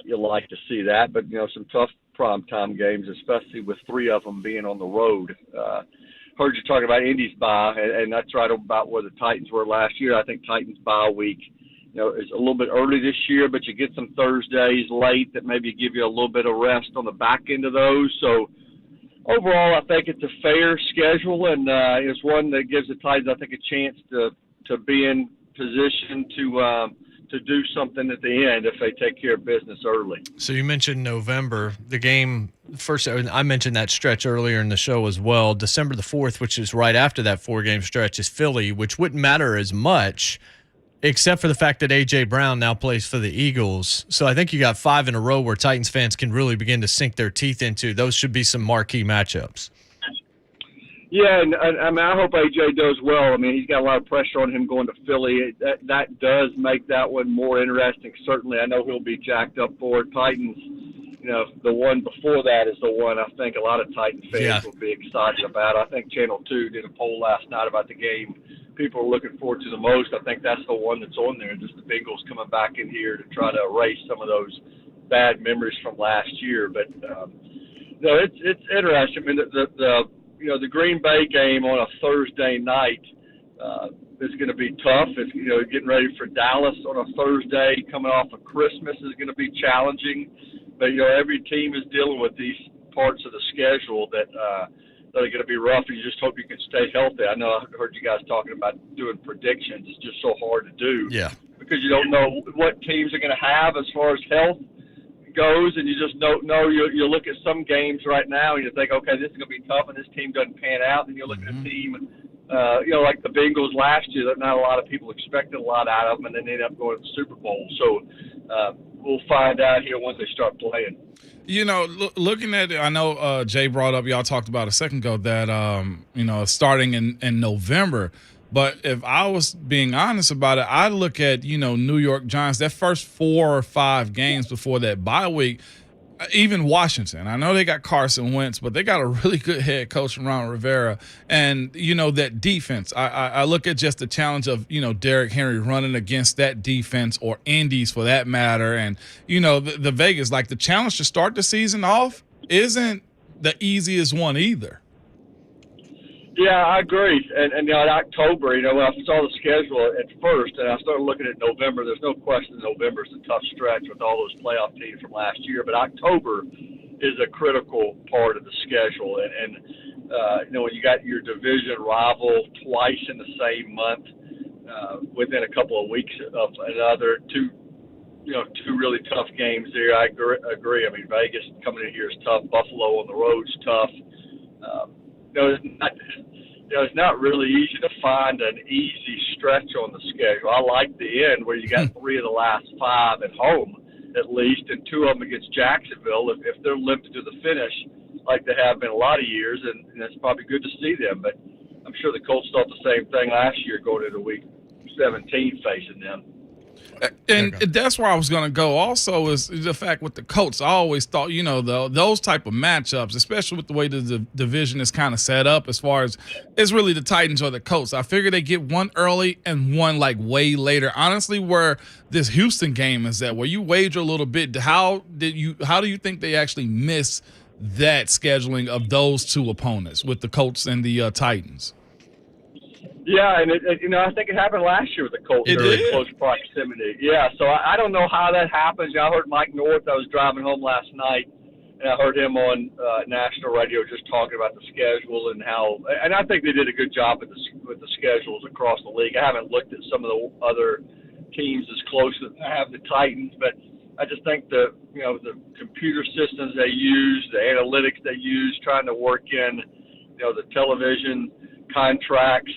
you'll like to see that. But, some tough primetime games, especially with 3 of them being on the road. Heard you talking about Indy's bye, and that's right about where the Titans were last year. I think Titans bye week, is a little bit early this year, but you get some Thursdays late that maybe give you a little bit of rest on the back end of those. So overall, I think it's a fair schedule, and it's one that gives the Titans, I think, a chance to be in position to do something at the end if they take care of business early. So you mentioned November. The game, first, I mentioned that stretch earlier in the show as well. December the 4th, which is right after that 4-game stretch, is Philly, which wouldn't matter as much except for the fact that A.J. Brown now plays for the Eagles. So I think you got 5 in a row where Titans fans can really begin to sink their teeth into. Those should be some marquee matchups. Yeah, and I mean, I hope AJ does well. I mean, he's got a lot of pressure on him going to Philly. That does make that one more interesting. Certainly, I know he'll be jacked up for it. Titans, the one before that is the one I think a lot of Titans fans will be excited about. I think Channel 2 did a poll last night about the game people are looking forward to the most. I think that's the one that's on there, just the Bengals coming back in here to try to erase some of those bad memories from last year. But, it's interesting. I mean, the Green Bay game on a Thursday night is going to be tough. It's, getting ready for Dallas on a Thursday coming off of Christmas is going to be challenging. But, every team is dealing with these parts of the schedule that are going to be rough, and you just hope you can stay healthy. I know I heard you guys talking about doing predictions. It's just so hard to do. Yeah. Because you don't know what teams are going to have as far as health goes, and you just don't know. You look at some games right now, and you think, okay, this is going to be tough, and this team doesn't pan out. And you look at a team, like the Bengals last year, that not a lot of people expected a lot out of them, and then they end up going to the Super Bowl. So we'll find out here once they start playing. Looking at it, I know Jay brought up, y'all talked about a second ago that, starting in November. But if I was being honest about it, I look at, New York Giants, that first 4 or 5 games before that bye week, even Washington. I know they got Carson Wentz, but they got a really good head coach, Ron Rivera. And, that defense, I look at just the challenge of, Derrick Henry running against that defense, or Indy's for that matter. And, the Vegas, like the challenge to start the season off isn't the easiest one either. Yeah, I agree. And in October, when I saw the schedule at first and I started looking at November, there's no question November is a tough stretch with all those playoff teams from last year. But October is a critical part of the schedule. And When you got your division rival twice in the same month, within a couple of weeks of another, two really tough games there. I agree. I mean, Vegas coming in here is tough. Buffalo on the road's tough. It's not really easy to find an easy stretch on the schedule. I like the end where you got 3 of the last 5 at home, at least, and 2 of them against Jacksonville. If they're limping to the finish, like they have been a lot of years, and it's probably good to see them. But I'm sure the Colts thought the same thing last year going into Week 17 facing them. And that's where I was going to go also is the fact with the Colts. I always thought, those type of matchups, especially with the way the division is kind of set up as far as it's really the Titans or the Colts. I figure they get one early and one like way later. Honestly, where this Houston game is at, where you wager a little bit, how do you think they actually miss that scheduling of those two opponents with the Colts and the Titans? Yeah, and I think it happened last year with the Colts. They're in close proximity. Yeah, so I don't know how that happens. I heard Mike North. I was driving home last night, and I heard him on national radio just talking about the schedule and how. And I think they did a good job with the schedules across the league. I haven't looked at some of the other teams as close as I have the Titans, but I just think the computer systems they use, the analytics they use, trying to work in the television contracts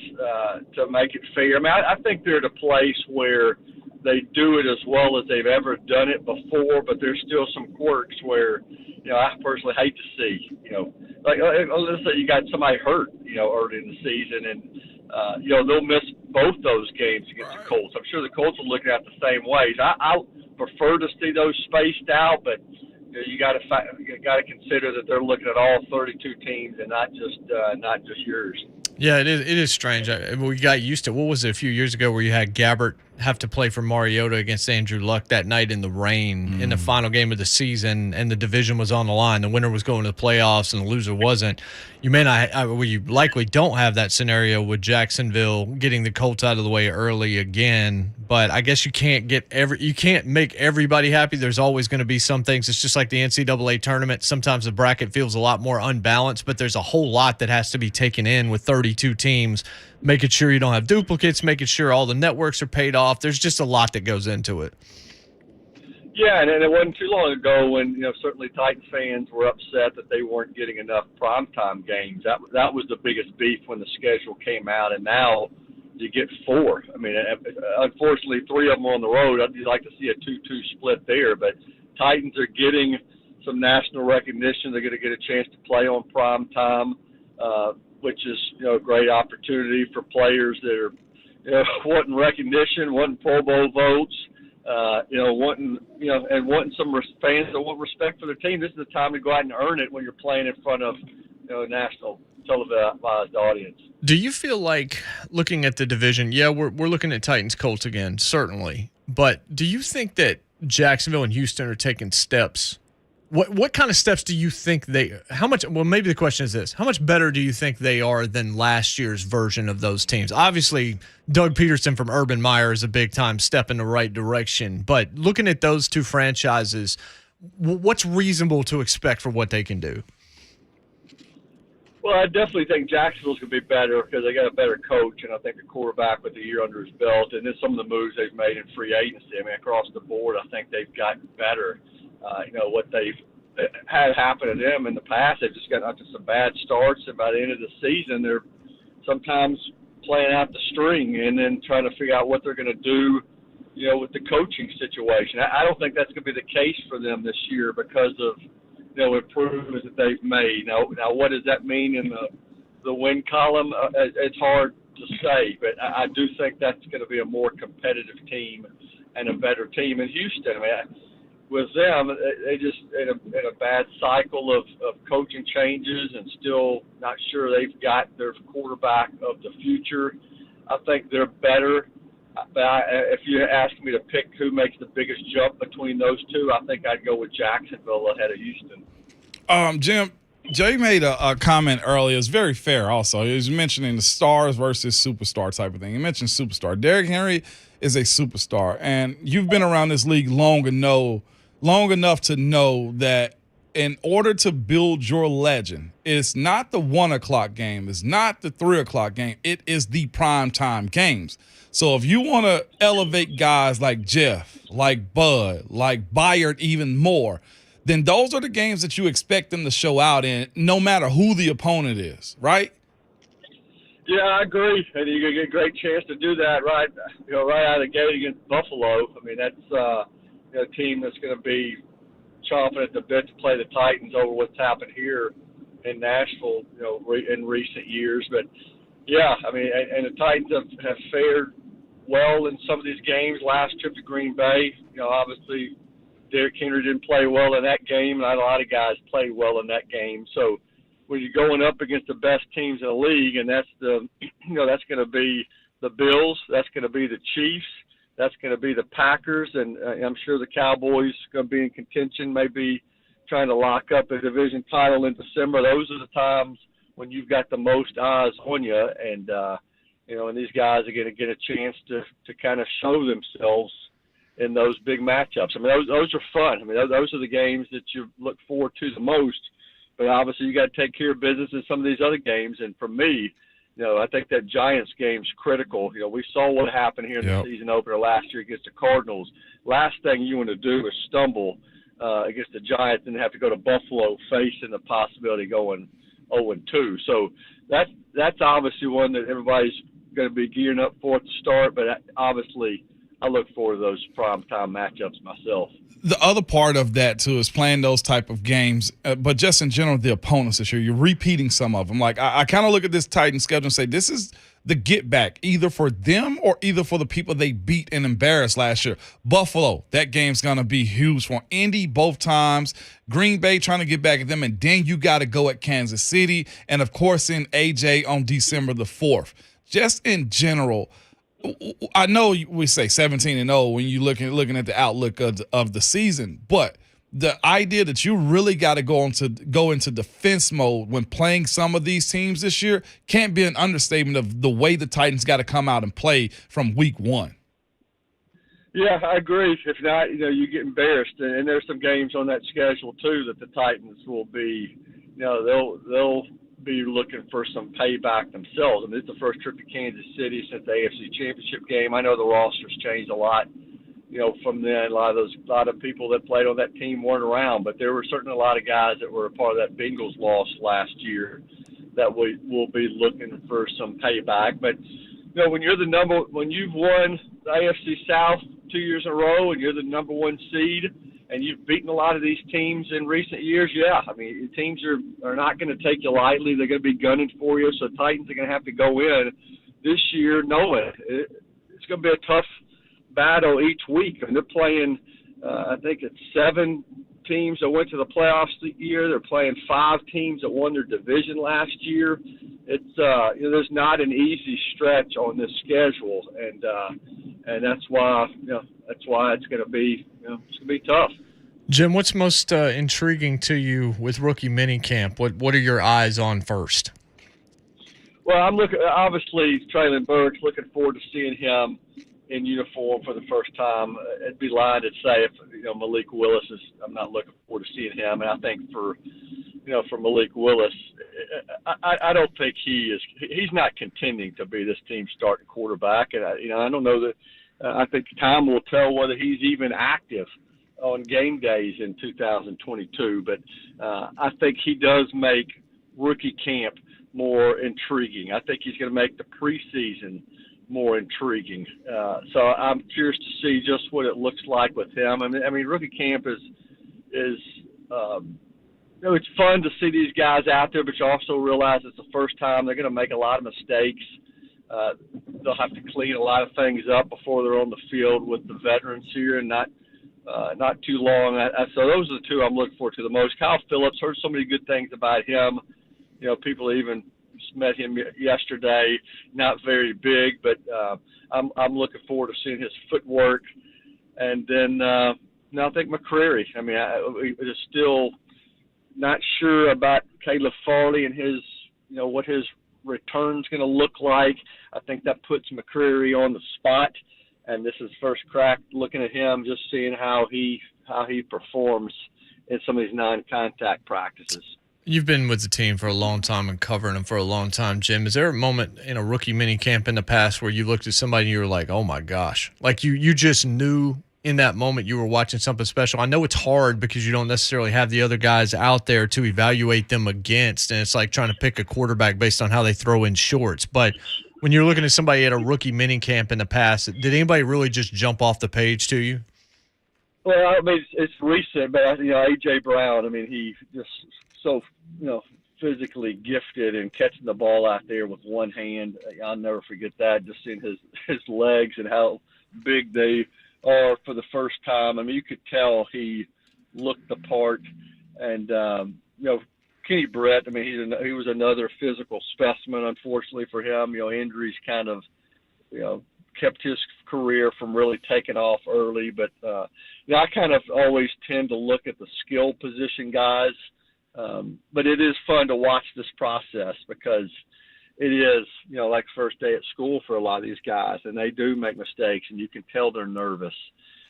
to make it fair. I mean, I think they're at a place where they do it as well as they've ever done it before, but there's still some quirks where, I personally hate to see, like let's say you got somebody hurt, early in the season, and they'll miss both those games against the Colts. I'm sure the Colts are looking at it the same ways. I prefer to see those spaced out, but you got to consider that they're looking at all 32 teams and not just yours. Yeah, it is strange. We got used to, what was it, a few years ago where you had Gabbert have to play for Mariota against Andrew Luck that night in the rain in the final game of the season, and the division was on the line. The winner was going to the playoffs and the loser wasn't. You likely don't have that scenario with Jacksonville getting the Colts out of the way early again, but I guess you can't make everybody happy. There's always going to be some things. It's just like the NCAA tournament. Sometimes the bracket feels a lot more unbalanced, but there's a whole lot that has to be taken in with 32 teams, making sure you don't have duplicates, making sure all the networks are paid off. There's just a lot that goes into it. Yeah, and it wasn't too long ago when certainly Titans fans were upset that they weren't getting enough primetime games. That was the biggest beef when the schedule came out, and now you get 4. I mean, unfortunately, 3 of them are on the road. I'd like to see a 2-2 split there, but Titans are getting some national recognition. They're going to get a chance to play on primetime, which is a great opportunity for players that are wanting recognition, wanting Pro Bowl votes. Wanting some fans that want respect for their team. This is the time to go out and earn it when you're playing in front of a national televised audience. Do you feel like, looking at the division, we're looking at Titans Colts again, certainly, but do you think that Jacksonville and Houston are taking steps? What kind of steps do you think maybe the question is this: how much better do you think they are than last year's version of those teams? Obviously, Doug Peterson from Urban Meyer is a big-time step in the right direction, but looking at those two franchises, what's reasonable to expect for what they can do? Well, I definitely think Jacksonville's going to be better because they got a better coach, and I think a quarterback with a year under his belt, and then some of the moves they've made in free agency. I mean, across the board, I think they've gotten better. What they've had happen to them in the past, they've just gotten out to some bad starts, and by the end of the season, they're sometimes playing out the string and then trying to figure out what they're going to do, with the coaching situation. I don't think that's going to be the case for them this year because of, improvements that they've made. Now, what does that mean in the win column? It's hard to say, but I do think that's going to be a more competitive team and a better team in Houston. I mean, with them, they just in a bad cycle of coaching changes and still not sure they've got their quarterback of the future. I think they're better. But if you ask me to pick who makes the biggest jump between those two, I think I'd go with Jacksonville ahead of Houston. Jim, Jay made a comment earlier. It's very fair also. He was mentioning the stars versus superstar type of thing. He mentioned superstar. Derrick Henry is a superstar, and you've been around this league long enough to know that in order to build your legend, it's not the 1 o'clock game. It's not the 3 o'clock game. It is the primetime games. So if you want to elevate guys like Jeff, like Bud, like Wyatt even more, then those are the games that you expect them to show out in, no matter who the opponent is, right? Yeah, I agree. And you're going to get a great chance to do that right out of the gate against Buffalo. I mean, that's a team that's going to be chomping at the bit to play the Titans over what's happened here in Nashville, in recent years. But, yeah, I mean, and the Titans have fared well in some of these games. Last trip to Green Bay, obviously Derrick Henry didn't play well in that game, and a lot of guys played well in that game. So when you're going up against the best teams in the league, and that's that's going to be the Bills, that's going to be the Chiefs, that's going to be the Packers, and I'm sure the Cowboys are going to be in contention, maybe trying to lock up a division title in December. Those are the times when you've got the most eyes on you, and and these guys are going to get a chance to kind of show themselves in those big matchups. I mean, those are fun. I mean, those are the games that you look forward to the most. But obviously, you got to take care of business in some of these other games. And for me, I think that Giants game's critical. We saw what happened here in the season opener last year against the Cardinals. Last thing you want to do is stumble against the Giants and have to go to Buffalo facing the possibility of going 0-2. So that's obviously one that everybody's going to be gearing up for at the start. But obviously, I look forward to those primetime matchups myself. The other part of that, too, is playing those type of games, but just in general, the opponents this year, you're repeating some of them. Like, I kind of look at this Titan schedule and say, this is the get back, either for them or either for the people they beat and embarrassed last year. Buffalo, that game's going to be huge for Indy both times. Green Bay trying to get back at them, and then you got to go at Kansas City, and, of course, in AJ on December the 4th. Just in general, I know we say 17-0 when you're looking at the outlook of the season, but the idea that you really got to go into defense mode when playing some of these teams this year can't be an understatement of the way the Titans got to come out and play from week 1. Yeah, I agree. If not, you get embarrassed. And there's some games on that schedule too that the Titans will be, they'll be looking for some payback themselves. I mean, it's the first trip to Kansas City since the AFC Championship game. I know the roster's changed a lot, from then. A lot of people that played on that team weren't around, but there were certainly a lot of guys that were a part of that Bengals loss last year that will be looking for some payback. But when you've won the AFC South 2 years in a row and you're the number 1 seed, and you've beaten a lot of these teams in recent years, I mean, teams are not going to take you lightly. They're going to be gunning for you. So Titans are going to have to go in this year knowing it's going to be a tough battle each week. And they're playing, I think it's 7 teams that went to the playoffs this year. They're playing 5 teams that won their division last year. It's there's not an easy stretch on this schedule, and that's why it's going to be it's going to be tough. Jim, what's most intriguing to you with rookie minicamp? What are your eyes on first? Well, I'm obviously Traylon Burks, looking forward to seeing him in uniform for the first time. It'd be lying to say if Malik Willis is. I'm not looking forward to seeing him, and I think for Malik Willis, I don't think he's not contending to be this team's starting quarterback, and I don't know that. I think time will tell whether he's even active on game days in 2022. But I think he does make rookie camp more intriguing. I think he's going to make the preseason more intriguing. So I'm curious to see just what it looks like with him. I mean, rookie camp is it's fun to see these guys out there, but you also realize it's the first time they're going to make a lot of mistakes. They'll have to clean a lot of things up before they're on the field with the veterans here, and not too long. So those are the 2 I'm looking forward to the most. Kyle Phillips, heard so many good things about him. People even met him yesterday. Not very big, but I'm looking forward to seeing his footwork. And then I think McCreary. I mean, we're still not sure about Caleb Farley and his, what his return's going to look like. I think that puts McCreary on the spot, and this is first crack looking at him, just seeing how he performs in some of these non-contact practices. You've been with the team for a long time and covering them for a long time, Jim. Is there a moment in a rookie mini camp in the past where you looked at somebody and you were like, oh my gosh, like you just knew in that moment you were watching something special? I know it's hard because you don't necessarily have the other guys out there to evaluate them against, and it's like trying to pick a quarterback based on how they throw in shorts. But when you're looking at somebody at a rookie mini camp in the past, did anybody really just jump off the page to you? Well, I mean, it's recent, but A.J. Brown, I mean, he just so, physically gifted and catching the ball out there with one hand. I'll never forget that, just seeing his legs and how big they are for the first time. I mean, you could tell he looked the part. And, Kenny Brett, I mean, he was another physical specimen, unfortunately for him. Injuries kind of, kept his career from really taking off early. But, I kind of always tend to look at the skill position guys. But it is fun to watch this process because it is, like first day at school for a lot of these guys, and they do make mistakes, and you can tell they're nervous.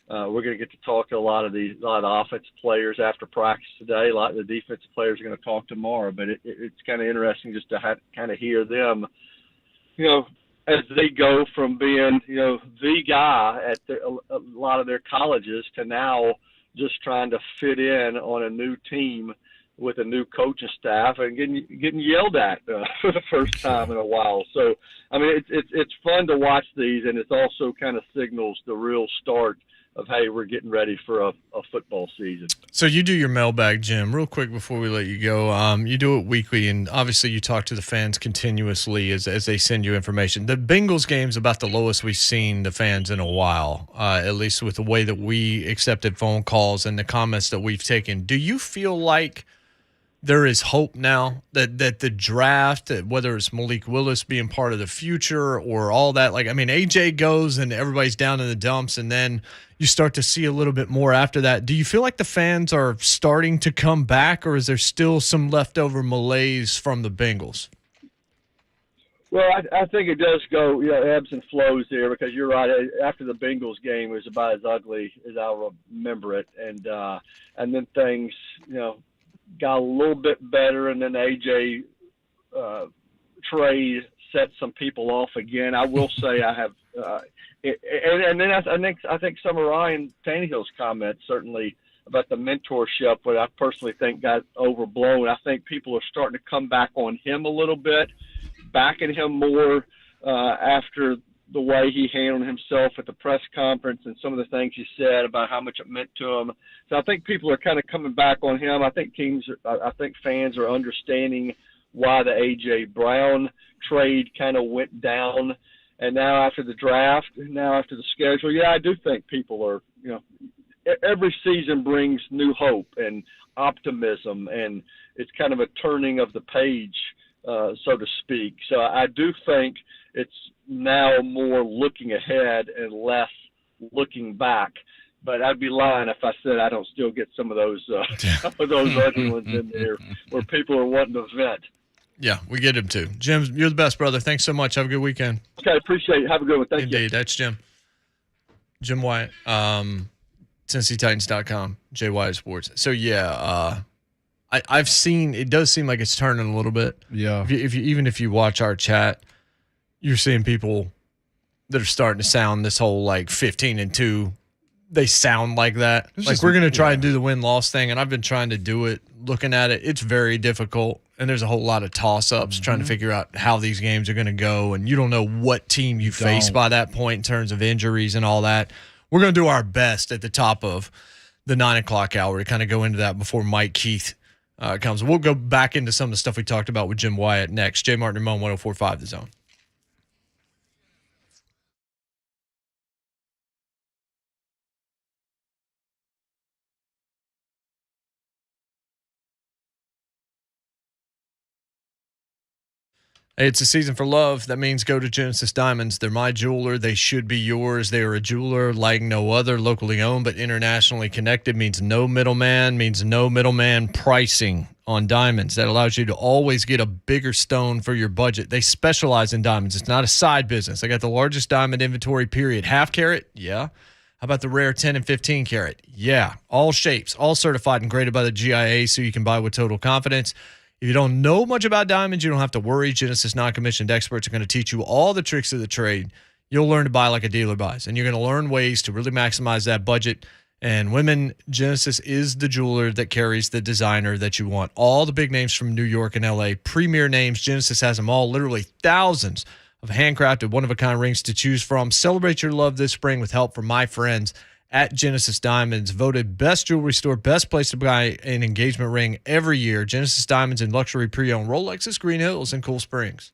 We're going to get to talk to a lot of offensive players after practice today. A lot of the defensive players are going to talk tomorrow, but it's kind of interesting just to kind of hear them, as they go from being, the guy at a lot of their colleges to now just trying to fit in on a new team with a new coaching staff and getting yelled at for the first time in a while. So, I mean, it's fun to watch these, and it also kind of signals the real start of, hey, we're getting ready for a football season. So you do your mailbag, Jim, real quick before we let you go. You do it weekly, and obviously you talk to the fans continuously as they send you information. The Bengals game's about the lowest we've seen the fans in a while, at least with the way that we accepted phone calls and the comments that we've taken. Do you feel like there is hope now that the draft, whether it's Malik Willis being part of the future or all that, like, I mean, AJ goes and everybody's down in the dumps, and then you start to see a little bit more after that. Do you feel like the fans are starting to come back, or is there still some leftover malaise from the Bengals? Well, I think it does go, ebbs and flows there, because you're right. After the Bengals game, it was about as ugly as I remember it, and then things, got a little bit better, and then AJ trade set some people off again. I will say I have, and then I think some of Ryan Tannehill's comments certainly about the mentorship, what I personally think got overblown. I think people are starting to come back on him a little bit, backing him more after the way he handled himself at the press conference and some of the things he said about how much it meant to him. So I think people are kind of coming back on him. I think fans are understanding why the A.J. Brown trade kind of went down. And now after the draft, now after the schedule, I do think people are, every season brings new hope and optimism, and it's kind of a turning of the page, so to speak. So I do think it's now more looking ahead and less looking back. But I'd be lying if I said I don't still get some of those ugly ones in there where people are wanting to vent. Yeah, we get them too. Jim, you're the best, brother. Thanks so much. Have a good weekend. Okay, appreciate it. Have a good one. Thank you. Indeed, that's Jim. Jim Wyatt, TennesseeTitans.com, Jay Wyatt Sports. So, I've seen, it does seem like it's turning a little bit. Yeah. Even if you watch our chat, you're seeing people that are starting to sound this whole 15-2. They sound like that. We're going to try and do the win-loss thing, and I've been trying to do it, looking at it. It's very difficult, and there's a whole lot of toss-ups trying to figure out how these games are going to go, and you don't know what team you face by that point in terms of injuries and all that. We're going to do our best at the top of the 9 o'clock hour to kind of go into that before Mike Keith comes. We'll go back into some of the stuff we talked about with Jim Wyatt next. Jay Martin Ramon, 104.5 The Zone. Hey, it's a season for love. That means go to Genesis Diamonds. They're my jeweler. They should be yours. They are a jeweler like no other, locally owned but internationally connected. Means no middleman pricing on diamonds. That allows you to always get a bigger stone for your budget. They specialize in diamonds. It's not a side business. I got the largest diamond inventory, period. Half carat? Yeah. How about the rare 10 and 15 karat? Yeah, all shapes, all certified and graded by the GIA, so you can buy with total confidence. If you don't know much about diamonds, you don't have to worry. Genesis non-commissioned experts are going to teach you all the tricks of the trade. You'll learn to buy like a dealer buys, and you're going to learn ways to really maximize that budget. And women, Genesis is the jeweler that carries the designer that you want. All the big names from New York and LA, premier names. Genesis has them all, literally thousands of handcrafted, one-of-a-kind rings to choose from. Celebrate your love this spring with help from my friends at Genesis Diamonds, voted best jewelry store, best place to buy an engagement ring every year. Genesis Diamonds and luxury pre-owned Rolexes, Green Hills, and Cool Springs.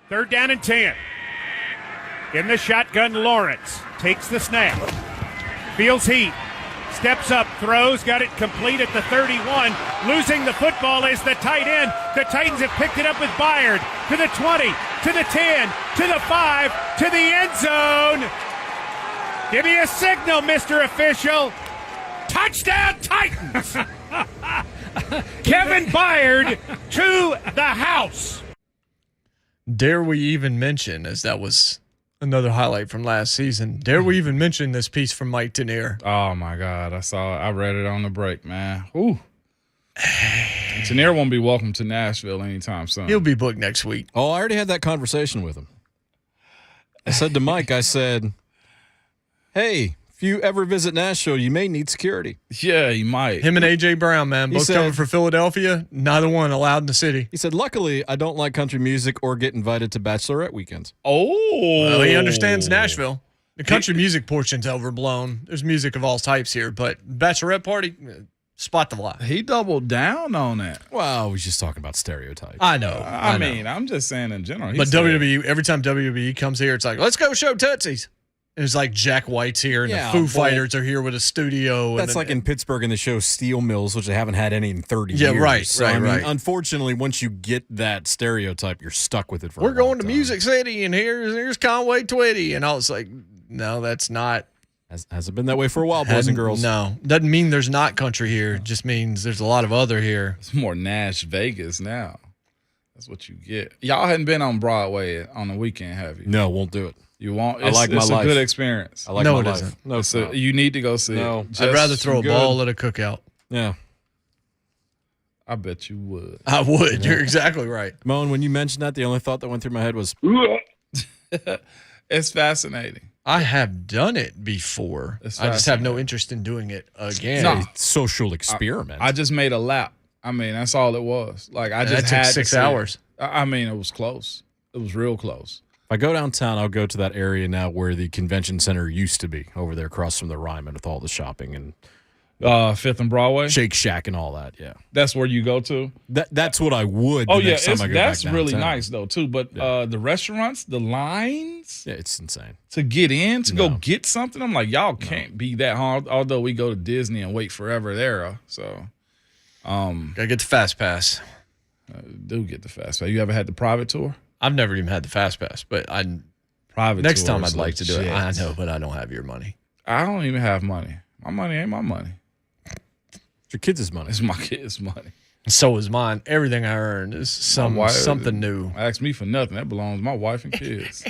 Third down and 10. In the shotgun, Lawrence takes the snap. Feels heat. Steps up, throws, got it complete at the 31. Losing the football is the tight end. The Titans have picked it up with Byard to the 20, to the 10, to the 5, to the end zone. Give me a signal, Mr. Official. Touchdown, Titans! Kevin Byard to the house. Dare we even mention, as that was another highlight from last season, dare we even mention this piece from Mike Tenier? Oh, my God. I read it on the break, man. Ooh. Tenier won't be welcome to Nashville anytime soon. He'll be booked next week. Oh, I already had that conversation with him. I said to Mike, hey, if you ever visit Nashville, you may need security. Yeah, you might. Him and A.J. Brown, man, both coming for Philadelphia. Neither one allowed in the city. He said, luckily, I don't like country music or get invited to bachelorette weekends. Oh. Well, he understands Nashville. The country music portion's overblown. There's music of all types here, but bachelorette party, spot the lot. He doubled down on that. Well, he's just talking about stereotypes. I know. I mean, I'm just saying in general. But WWE, every time WWE comes here, it's like, let's go show Tootsies. It's like Jack White's here and the Foo Fighters are here with a studio. That's like in Pittsburgh in the show Steel Mills, which they haven't had any in 30 years. Yeah, right, so, right. Unfortunately, once you get that stereotype, you're stuck with it for a We're long going to time. Music City, and here's Conway Twitty. And I was like, no, that's not. Hasn't been that way for a while, boys and girls. No. Doesn't mean there's not country here. It just means there's a lot of other here. It's more Nash Vegas now. That's what you get. Y'all hadn't been on Broadway on the weekend, have you? No, won't do it. You won't? I like my life. It's a good experience. I like no, my it life. isn't. No, so you need to go see it. I'd rather throw a ball at a cookout. Yeah. I bet you would. I would. You're exactly right. Moan, when you mentioned that, the only thought that went through my head was, it's fascinating. I have done it before. I just have no interest in doing it again. No. Social experiment. I just made a lap. I mean, that's all it was. Like I just that had took 6 hours. I mean, it was close. It was real close. If I go downtown, I'll go to that area now where the convention center used to be, over there across from the Ryman with all the shopping and Fifth and Broadway, Shake Shack, and all that. Yeah, that's where you go to. That's what I would. Oh the yeah, next time I go that's back really downtown. nice though too. But the restaurants, the lines, yeah, it's insane to get in to go get something. I'm like, y'all can't be that hard. Although we go to Disney and wait forever there, so gotta get the fast pass. Do get the fast pass. You ever had the private tour? I've never even had the fast pass, but private. Next tour time is I'd like to do it. legit. I know, but I don't have your money. I don't even have money. My money ain't my money. It's your kids' money. It's my kids' money. So is mine. Everything I earn is something new. Ask me for nothing. That belongs to my wife and kids.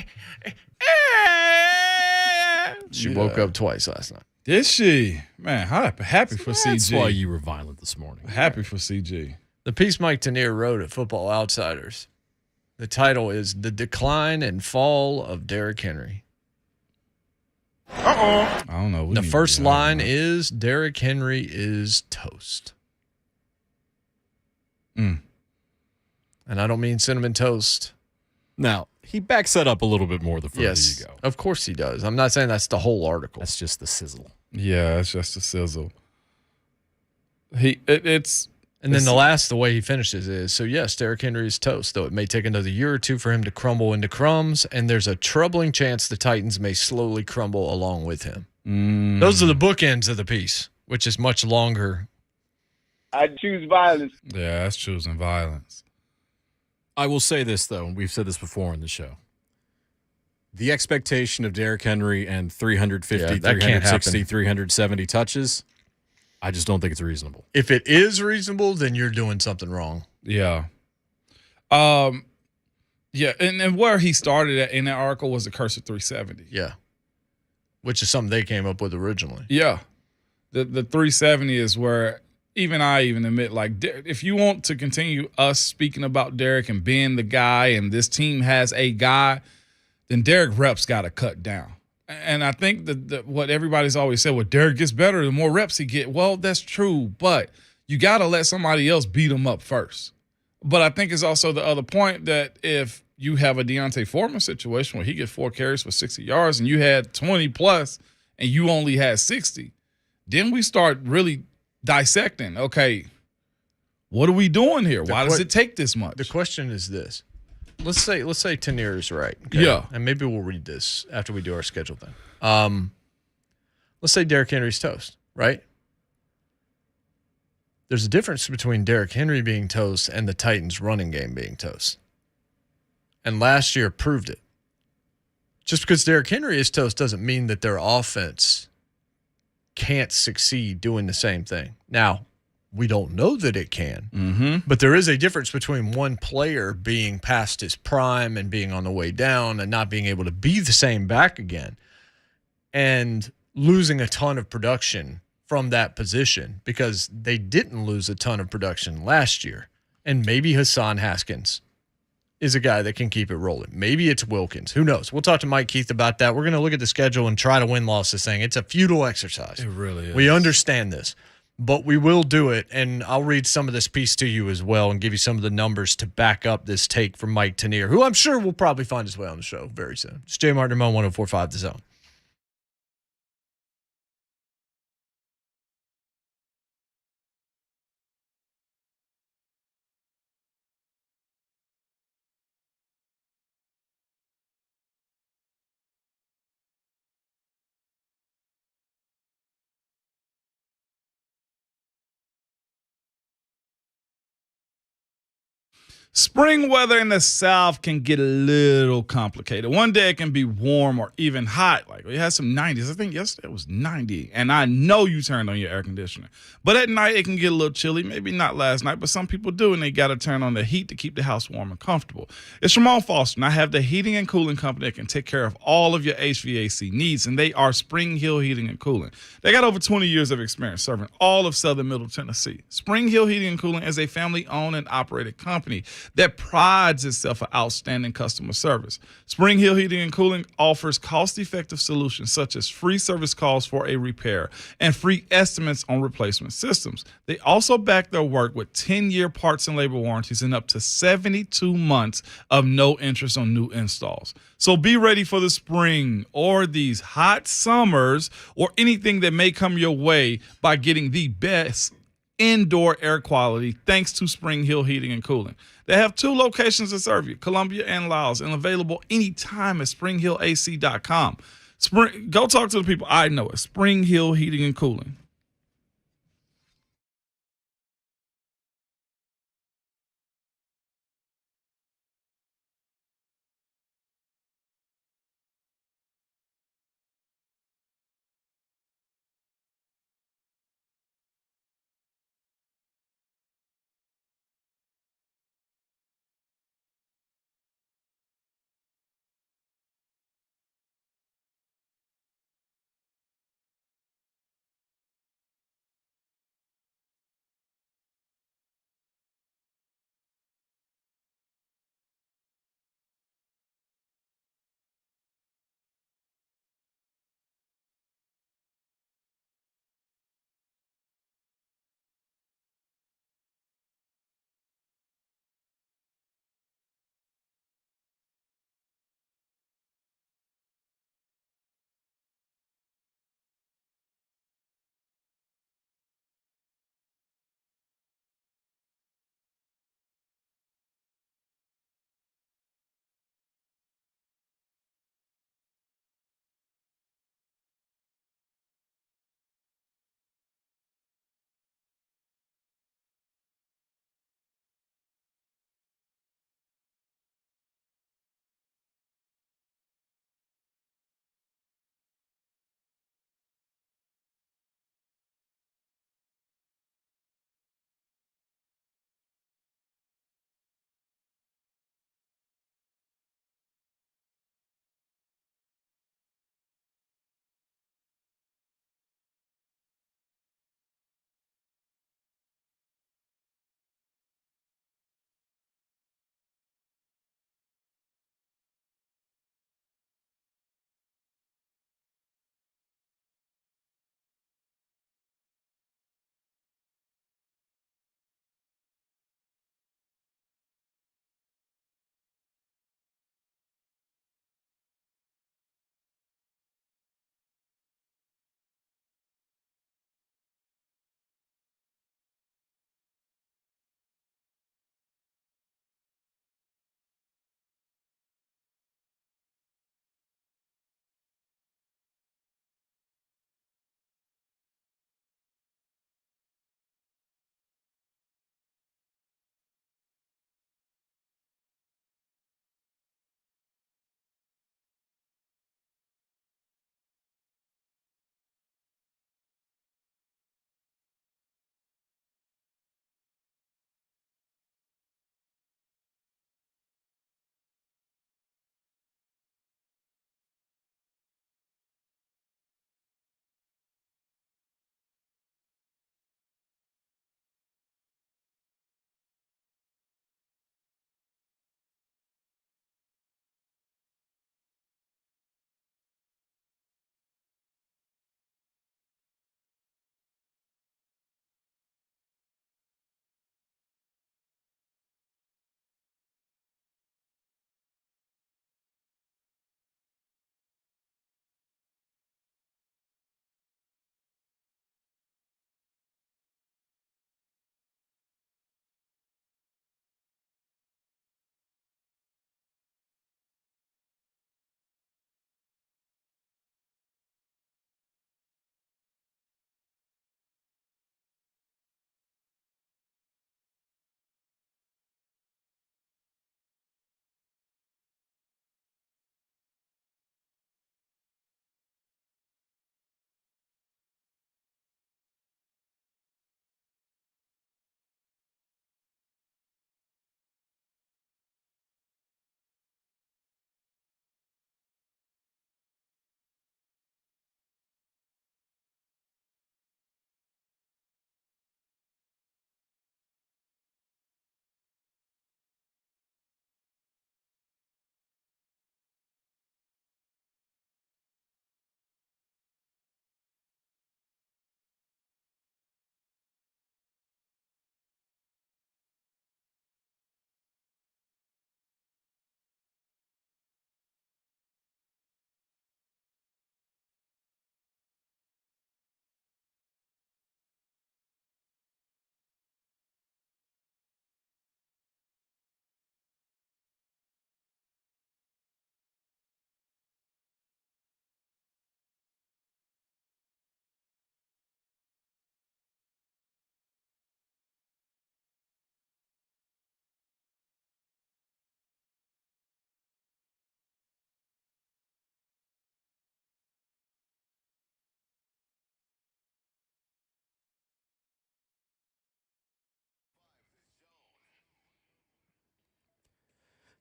She woke up twice last night. Did she? Man, happy for CG. That's why you were violent this morning. Happy for CG. The piece Mike Tenier wrote at Football Outsiders, the title is The Decline and Fall of Derrick Henry. I don't know. The first line is Derrick Henry is toast. And I don't mean cinnamon toast. Now, he backs that up a little bit more the further you go. Of course he does. I'm not saying that's the whole article. That's just the sizzle. Yeah, it's just a sizzle. And then the way he finishes is, so yes, Derrick Henry is toast, though it may take another year or two for him to crumble into crumbs, and there's a troubling chance the Titans may slowly crumble along with him. Those are the bookends of the piece, which is much longer. I choose violence. Yeah, that's choosing violence. I will say this, though, and we've said this before in the show. The expectation of Derrick Henry and 350, 360, 370 touches, I just don't think it's reasonable. If it is reasonable, then you're doing something wrong. Yeah. Yeah, and where he started at in that article was the curse of 370. Yeah. Which is something they came up with originally. Yeah. The 370 is where I even admit, like, if you want to continue us speaking about Derrick and being the guy and this team has a guy, then Derrick reps got to cut down. And I think that what everybody's always said, well, Derrick gets better the more reps he get. Well, that's true, but you got to let somebody else beat him up first. But I think it's also the other point that if you have a Deontay Foreman situation where he gets 4 carries for 60 yards and you had 20 plus and you only had 60, then we start really dissecting, okay, what are we doing here? Why does it take this much? The question is this. let's say Tanier is right. Okay? Yeah. And maybe we'll read this after we do our schedule then. Let's say Derrick Henry's toast, right? There's a difference between Derrick Henry being toast and the Titans' running game being toast. And last year proved it. Just because Derrick Henry is toast doesn't mean that their offense can't succeed doing the same thing. Now, we don't know that it can, but there is a difference between one player being past his prime and being on the way down and not being able to be the same back again and losing a ton of production from that position, because they didn't lose a ton of production last year. And maybe Hassan Haskins is a guy that can keep it rolling. Maybe it's Wilkins. Who knows? We'll talk to Mike Keith about that. We're going to look at the schedule and try to win-loss this thing. It's a futile exercise. It really is. We understand this, but we will do it, and I'll read some of this piece to you as well and give you some of the numbers to back up this take from Mike Tanier, who I'm sure will probably find his way on the show very soon. It's Jay Martin, 104.5 The Zone. Spring weather in the South can get a little complicated. One day it can be warm or even hot. Like we had some 90s. I think yesterday it was 90. And I know you turned on your air conditioner. But at night it can get a little chilly. Maybe not last night, but some people do, and they got to turn on the heat to keep the house warm and comfortable. It's Ramon Foster, and I have the heating and cooling company that can take care of all of your HVAC needs, and they are Spring Hill Heating and Cooling. They got over 20 years of experience serving all of southern Middle Tennessee. Spring Hill Heating and Cooling is a family-owned and operated company that prides itself on outstanding customer service. Spring Hill Heating and Cooling offers cost-effective solutions such as free service calls for a repair and free estimates on replacement systems. They also back their work with 10-year parts and labor warranties and up to 72 months of no interest on new installs. So be ready for the spring or these hot summers or anything that may come your way by getting the best indoor air quality thanks to Spring Hill Heating and Cooling. They have 2 locations to serve you, Columbia and Lyles, and available anytime at springhillac.com. Go talk to the people I know at Spring Hill Heating and Cooling.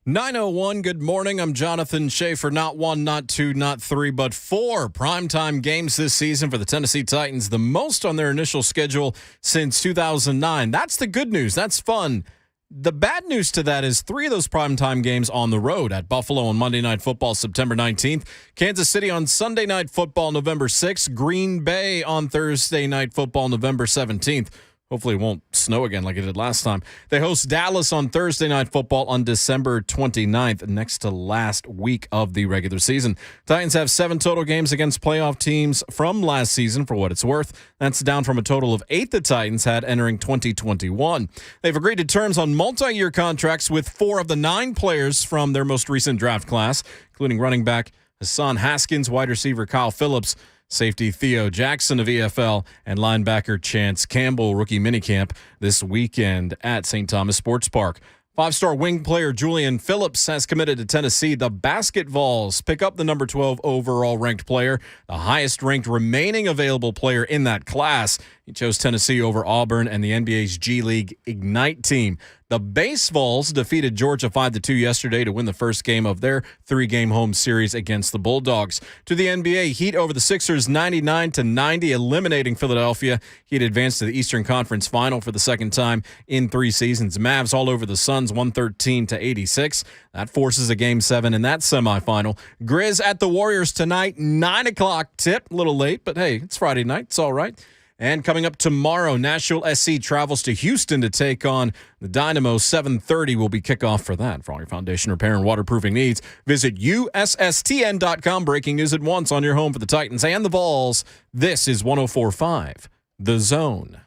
9:01, good morning. I'm Jonathan Schaefer. Not one, not two, not three, but 4 primetime games this season for the Tennessee Titans, the most on their initial schedule since 2009. That's the good news. That's fun. The bad news to that is 3 of those primetime games on the road: at Buffalo on Monday Night Football September 19th, Kansas City on Sunday Night Football November 6th, Green Bay on Thursday Night Football November 17th. Hopefully it won't snow again like it did last time. They host Dallas on Thursday Night Football on December 29th, next to last week of the regular season. Titans have 7 total games against playoff teams from last season, for what it's worth. That's down from a total of 8 the Titans had entering 2021. They've agreed to terms on multi-year contracts with 4 of the 9 players from their most recent draft class, including running back Hassan Haskins, wide receiver Kyle Phillips, safety Theo Jackson of EFL, and linebacker Chance Campbell, rookie minicamp this weekend at St. Thomas Sports Park. 5-star wing player Julian Phillips has committed to Tennessee. The Basket Vols pick up the number 12 overall ranked player, the highest ranked remaining available player in that class. He chose Tennessee over Auburn and the NBA's G League Ignite team. The Base Vols defeated Georgia 5-2 yesterday to win the first game of their 3-game home series against the Bulldogs. To the NBA, Heat over the Sixers 99-90, eliminating Philadelphia. Heat advanced to the Eastern Conference Final for the second time in 3 seasons. Mavs all over the Suns 113-86. That forces a Game 7 in that semifinal. Grizz at the Warriors tonight, 9 o'clock tip. A little late, but hey, it's Friday night. It's all right. And coming up tomorrow, Nashville SC travels to Houston to take on the Dynamo. 7:30 will be kickoff for that. For all your foundation repair and waterproofing needs, visit USSTN.com. Breaking news at once on your home for the Titans and the Vols. This is 104.5 The Zone.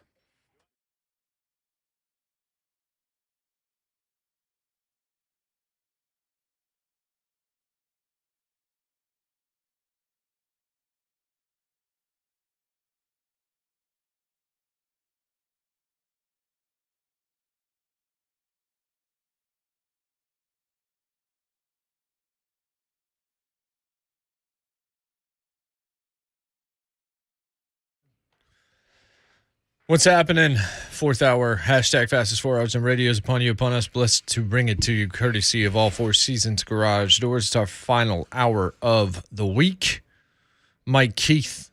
What's happening? 4th hour, hashtag fastest 4 hours in radio is upon you, upon us. Blessed to bring it to you, courtesy of All 4 Seasons Garage Doors. It's our final hour of the week. Mike Keith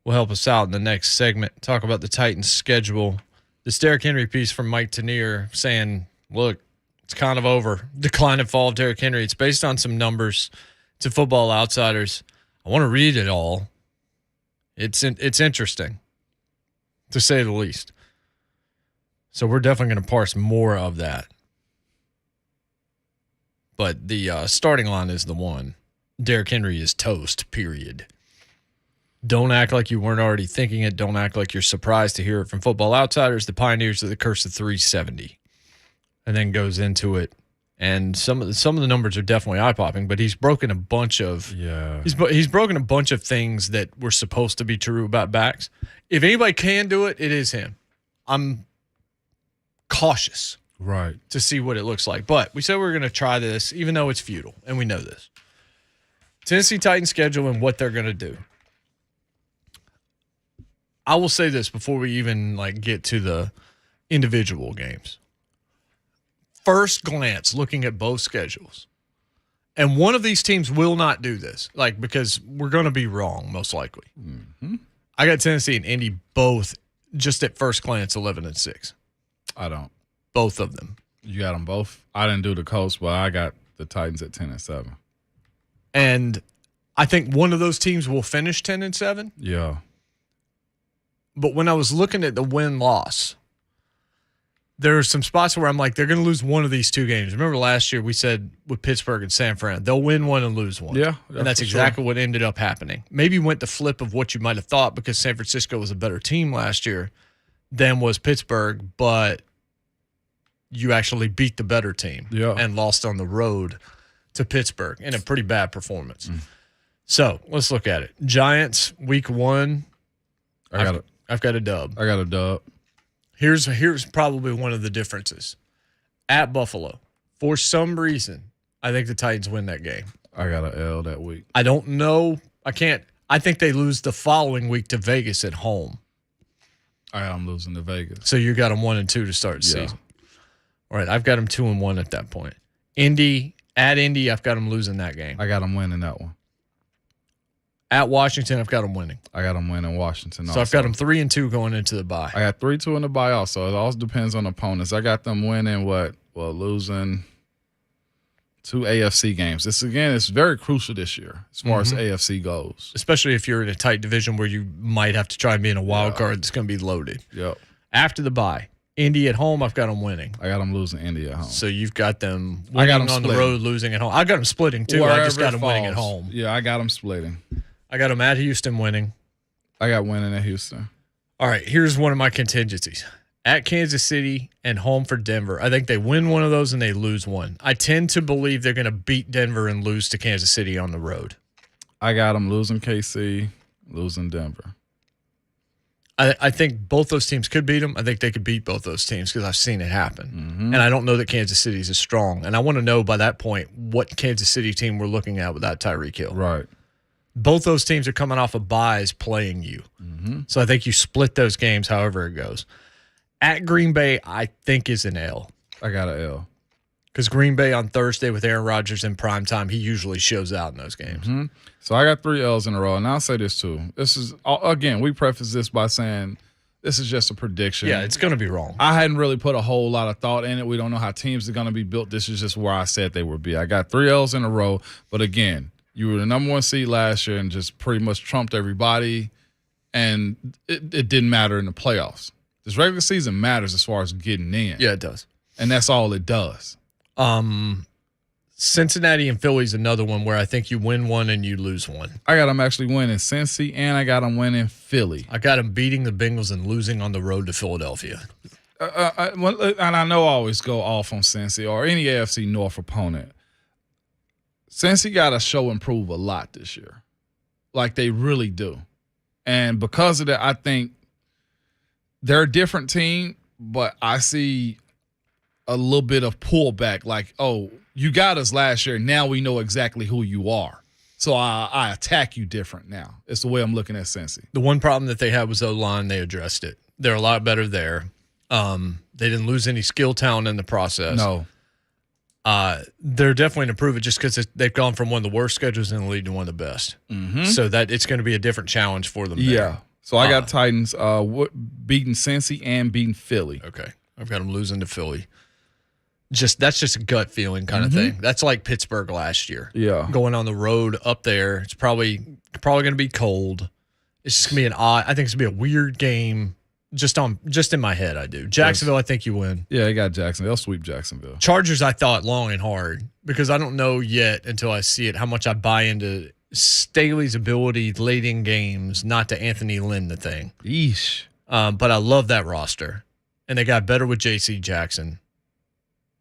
will help us out in the next segment. Talk about the Titans' schedule. This Derrick Henry piece from Mike Tanier saying, look, it's kind of over. Decline and fall of Derrick Henry. It's based on some numbers to Football Outsiders. I want to read it all. It's interesting, to say the least. So we're definitely going to parse more of that. But the starting line is the one. Derrick Henry is toast, period. Don't act like you weren't already thinking it. Don't act like you're surprised to hear it from Football Outsiders, the pioneers of the curse of 370. And then goes into it. And some of the numbers are definitely eye-popping, but he's broken a bunch of he's broken a bunch of things that were supposed to be true about backs. If anybody can do it, it is him. I'm cautious, right, to see what it looks like. But we said we were going to try this, even though it's futile, and we know this. Tennessee Titans schedule and what they're going to do. I will say this before we even get to the individual games. First glance, looking at both schedules, and one of these teams will not do this, because we're going to be wrong, most likely. Mm-hmm. I got Tennessee and Indy both, just at first glance, 11-6. I don't. Both of them. You got them both? I didn't do the Colts, but I got the Titans at 10-7. And I think one of those teams will finish 10-7. Yeah. But when I was looking at the win-loss, there are some spots where I'm like, they're going to lose one of these 2 games. Remember last year we said with Pittsburgh and San Fran, they'll win one and lose one. Yeah. And that's exactly what ended up happening. Maybe went the flip of what you might have thought, because San Francisco was a better team last year than was Pittsburgh, but you actually beat the better team and lost on the road to Pittsburgh in a pretty bad performance. So let's look at it. Giants, week 1. I've got a dub. I got a dub. Here's probably one of the differences. At Buffalo, for some reason, I think the Titans win that game. I got an L that week. I don't know. I think they lose the following week to Vegas at home. I am losing to Vegas. So you got them 1-2 to start the season. All right, I've got them 2-1 at that point. At Indy, I've got them losing that game. I got them winning that one. At Washington, I've got them winning. I got them winning Washington also. So I've got them 3-2 going into the bye. I got 3-2 in the bye also. It all depends on opponents. I got them winning losing 2 AFC games. This, again, is very crucial this year as far as AFC goes. Especially if you're in a tight division where you might have to try and be in a wild card that's going to be loaded. Yep. After the bye, Indy at home, I've got them winning. I got them losing Indy at home. So you've got them I got winning them on splitting. the road, losing at home. I got them splitting too. I just got them winning at home. Yeah, I got them splitting. I got them at Houston winning. I got winning at Houston. All right, here's one of my contingencies. At Kansas City and home for Denver. I think they win one of those and they lose one. I tend to believe they're going to beat Denver and lose to Kansas City on the road. I got them losing KC, losing Denver. I think both those teams could beat them. I think they could beat both those teams because I've seen it happen. And I don't know that Kansas City is as strong. And I want to know by that point what Kansas City team we're looking at without Tyreek Hill. Right. Both those teams are coming off of buys playing you. So I think you split those games however it goes. At Green Bay, I think is an L. I got an L. Because Green Bay on Thursday with Aaron Rodgers in primetime, he usually shows out in those games. So I got 3 L's in a row. And I'll say this too. This is, again, we preface this by saying this is just a prediction. Yeah, it's going to be wrong. I hadn't really put a whole lot of thought in it. We don't know how teams are going to be built. This is just where I said they would be. I got 3 L's in a row. But again, you were the number 1 seed last year and just pretty much trumped everybody. And it didn't matter in the playoffs. This regular season matters as far as getting in. Yeah, it does. And that's all it does. Cincinnati and Philly's another one where I think you win one and you lose one. I got them actually winning Cincy, and I got them winning Philly. I got them beating the Bengals and losing on the road to Philadelphia. And I know I always go off on Cincy or any AFC North opponent. Cincy got to show improve a lot this year. Like they really do. And because of that, I think they're a different team, but I see a little bit of pullback. Like, oh, you got us last year. Now we know exactly who you are. So I attack you different now. It's the way I'm looking at Cincy. The one problem that they had was O-line. They addressed it. They're a lot better there. They didn't lose any skill talent in the process. No. They're definitely to improve it just because they've gone from one of the worst schedules in the league to one of the best. So that it's going to be a different challenge for them. Yeah. There. So I got Titans beating Cincy and beating Philly. Okay. I've got them losing to Philly. That's just a gut feeling kind of thing. That's like Pittsburgh last year. Yeah. Going on the road up there. It's probably going to be cold. It's just going to be I think it's going to be a weird game. Just in my head, I do. Jacksonville, I think you win. Yeah, you got Jacksonville. They'll sweep Jacksonville. Chargers, I thought long and hard because I don't know yet until I see it how much I buy into Staley's ability late in games not to Anthony Lynn the thing. Yeesh. But I love that roster. And they got better with J.C. Jackson.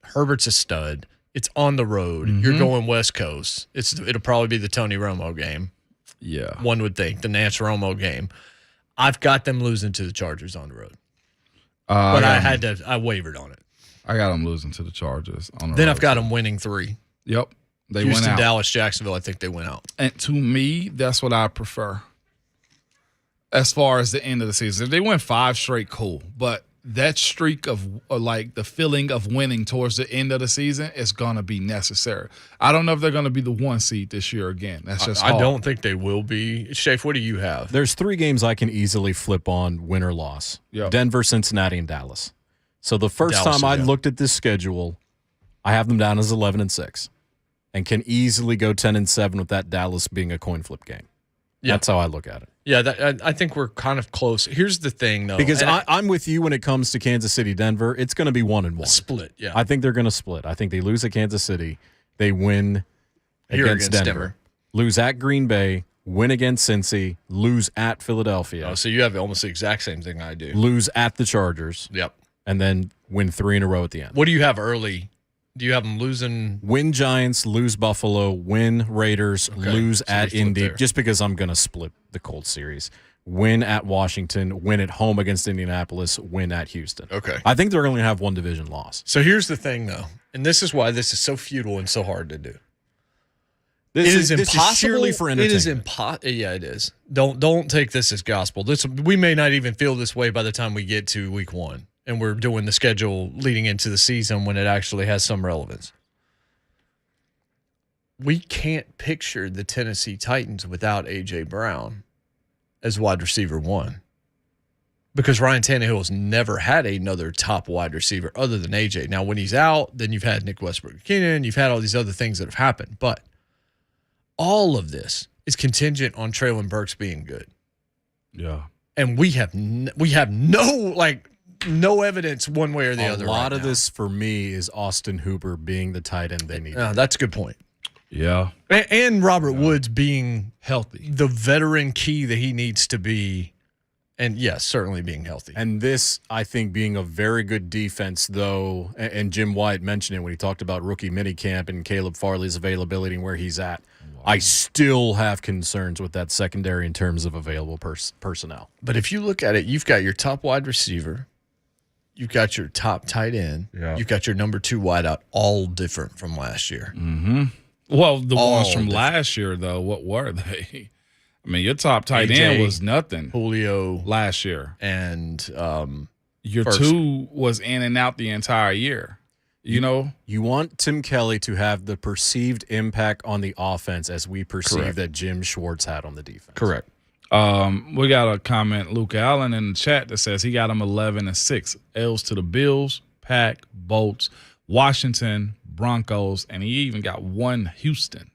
Herbert's a stud. It's on the road. You're going West Coast. It'll probably be the Tony Romo game. Yeah. One would think. The Nance Romo game. I've got them losing to the Chargers on the road. But I wavered on it. I got them losing to the Chargers on the road. Then I've got them winning 3. Yep. They Houston, went out. Dallas, Jacksonville, I think they went out. And to me, that's what I prefer. As far as the end of the season. If they win 5 straight, cool. But that streak of like the feeling of winning towards the end of the season is going to be necessary. I don't know if they're going to be the 1 seed this year again. That's just I don't think they will be. Shafe, what do you have? There's 3 games I can easily flip on win or loss. Yep. Denver, Cincinnati, and Dallas. So the first time I looked at this schedule, I have them down as 11-6 and can easily go 10-7 with that Dallas being a coin flip game. Yeah. That's how I look at it. Yeah, I think we're kind of close. Here's the thing, though. Because I'm with you when it comes to Kansas City, Denver. It's going to be 1-1. Split, yeah. I think they're going to split. I think they lose at Kansas City. They win against Denver. Lose at Green Bay. Win against Cincy. Lose at Philadelphia. Oh, so you have almost the exact same thing I do. Lose at the Chargers. Yep. And then win 3 in a row at the end. What do you have early? Do you have them losing? Win Giants, lose Buffalo, win Raiders, lose at Indy, just because I'm going to split the Colts series. Win at Washington, win at home against Indianapolis, win at Houston. Okay. I think they're going to have 1 division loss. So here's the thing, though, and this is why this is so futile and so hard to do. This is impossible. Surely for entertainment. It is impossible. Yeah, it is. Don't take this as gospel. We may not even feel this way by the time we get to week 1. And we're doing the schedule leading into the season when it actually has some relevance. we can't picture the Tennessee Titans without A.J. Brown as wide receiver 1. Because Ryan Tannehill has never had another top wide receiver other than A.J. Now, when he's out, then you've had Nick Westbrook-Keenan, you've had all these other things that have happened. But all of this is contingent on Treylon Burks being good. Yeah. And we have no evidence one way or the other. A lot of now. this for me is Austin Hooper being the tight end they need. That's a good point. Yeah. And Robert Woods being healthy, the veteran key that he needs to be. And yes, certainly being healthy. And this, I think, being a very good defense, though, and Jim Wyatt mentioned it when he talked about rookie minicamp and Caleb Farley's availability and where he's at. Wow. I still have concerns with that secondary in terms of available personnel. But if you look at it, you've got your top wide receiver, you've got your top tight end, you've got your number 2 wideout, all different from last year. Mm-hmm. Well, the all ones from different. Last year, though, what were they? I mean, your top tight end was nothing. Julio last year. And your Burks. 2 was in and out the entire year. You know? You want Tim Kelly to have the perceived impact on the offense as we perceive Correct. that Jim Schwartz had on the defense. Correct. We got a comment, Luke Allen, in the chat that says he got him 11-6. L's to the Bills, Pack, Bolts, Washington, Broncos, and he even got 1 Houston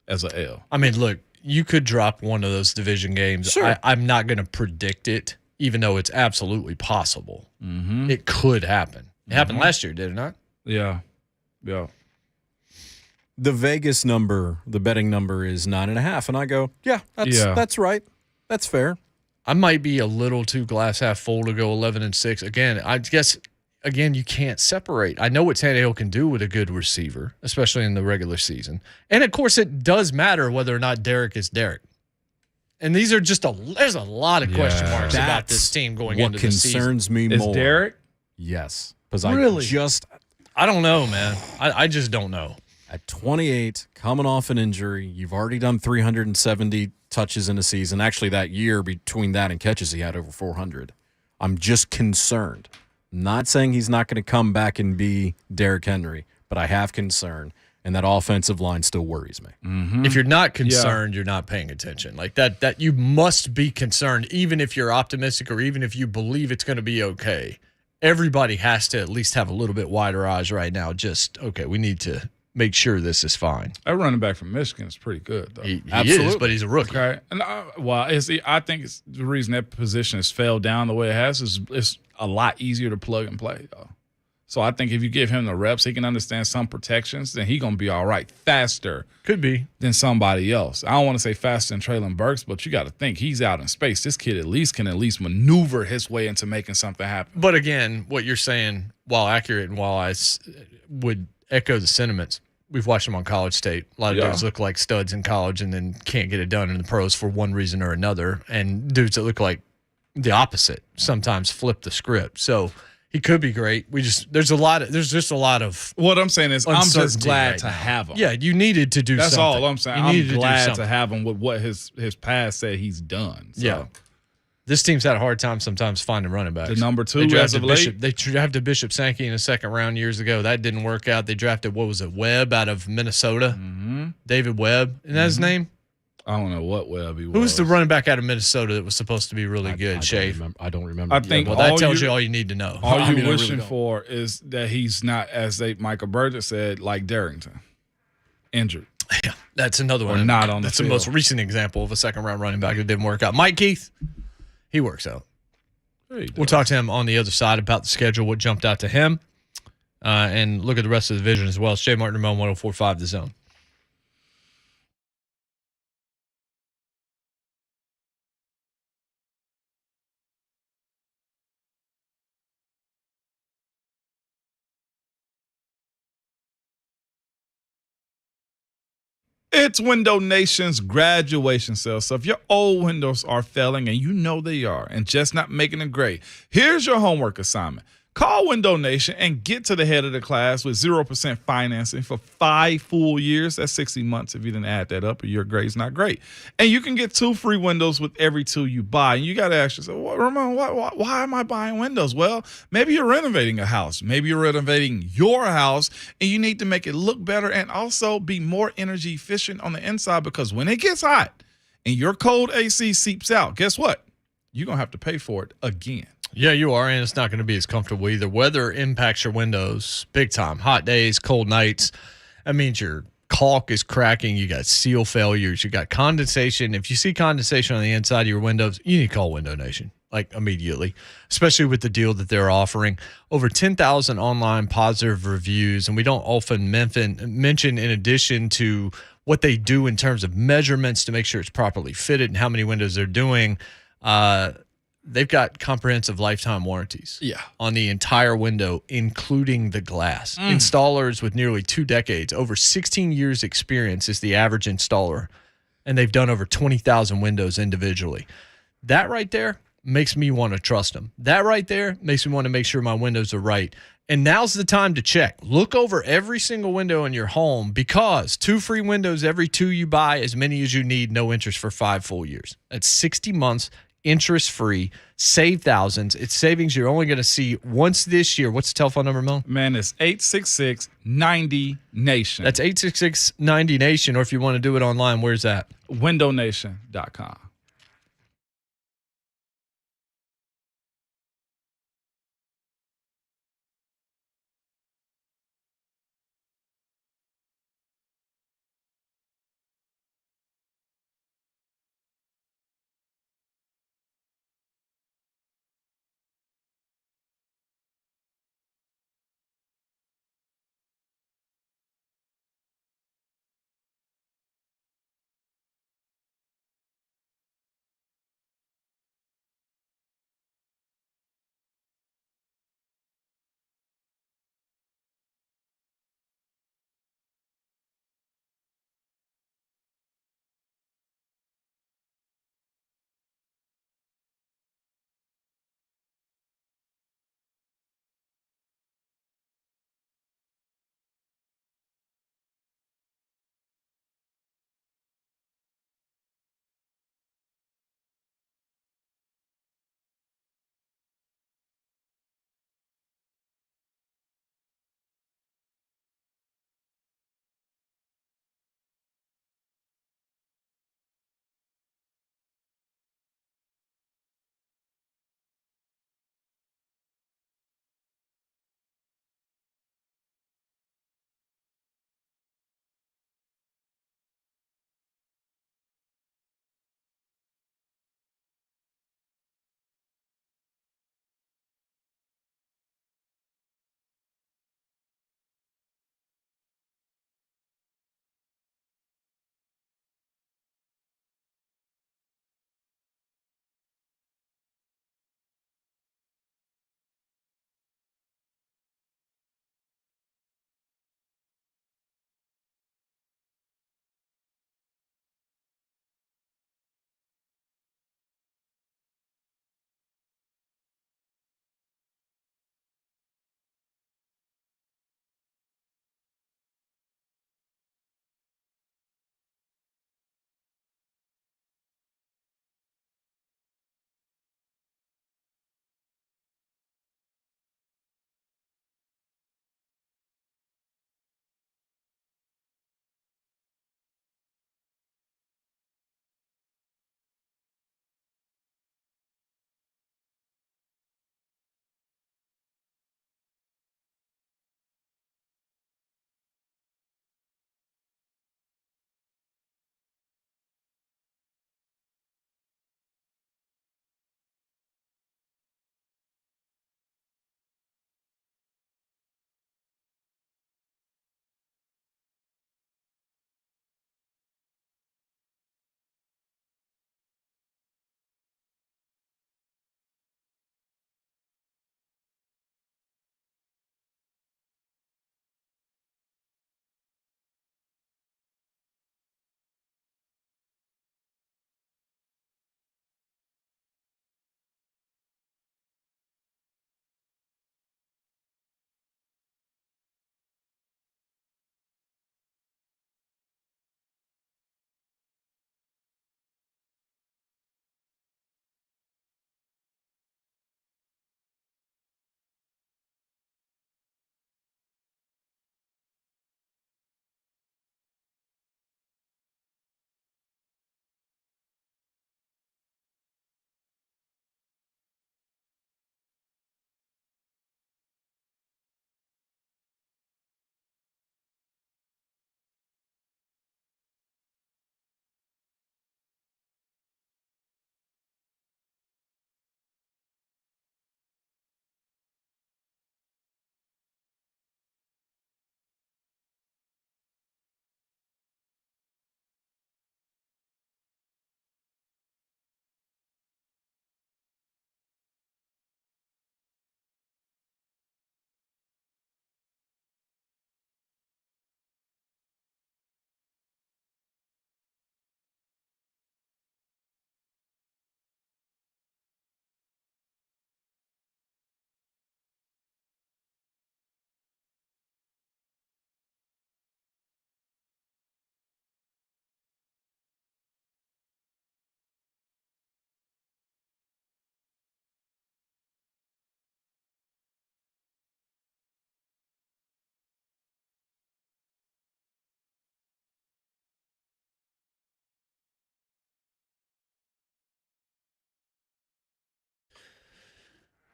as a L. I mean, look, you could drop one of those division games. Sure. I'm not going to predict it, even though it's absolutely possible. Mm-hmm. It could happen. It happened last year, did it not? Yeah. Yeah. The Vegas number, the betting number is 9.5, and I go, that's right. That's fair. I might be a little too glass half full to go 11-6. Again, I guess you can't separate. I know what Tannehill can do with a good receiver, especially in the regular season. And of course, it does matter whether or not Derrick is Derrick. And these are there's a lot of question marks about this team going into the season. What concerns me more. Is Derrick? Yes. Because Really? I I don't know, man. I just don't know. At 28, coming off an injury, you've already done 370 touches in a season. Actually, that year between that and catches, he had over 400. I'm just concerned. Not saying he's not going to come back and be Derrick Henry, but I have concern, and that offensive line still worries me. Mm-hmm. If you're not concerned, you're not paying attention. Like that you must be concerned, even if you're optimistic or even if you believe it's going to be okay. Everybody has to at least have a little bit wider eyes right now. Just, okay, we need to make sure this is fine. That running back from Michigan is pretty good, though. He is, but he's a rookie. Okay. And I think it's the reason that position has fell down the way it has is it's a lot easier to plug and play, though. So I think if you give him the reps, he can understand some protections, then he's going to be all right. Faster. Could be. Than somebody else. I don't want to say faster than Treylon Burks, but you got to think he's out in space. This kid can at least maneuver his way into making something happen. But again, what you're saying, while accurate and while I would echo the sentiments, we've watched them on college tape. A lot of dudes look like studs in college and then can't get it done in the pros for one reason or another. And dudes that look like the opposite sometimes flip the script. So he could be great. There's just a lot of what I'm saying is I'm just glad right to now. have him. Yeah, you needed to do That's something. all I'm saying. I'm glad to have him with what his past said he's done. So. Yeah. This team's had a hard time sometimes finding running backs. The number 2 as of Bishop. late. They drafted Bishop Sankey in the second round years ago. That didn't work out. They drafted, Webb out of Minnesota. Mm-hmm. David Webb. Isn't that his name? I don't know what Webb he was. Who's the running back out of Minnesota that was supposed to be really good, Shay? I don't remember. I think that tells you all you need to know. All you're wishing for is that he's not, as Michael Burgess said, like Darrington, injured. Yeah, that's another one. Or not on the That's field. the most recent example of a second-round running back that didn't work out. Mike Keith, he works out. We'll talk to him on the other side about the schedule, what jumped out to him, and look at the rest of the division as well. Shay Martin, Ramon, 104.5 The Zone. It's Window Nation's graduation sale. So if your old windows are failing and you know they are and just not making it great, here's your homework assignment. Call Window Nation and get to the head of the class with 0% financing for 5 full years. That's 60 months if you didn't add that up or your grade's not great. And you can get 2 free windows with every 2 you buy. And you got to ask yourself, well, Ramon, why am I buying windows? Well, maybe you're renovating a house. Maybe you're renovating your house and you need to make it look better and also be more energy efficient on the inside, because when it gets hot and your cold AC seeps out, guess what? You're going to have to pay for it again. Yeah, you are, and it's not going to be as comfortable either. Weather impacts your windows big time. Hot days, cold nights. That means your caulk is cracking. You got seal failures. You got condensation. If you see condensation on the inside of your windows, you need to call Window Nation, like immediately, especially with the deal that they're offering. Over 10,000 online positive reviews, and we don't often mention in addition to what they do in terms of measurements to make sure it's properly fitted and how many windows they're doing. They've got comprehensive lifetime warranties on the entire window, including the glass. Installers with nearly 2 decades, over 16 years experience is the average installer, and they've done over 20,000 windows individually. That right there makes me want to trust them. That right there makes me want to make sure my windows are right. And now's the time to check. Look over every single window in your home, because 2 free windows every 2 you buy, as many as you need, no interest for 5 full years. That's 60 months. Interest-free, save thousands. It's savings you're only going to see once this year. What's the telephone number, Mo? Man, it's 866-90-NATION. That's 866-90-NATION, or if you want to do it online, where's that? WindowNation.com.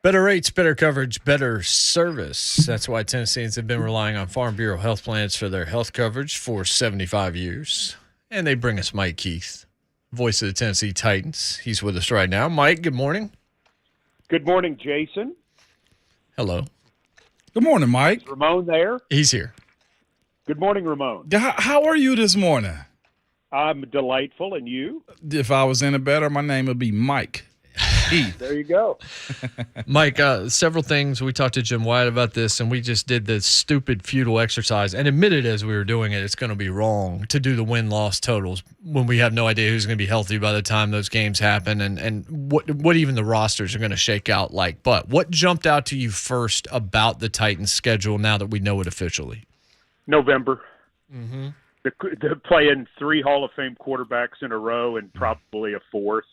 Better rates, better coverage, better service. That's why Tennesseans have been relying on Farm Bureau health plans for their health coverage for 75 years. And they bring us Mike Keith, voice of the Tennessee Titans. He's with us right now. Mike, good morning. Good morning, Jason. Hello. Good morning, Mike. Is Ramon there? He's here. Good morning, Ramon. How are you this morning? I'm delightful, and you? If I was any better, my name would be Mike. There you go. Mike, several things. We talked to Jim Wyatt about this, and we just did this stupid futile exercise and admitted as we were doing it, it's going to be wrong to do the win-loss totals when we have no idea who's going to be healthy by the time those games happen and what even the rosters are going to shake out like. But what jumped out to you first about the Titans' schedule now that we know it officially? November. Mm-hmm. They're playing 3 Hall of Fame quarterbacks in a row and probably a fourth.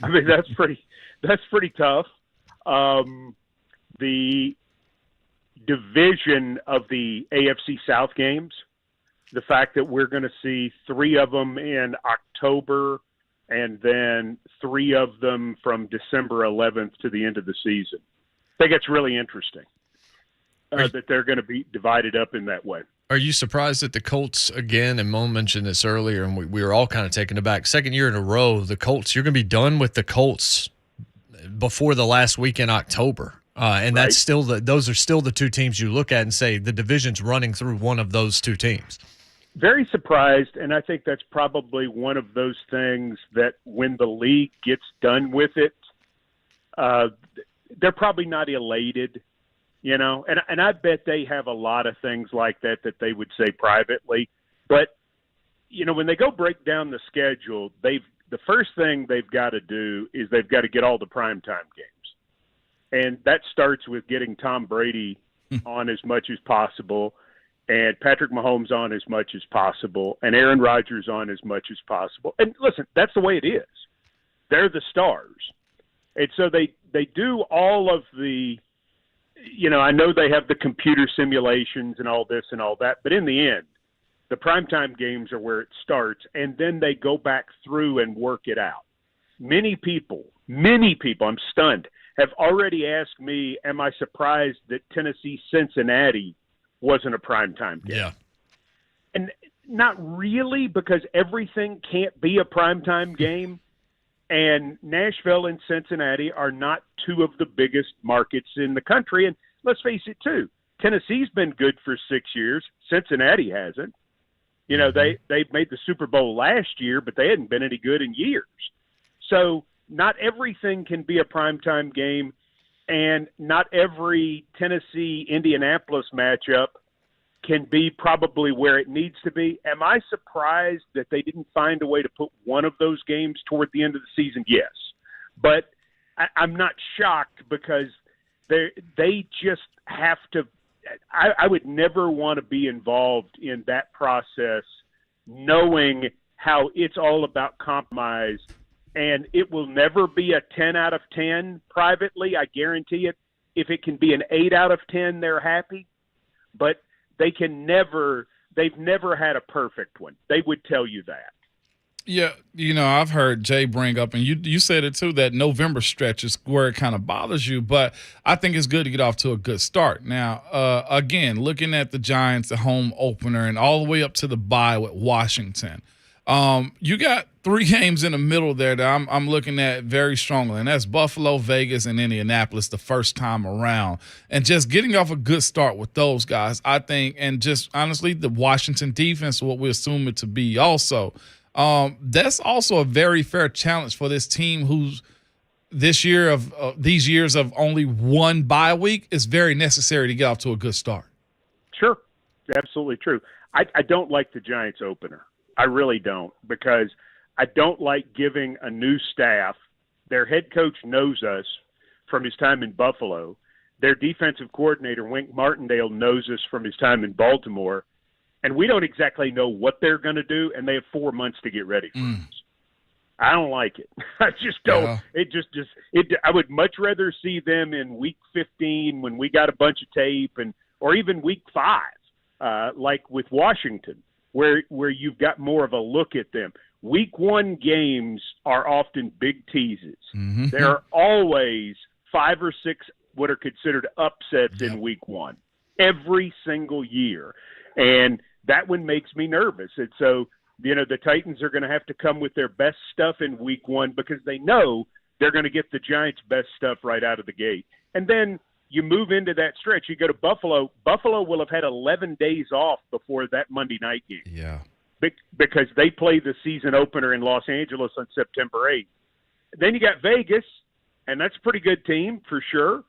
I mean, that's pretty tough. The division of the AFC South games, the fact that we're going to see 3 of them in October and then 3 of them from December 11th to the end of the season. I think it's really interesting that they're going to be divided up in that way. Are you surprised that the Colts, again, and Mo mentioned this earlier, and we were all kind of taken aback, second year in a row, the Colts, you're going to be done with the Colts before the last week in October. And that's still those are still the 2 teams you look at and say the division's running through one of those 2 teams. Very surprised, and I think that's probably one of those things that when the league gets done with it, they're probably not elated. You know, and I bet they have a lot of things like that they would say privately. But, you know, when they go break down the schedule, the first thing they've got to do is they've got to get all the primetime games. And that starts with getting Tom Brady on as much as possible and Patrick Mahomes on as much as possible and Aaron Rodgers on as much as possible. And listen, that's the way it is. They're the stars. And so they do all of the – you know, I know they have the computer simulations and all this and all that, but in the end, the primetime games are where it starts, and then they go back through and work it out. Many people, I'm stunned, have already asked me, am I surprised that Tennessee-Cincinnati wasn't a primetime game? Yeah. And not really, because everything can't be a primetime game. And Nashville and Cincinnati are not 2 of the biggest markets in the country. And let's face it, too. Tennessee's been good for 6 years. Cincinnati hasn't. You know, they made the Super Bowl last year, but they hadn't been any good in years. So not everything can be a primetime game, and not every Tennessee-Indianapolis matchup can be probably where it needs to be. Am I surprised that they didn't find a way to put one of those games toward the end of the season? Yes. But I'm not shocked because they just have to – I would never want to be involved in that process knowing how it's all about compromise. And it will never be a 10 out of 10 privately, I guarantee it. If it can be an 8 out of 10, they're happy. But – they've never had a perfect one. They would tell you that. Yeah, you know, I've heard Jay bring up, and you said it too, that November stretch is where it kind of bothers you, but I think it's good to get off to a good start. Now, again, looking at the Giants, the home opener, and all the way up to the bye with Washington, you got 3 games in the middle there that I'm looking at very strongly, and that's Buffalo, Vegas, and Indianapolis the first time around. And just getting off a good start with those guys, I think, and just honestly, the Washington defense, what we assume it to be also, that's also a very fair challenge for this team who's this year of these years of only 1 bye week is very necessary to get off to a good start. Sure. Absolutely true. I don't like the Giants opener. I really don't, because I don't like giving a new staff. Their head coach knows us from his time in Buffalo. Their defensive coordinator, Wink Martindale, knows us from his time in Baltimore. And we don't exactly know what they're going to do, and they have 4 months to get ready for us. I don't like it. I just don't. Yeah. I would much rather see them in week 15 when we got a bunch of tape, or even week 5, like with Washington, where you've got more of a look at them. week one games are often big teases. Mm-hmm. There are always 5 or 6 what are considered upsets in week one every single year. And that one makes me nervous. And so, the Titans are going to have to come with their best stuff in week one because they know they're going to get the Giants' best stuff right out of the gate. And then you move into that stretch. You go to Buffalo. Buffalo will have had 11 days off before that Monday night game. Yeah. Because they play the season opener in Los Angeles on September 8th. Then you got Vegas, and that's a pretty good team for sure.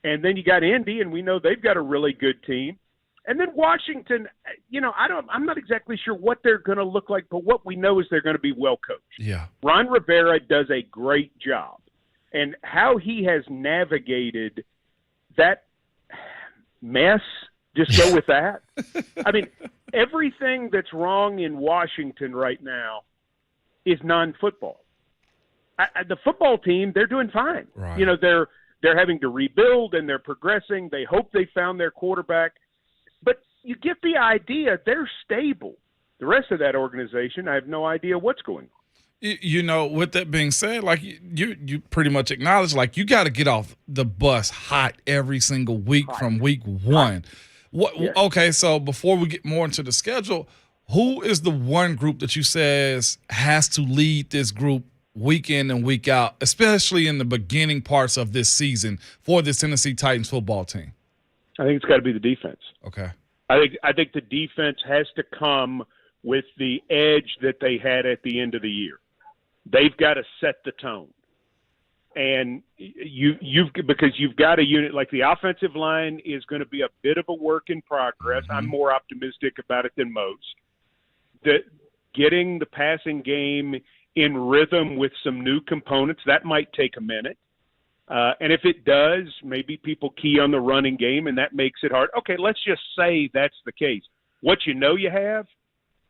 And then you got Indy, and we know they've got a really good team. And then Washington, I'm not exactly sure what they're going to look like, but what we know is they're going to be well coached. Yeah. Ron Rivera does a great job. And how he has navigated that mess, just go with that. I mean, everything that's wrong in Washington right now is non-football. The football team, they're doing fine. Right. They're having to rebuild and they're progressing. They hope they found their quarterback. But you get the idea. They're stable. The rest of that organization, I have no idea what's going on. With that being said, like you pretty much acknowledge, like you got to get off the bus hot every single week from week one. Okay, so before we get more into the schedule, who is the one group that you says has to lead this group week in and week out, especially in the beginning parts of this season for this Tennessee Titans football team? I think it's got to be the defense. Okay. I think the defense has to come with the edge that they had at the end of the year. They've got to set the tone. And because you've got a unit like the offensive line is going to be a bit of a work in progress. I'm more optimistic about it than most. Getting the passing game in rhythm with some new components, that might take a minute. And if it does, maybe people key on the running game, and that makes it hard. Okay, let's just say that's the case. What you have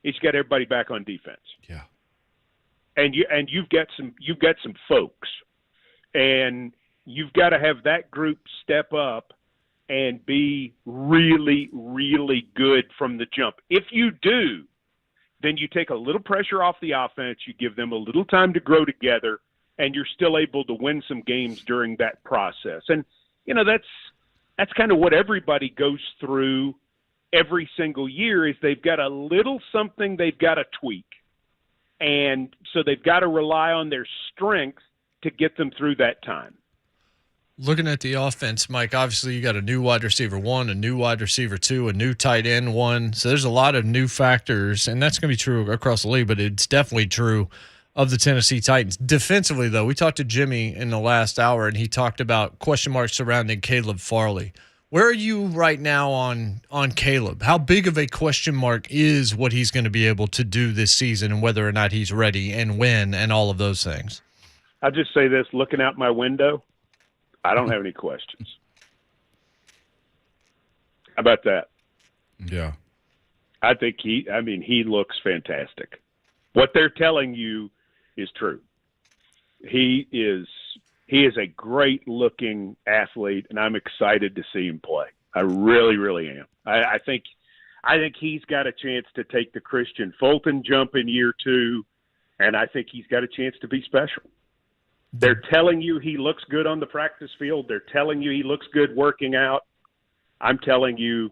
is you got everybody back on defense. Yeah. And you've got some folks, and you've got to have that group step up and be really, really good from the jump. If you do, then you take a little pressure off the offense. You give them a little time to grow together, and you're still able to win some games during that process. And, that's kind of what everybody goes through every single year is they've got a little something they've got to tweak. And so they've got to rely on their strength to get them through that time. Looking at the offense, Mike, obviously you got a new wide receiver 1, a new wide receiver 2, a new tight end 1. So there's a lot of new factors, and that's going to be true across the league, but it's definitely true of the Tennessee Titans. Defensively, though, we talked to Jimmy in the last hour, and he talked about question marks surrounding Caleb Farley. Where are you right now on Caleb? How big of a question mark is what he's going to be able to do this season and whether or not he's ready and when and all of those things? I'll just say this, looking out my window, I don't have any questions. How about that? Yeah. I think he looks fantastic. What they're telling you is true. He is a great-looking athlete, and I'm excited to see him play. I really, really am. I think he's got a chance to take the Christian Fulton jump in year 2, and I think he's got a chance to be special. They're telling you he looks good on the practice field. They're telling you he looks good working out. I'm telling you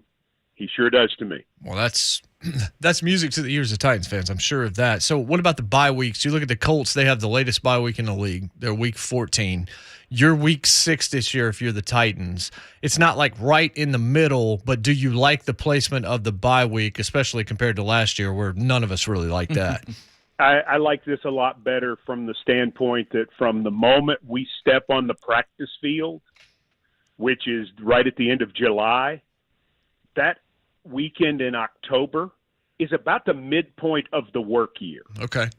he sure does to me. Well, that's music to the ears of Titans fans. I'm sure of that. So what about the bye weeks? You look at the Colts, they have the latest bye week in the league. They're week 14. You're week 6 this year if you're the Titans. It's not like right in the middle, but do you like the placement of the bye week, especially compared to last year where none of us really like that? I like this a lot better from the standpoint that from the moment we step on the practice field, which is right at the end of July, that weekend in October is about the midpoint of the work year. Okay.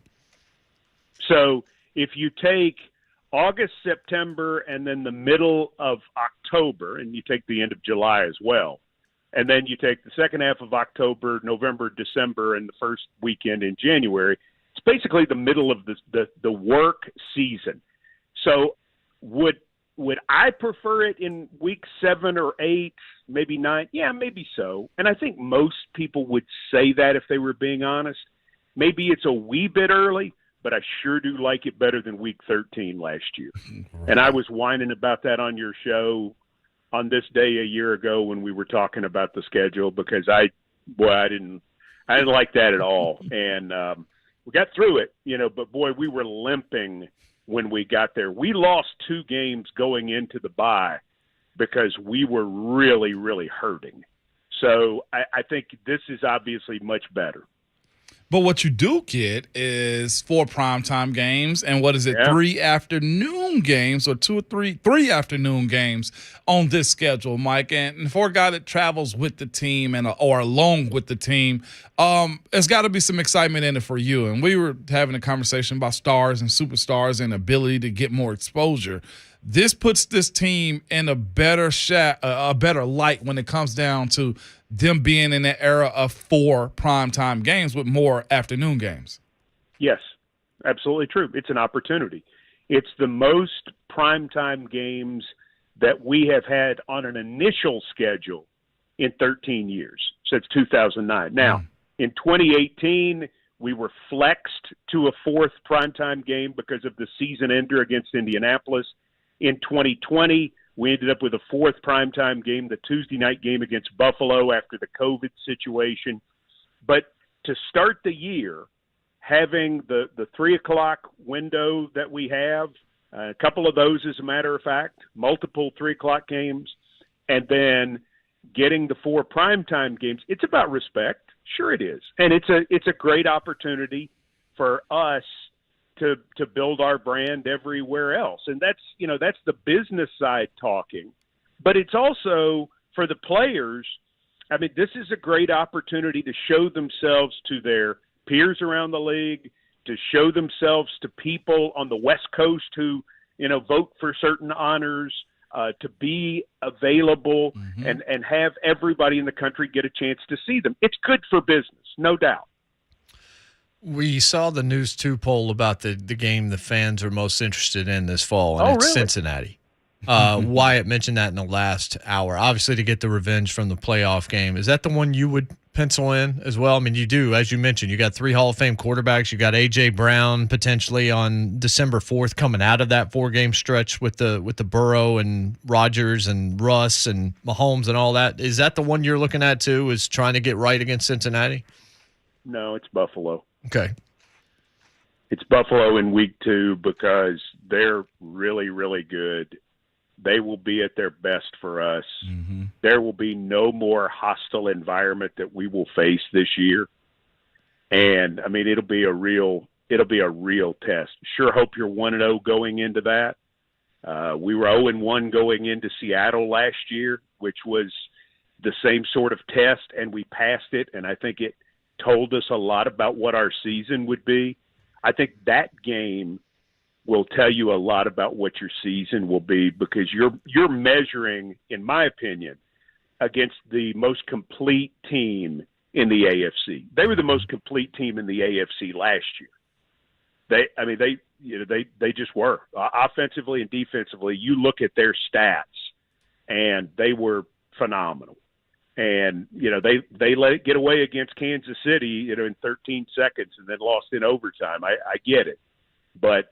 So if you take August, September, and then the middle of October, and you take the end of July as well, and then you take the second half of October, November, December, and the first weekend in January, it's basically the middle of the work season. So would I prefer it in week 7 or 8, maybe 9? Yeah, maybe so. And I think most people would say that if they were being honest. Maybe it's a wee bit early, but I sure do like it better than Week 13 last year. And I was whining about that on your show on this day a year ago when we were talking about the schedule, because I didn't like that at all. And we got through it, but boy, we were limping when we got there. We lost 2 games going into the bye because we were really, really hurting. So I think this is obviously much better. But what you do get is 4 primetime games and 3 afternoon games, or 2 or 3 afternoon games on this schedule, Mike. And for a guy that travels with the team or along with the team, there's got to be some excitement in it for you. And we were having a conversation about stars and superstars and ability to get more exposure. This puts this team in a better light when it comes down to them being in the era of 4 primetime games with more afternoon games. Yes, absolutely true. It's an opportunity. It's the most primetime games that we have had on an initial schedule in 13 years, since 2009. Now, in 2018, we were flexed to a 4th primetime game because of the season ender against Indianapolis. In 2020, we ended up with a 4th primetime game, the Tuesday night game against Buffalo after the COVID situation. But to start the year, having the 3 o'clock window that we have, a couple of those, as a matter of fact, multiple 3 o'clock games, and then getting the 4 primetime games, it's about respect. Sure it is. And it's a great opportunity for us to build our brand everywhere else. And that's the business side talking. But it's also for the players. I mean, this is a great opportunity to show themselves to their peers around the league, to show themselves to people on the West Coast who, vote for certain honors, to be available and have everybody in the country get a chance to see them. It's good for business, no doubt. We saw the News 2 poll about the game the fans are most interested in this fall, and it's really? Cincinnati. Wyatt mentioned that in the last hour, obviously to get the revenge from the playoff game. Is that the one you would pencil in as well? I mean, you do, as you mentioned, you got 3 Hall of Fame quarterbacks. You got A.J. Brown potentially on December 4th coming out of that 4-game stretch with the Burrow and Rodgers and Russ and Mahomes and all that. Is that the one you're looking at too, is trying to get right against Cincinnati? No, it's Buffalo. Okay. It's Buffalo in week 2 because they're really, really good. They will be at their best for us. There will be no more hostile environment that we will face this year. And I mean, it'll be a real test. Sure hope you're 1-0 going into that. We were 0-1 going into Seattle last year, which was the same sort of test, and we passed it. And I think it told us a lot about what our season would be. I think that game will tell you a lot about what your season will be, because you're measuring, in my opinion, against the most complete team in the AFC. They were the most complete team in the AFC last year. They just were. Offensively and defensively, you look at their stats, and they were phenomenal. And, they let it get away against Kansas City, in 13 seconds and then lost in overtime. I get it. But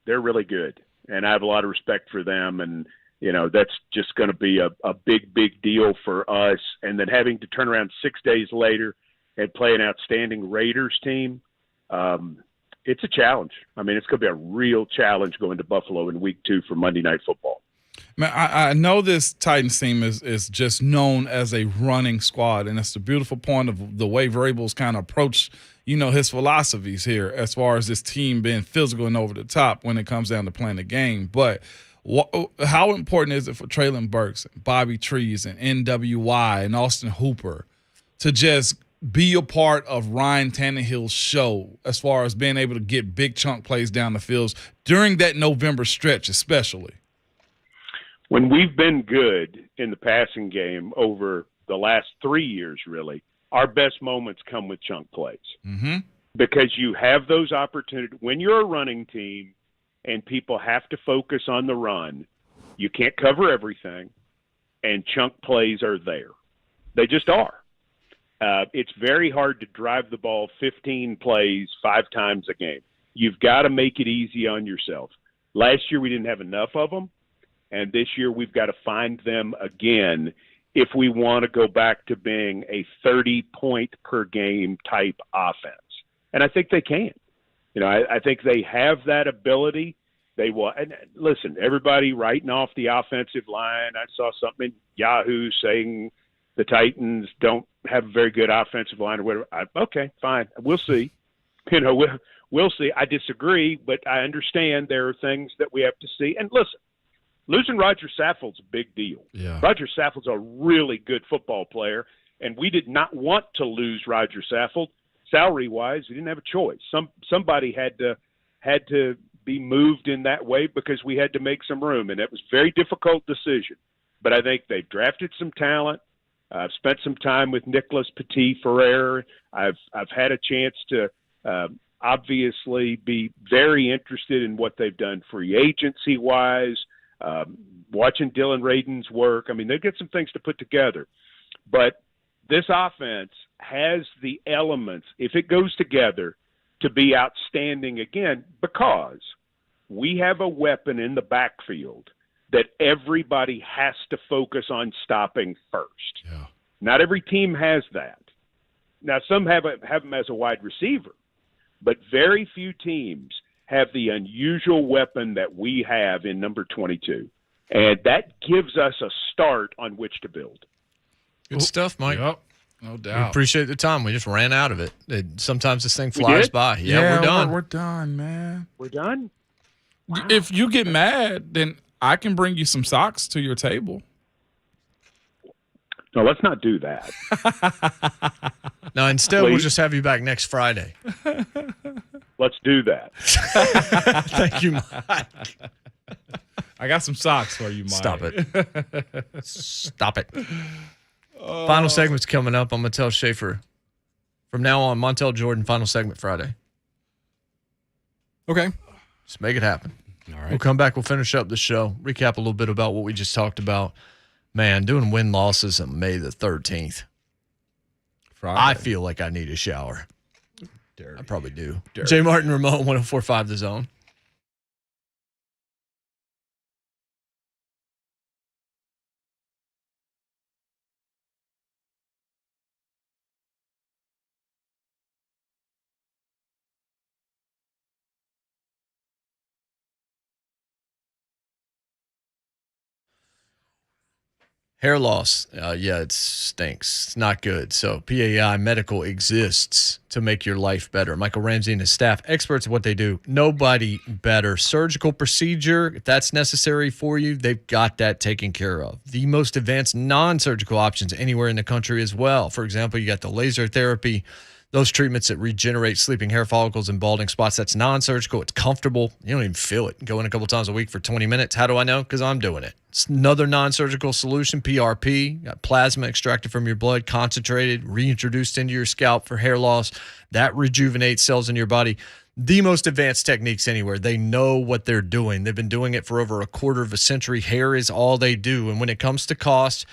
they're really good, and I have a lot of respect for them. And, that's just going to be a big, big deal for us. And then having to turn around 6 days later and play an outstanding Raiders team, it's a challenge. I mean, it's going to be a real challenge going to Buffalo in week 2 for Monday Night Football. Man, I know this Titans team is just known as a running squad, and that's the beautiful point of the way Vrabel's kind of approach, his philosophies here as far as this team being physical and over the top when it comes down to playing the game. But how important is it for Treylon Burks, Bobby Trees, and NWY and Austin Hooper to just be a part of Ryan Tannehill's show as far as being able to get big chunk plays down the fields during that November stretch especially? When we've been good in the passing game over the last 3 years, really, our best moments come with chunk plays. Because you have those opportunities. When you're a running team and people have to focus on the run, you can't cover everything, and chunk plays are there. They just are. It's very hard to drive the ball 15 plays 5 times a game. You've got to make it easy on yourself. Last year we didn't have enough of them, and this year we've got to find them again if we want to go back to being a 30-point per game type offense. And I think they can. I think they have that ability. They will. And listen, everybody writing off the offensive line. I saw something in Yahoo saying the Titans don't have a very good offensive line or whatever. Okay, fine. We'll see. We'll see. I disagree, but I understand there are things that we have to see. And listen, losing Roger Saffold's a big deal. Yeah. Roger Saffold's a really good football player, and we did not want to lose Roger Saffold. Salary-wise, we didn't have a choice. Somebody had to be moved in that way because we had to make some room, and it was a very difficult decision. But I think they've drafted some talent. I've spent some time with Nicholas Petit-Ferrer. I've had a chance to obviously be very interested in what they've done free agency-wise, watching Dylan Radin's work. I mean, they've got some things to put together. But this offense has the elements, if it goes together, to be outstanding again because we have a weapon in the backfield that everybody has to focus on stopping first. Yeah. Not every team has that. Now, some have him as a wide receiver, but very few teams have the unusual weapon that we have in number 22. And that gives us a start on which to build. Good stuff, Mike. Yep. No doubt. We appreciate the time. We just ran out of it. Sometimes this thing flies by. Yeah, we're done. We're done, man. We're done? Wow. If you get mad, then I can bring you some socks to your table. No, let's not do that. No, instead we'll just have you back next Friday. Let's do that. Thank you, Mike. I got some socks for you, Mike. Stop it. Stop it. Final segment's coming up. I'm going to tell Schaefer. From now on, Montel Jordan, final segment Friday. Okay. Just make it happen. All right. We'll come back. We'll finish up the show. Recap a little bit about what we just talked about. Man, doing win-losses on May the 13th. Friday. I feel like I need a shower. Dirty. I probably do. Dirty. Jay Martin, Remote, 104.5 The Zone. Hair loss, it stinks. It's not good. So PAI Medical exists to make your life better. Michael Ramsey and his staff, experts at what they do. Nobody better. Surgical procedure, if that's necessary for you, they've got that taken care of. The most advanced non-surgical options anywhere in the country as well. For example, you got the laser therapy, those treatments that regenerate sleeping hair follicles and balding spots. That's non-surgical. It's comfortable. You don't even feel it. Go in a couple times a week for 20 minutes. How do I know? Because I'm doing it. It's another non-surgical solution, PRP. Got plasma extracted from your blood, concentrated, reintroduced into your scalp for hair loss. That rejuvenates cells in your body. The most advanced techniques anywhere. They know what they're doing. They've been doing it for over a quarter of a century. Hair is all they do. And when it comes to cost,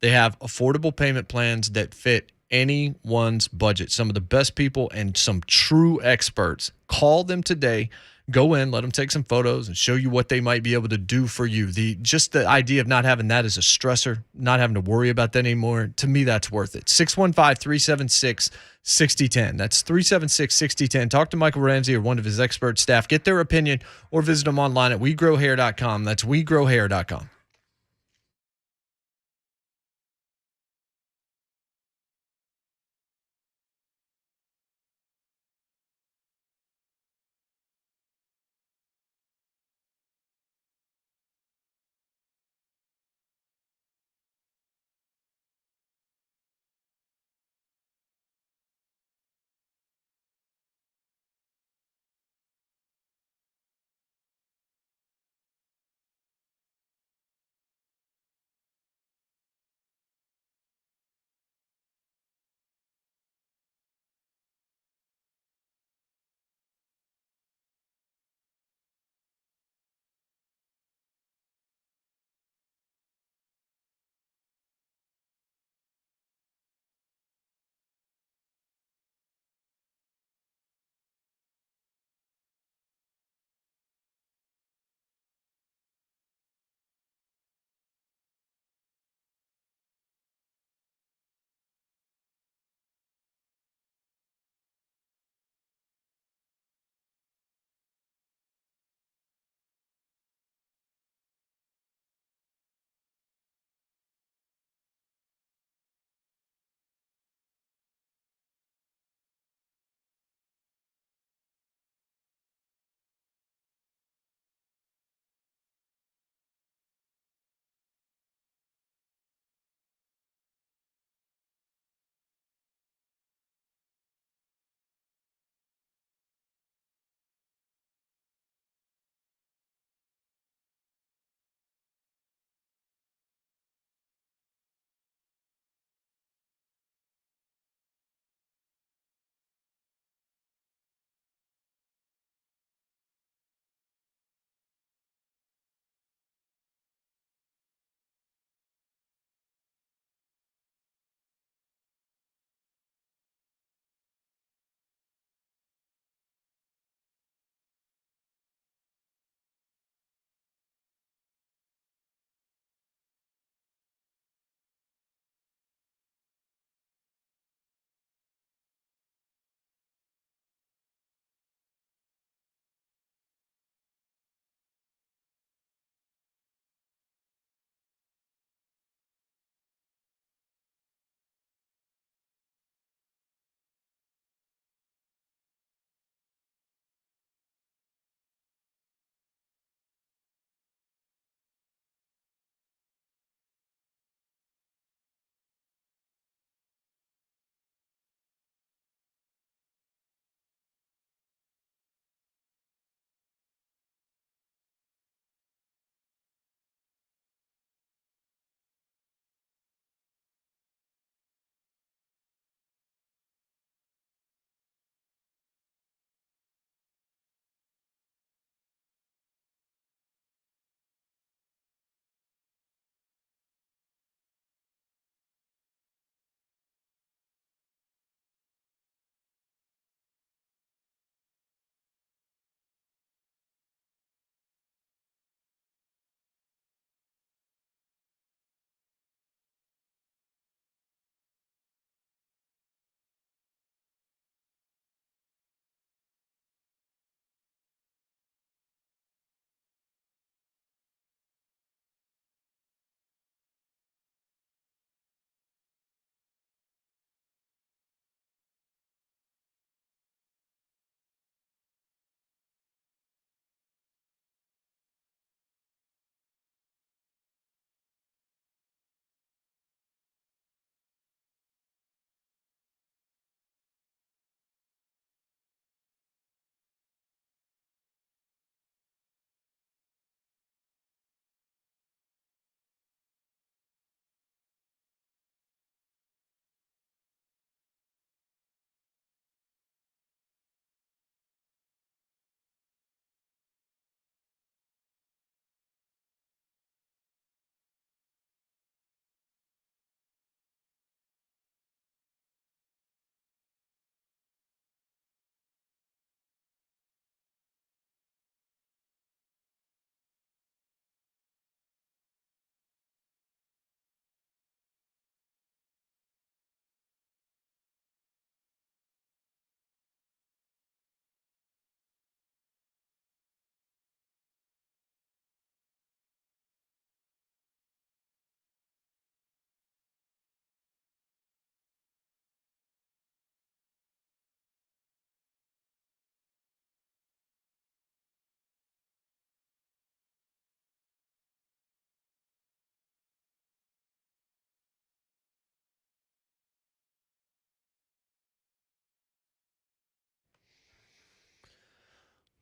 they have affordable payment plans that fit anyone's budget. Some of the best people and some true experts. Call them today. Go in, let them take some photos and show you what they might be able to do for you. Just the idea of not having that as a stressor, not having to worry about that anymore, to me, that's worth it. 615-376-6010. That's 376-6010. Talk to Michael Ramsey or one of his expert staff. Get their opinion or visit them online at wegrowhair.com. That's wegrowhair.com.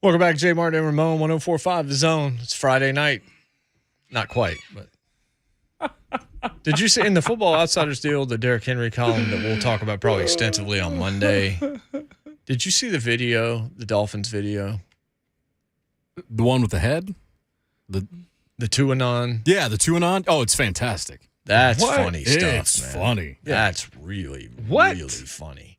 Welcome back, Jay Martin and Ramon, 104.5 The Zone. It's Friday night. Not quite, but. Did you see in the Football Outsiders deal, the Derrick Henry column that we'll talk about probably extensively on Monday? Did you see the video, the Dolphins video? The one with the head? The two-anon? Yeah, the two-anon. Oh, it's fantastic. That's funny stuff, It's man. funny. That's really, What? really funny.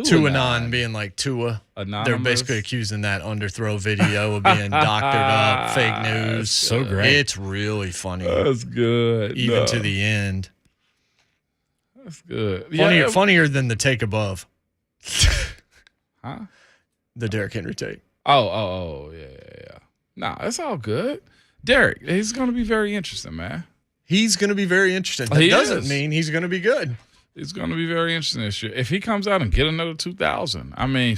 Two-anon being like Tua. Anonymous. They're basically accusing that underthrow video of being doctored up, fake news. So great. It's really funny. That's good. Even to the end. That's good. Funnier than the take above. Huh? The Derrick Henry take. Oh, yeah. Nah, it's all good. Derrick, he's going to be very interesting, man. He's going to be very interesting. That doesn't mean he's going to be good. It's going to be very interesting this year. If he comes out and get another 2,000, I mean,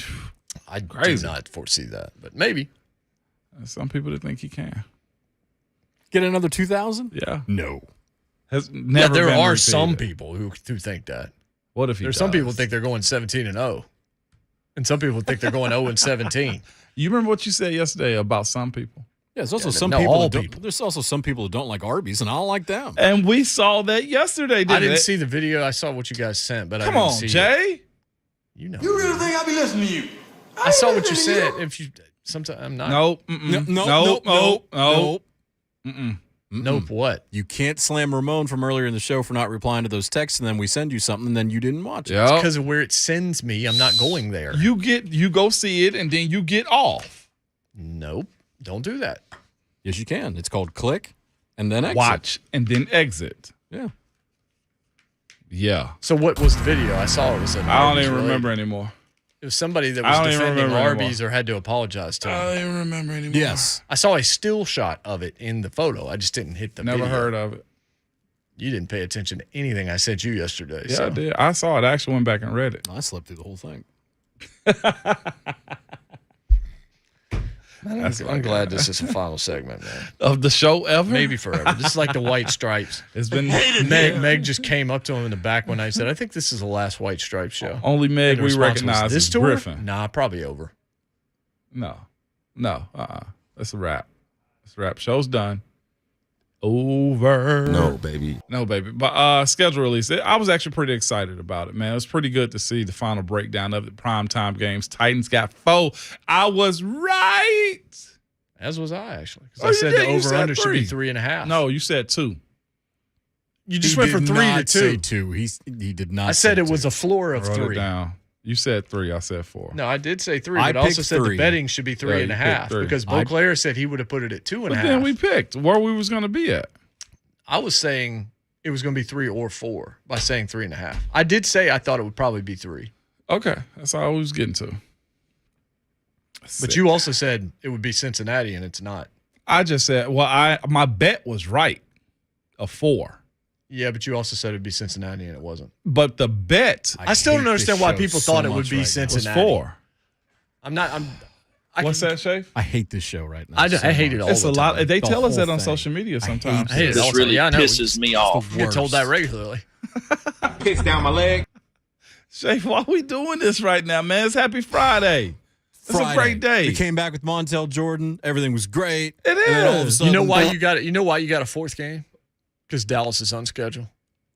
I crazy. do not foresee that, but maybe. There's some people that think he can. Get another 2,000? Yeah. No. Has never there been are repeated. some people who think that. What if he There's does? some people think they're going 17-0. And some people think they're going 0-17. You remember what you said yesterday about some people? Yeah, there's also There's also some people who don't like Arby's, and I don't like them. And we saw that yesterday, I didn't see the video. I saw what you guys sent, but Come I didn't on, see Jay. it. You know. You really think I be listening to you? I saw what you sent. If you sometimes I'm not. Nope. Nope. What? You can't slam Ramon from earlier in the show for not replying to those texts, and then we send you something, and then you didn't watch it. Yep. It's because of where it sends me. I'm not going there. You go see it, and then you get off. Nope. Don't do that. Yes, you can. It's called click and then exit. Watch and then exit. Yeah. Yeah. So what was the video? I saw it was. I don't even remember anymore. It was somebody that was defending Arby's or had to apologize to him. I don't even remember anymore. Yes. I saw a still shot of it in the photo. I just didn't hit the Never video. heard of it. You didn't pay attention to anything I sent you yesterday. Yeah, so. I did. I saw it. I actually went back and read it. I slept through the whole thing. I'm glad this is the final segment, man. Of the show ever? Maybe forever. This is like the White Stripes. It's been Meg just came up to him in the back one night and said, I think this is the last White Stripes show. Only Meg And the we response was, recognize this is tour? Griffin. Nah, probably over. No. That's a wrap. That's a wrap. Show's done. Over. No, baby. But schedule release. I was actually pretty excited about it, man. It was pretty good to see the final breakdown of the primetime games. Titans got 4. I was right. As was I, actually. Because I said the over-under should be 3.5. No, you said 2. You just went from 3 to 2. Say 2. He did not. I said it was two. a floor of Wrote 3. it down. You said 3. I said 4. No, I did say 3, I but I also picked said 3. the betting should be 3.5 picked 3. because Beauclair said he would have put it at 2.5. But then we picked where we was going to be at. I was saying it was going to be 3 or 4 by saying 3.5. I did say I thought it would probably be 3. Okay. That's all we was getting to. But you also said it would be Cincinnati, and it's not. I just said, my bet was right, a 4. Yeah, but you also said it would be Cincinnati, and it wasn't. But the bet I still don't understand why people thought it would be was Cincinnati. 4. What's that, Shafe? I hate this show right now. I hate it all It's the a lot. time. They The tell us whole that on thing. social media sometimes. I hate it all This the time. really Yeah, I know. pisses me off. You get told that regularly. Piss down my leg. Shafe, why are we doing this right now, man? It's Happy Friday. It's a great day. We came back with Montel Jordan. Everything was great. It And then all of a is. sudden, You know why you got it? You know why you got a 4th game? Because Dallas is on schedule.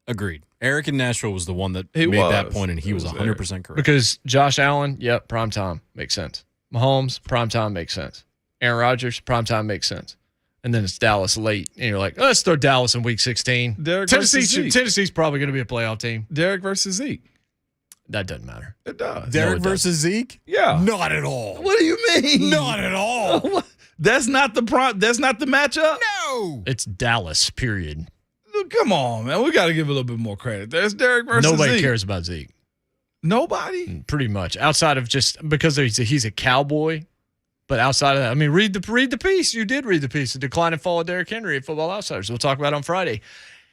Agreed. Eric in Nashville was the one that He made was. that point, and he was It was 100% correct. Because Josh Allen, yep, prime time makes sense. Mahomes, prime time makes sense. Aaron Rodgers, prime time makes sense. And then it's Dallas late, and you're like, let's throw Dallas in week 16. Derrick versus Zeke. Tennessee's probably going to be a playoff team. Derrick versus Zeke. That doesn't matter. It does. Derrick No, it versus Zeke? Yeah. Not at all. What do you mean? Not at all. That's not the That's not the matchup. No. It's Dallas, period. Come on, man. We got to give a little bit more credit. There's Derrick versus Nobody Zeke. cares about Zeke. Nobody. Pretty much. Outside of just because he's a cowboy. But outside of that, I mean, read the piece. You did read the piece. The decline and fall of Derrick Henry at Football Outsiders. We'll talk about it on Friday.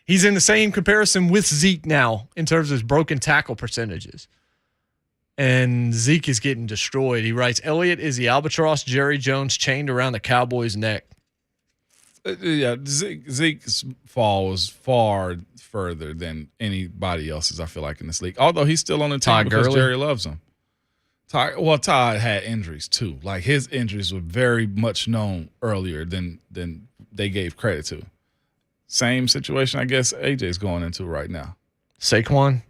He's in the same comparison with Zeke now in terms of his broken tackle percentages. And Zeke is getting destroyed. He writes, Elliott is the albatross Jerry Jones chained around the Cowboys' neck. Yeah, Zeke's fall was far further than anybody else's, I feel like, in this league. Although he's still on the team Todd because Gurley? Jerry loves him. Todd had injuries too. Like his injuries were very much known earlier than they gave credit to. Same situation, I guess AJ's going into right now. Saquon,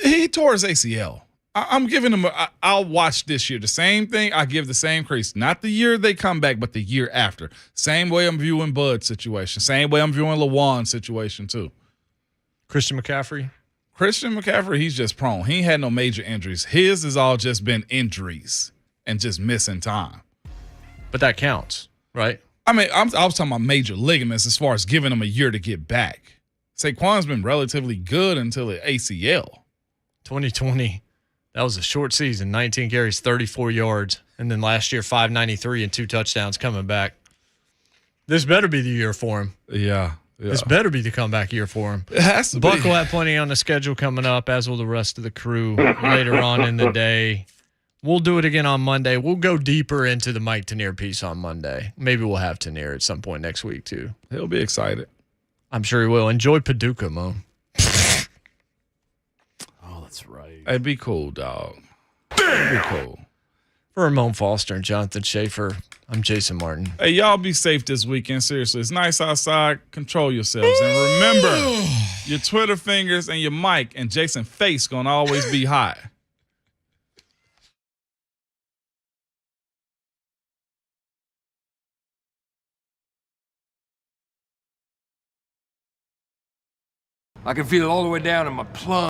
he tore his ACL. I'm giving him. I'll watch this year the same thing. I give the same crease, not the year they come back, but the year after. Same way I'm viewing Bud's situation. Same way I'm viewing Lawan's situation too. Christian McCaffrey, he's just prone. He had no major injuries. His has all just been injuries and just missing time. but that counts, right? I mean, I was talking about major ligaments as far as giving him a year to get back. Saquon's been relatively good until the ACL. 2020, that was a short season. 19 carries, 34 yards. And then last year, 593 and 2 touchdowns coming back. This better be the year for him. Yeah. This better be the comeback year for him. It has to Buck be. will have plenty on the schedule coming up, as will the rest of the crew later on in the day. We'll do it again on Monday. We'll go deeper into the Mike Tanier piece on Monday. Maybe we'll have Tanier at some point next week, too. He'll be excited. I'm sure he will. Enjoy Paducah, Mo. Oh, that's right. It'd be cool, dog. It'd be cool. For Ramon Foster and Jonathan Schaefer, I'm Jason Martin. Hey, y'all be safe this weekend. Seriously, it's nice outside. Control yourselves. And remember, your Twitter fingers and your mic and Jason's face going to always be high. I can feel it all the way down in my plum.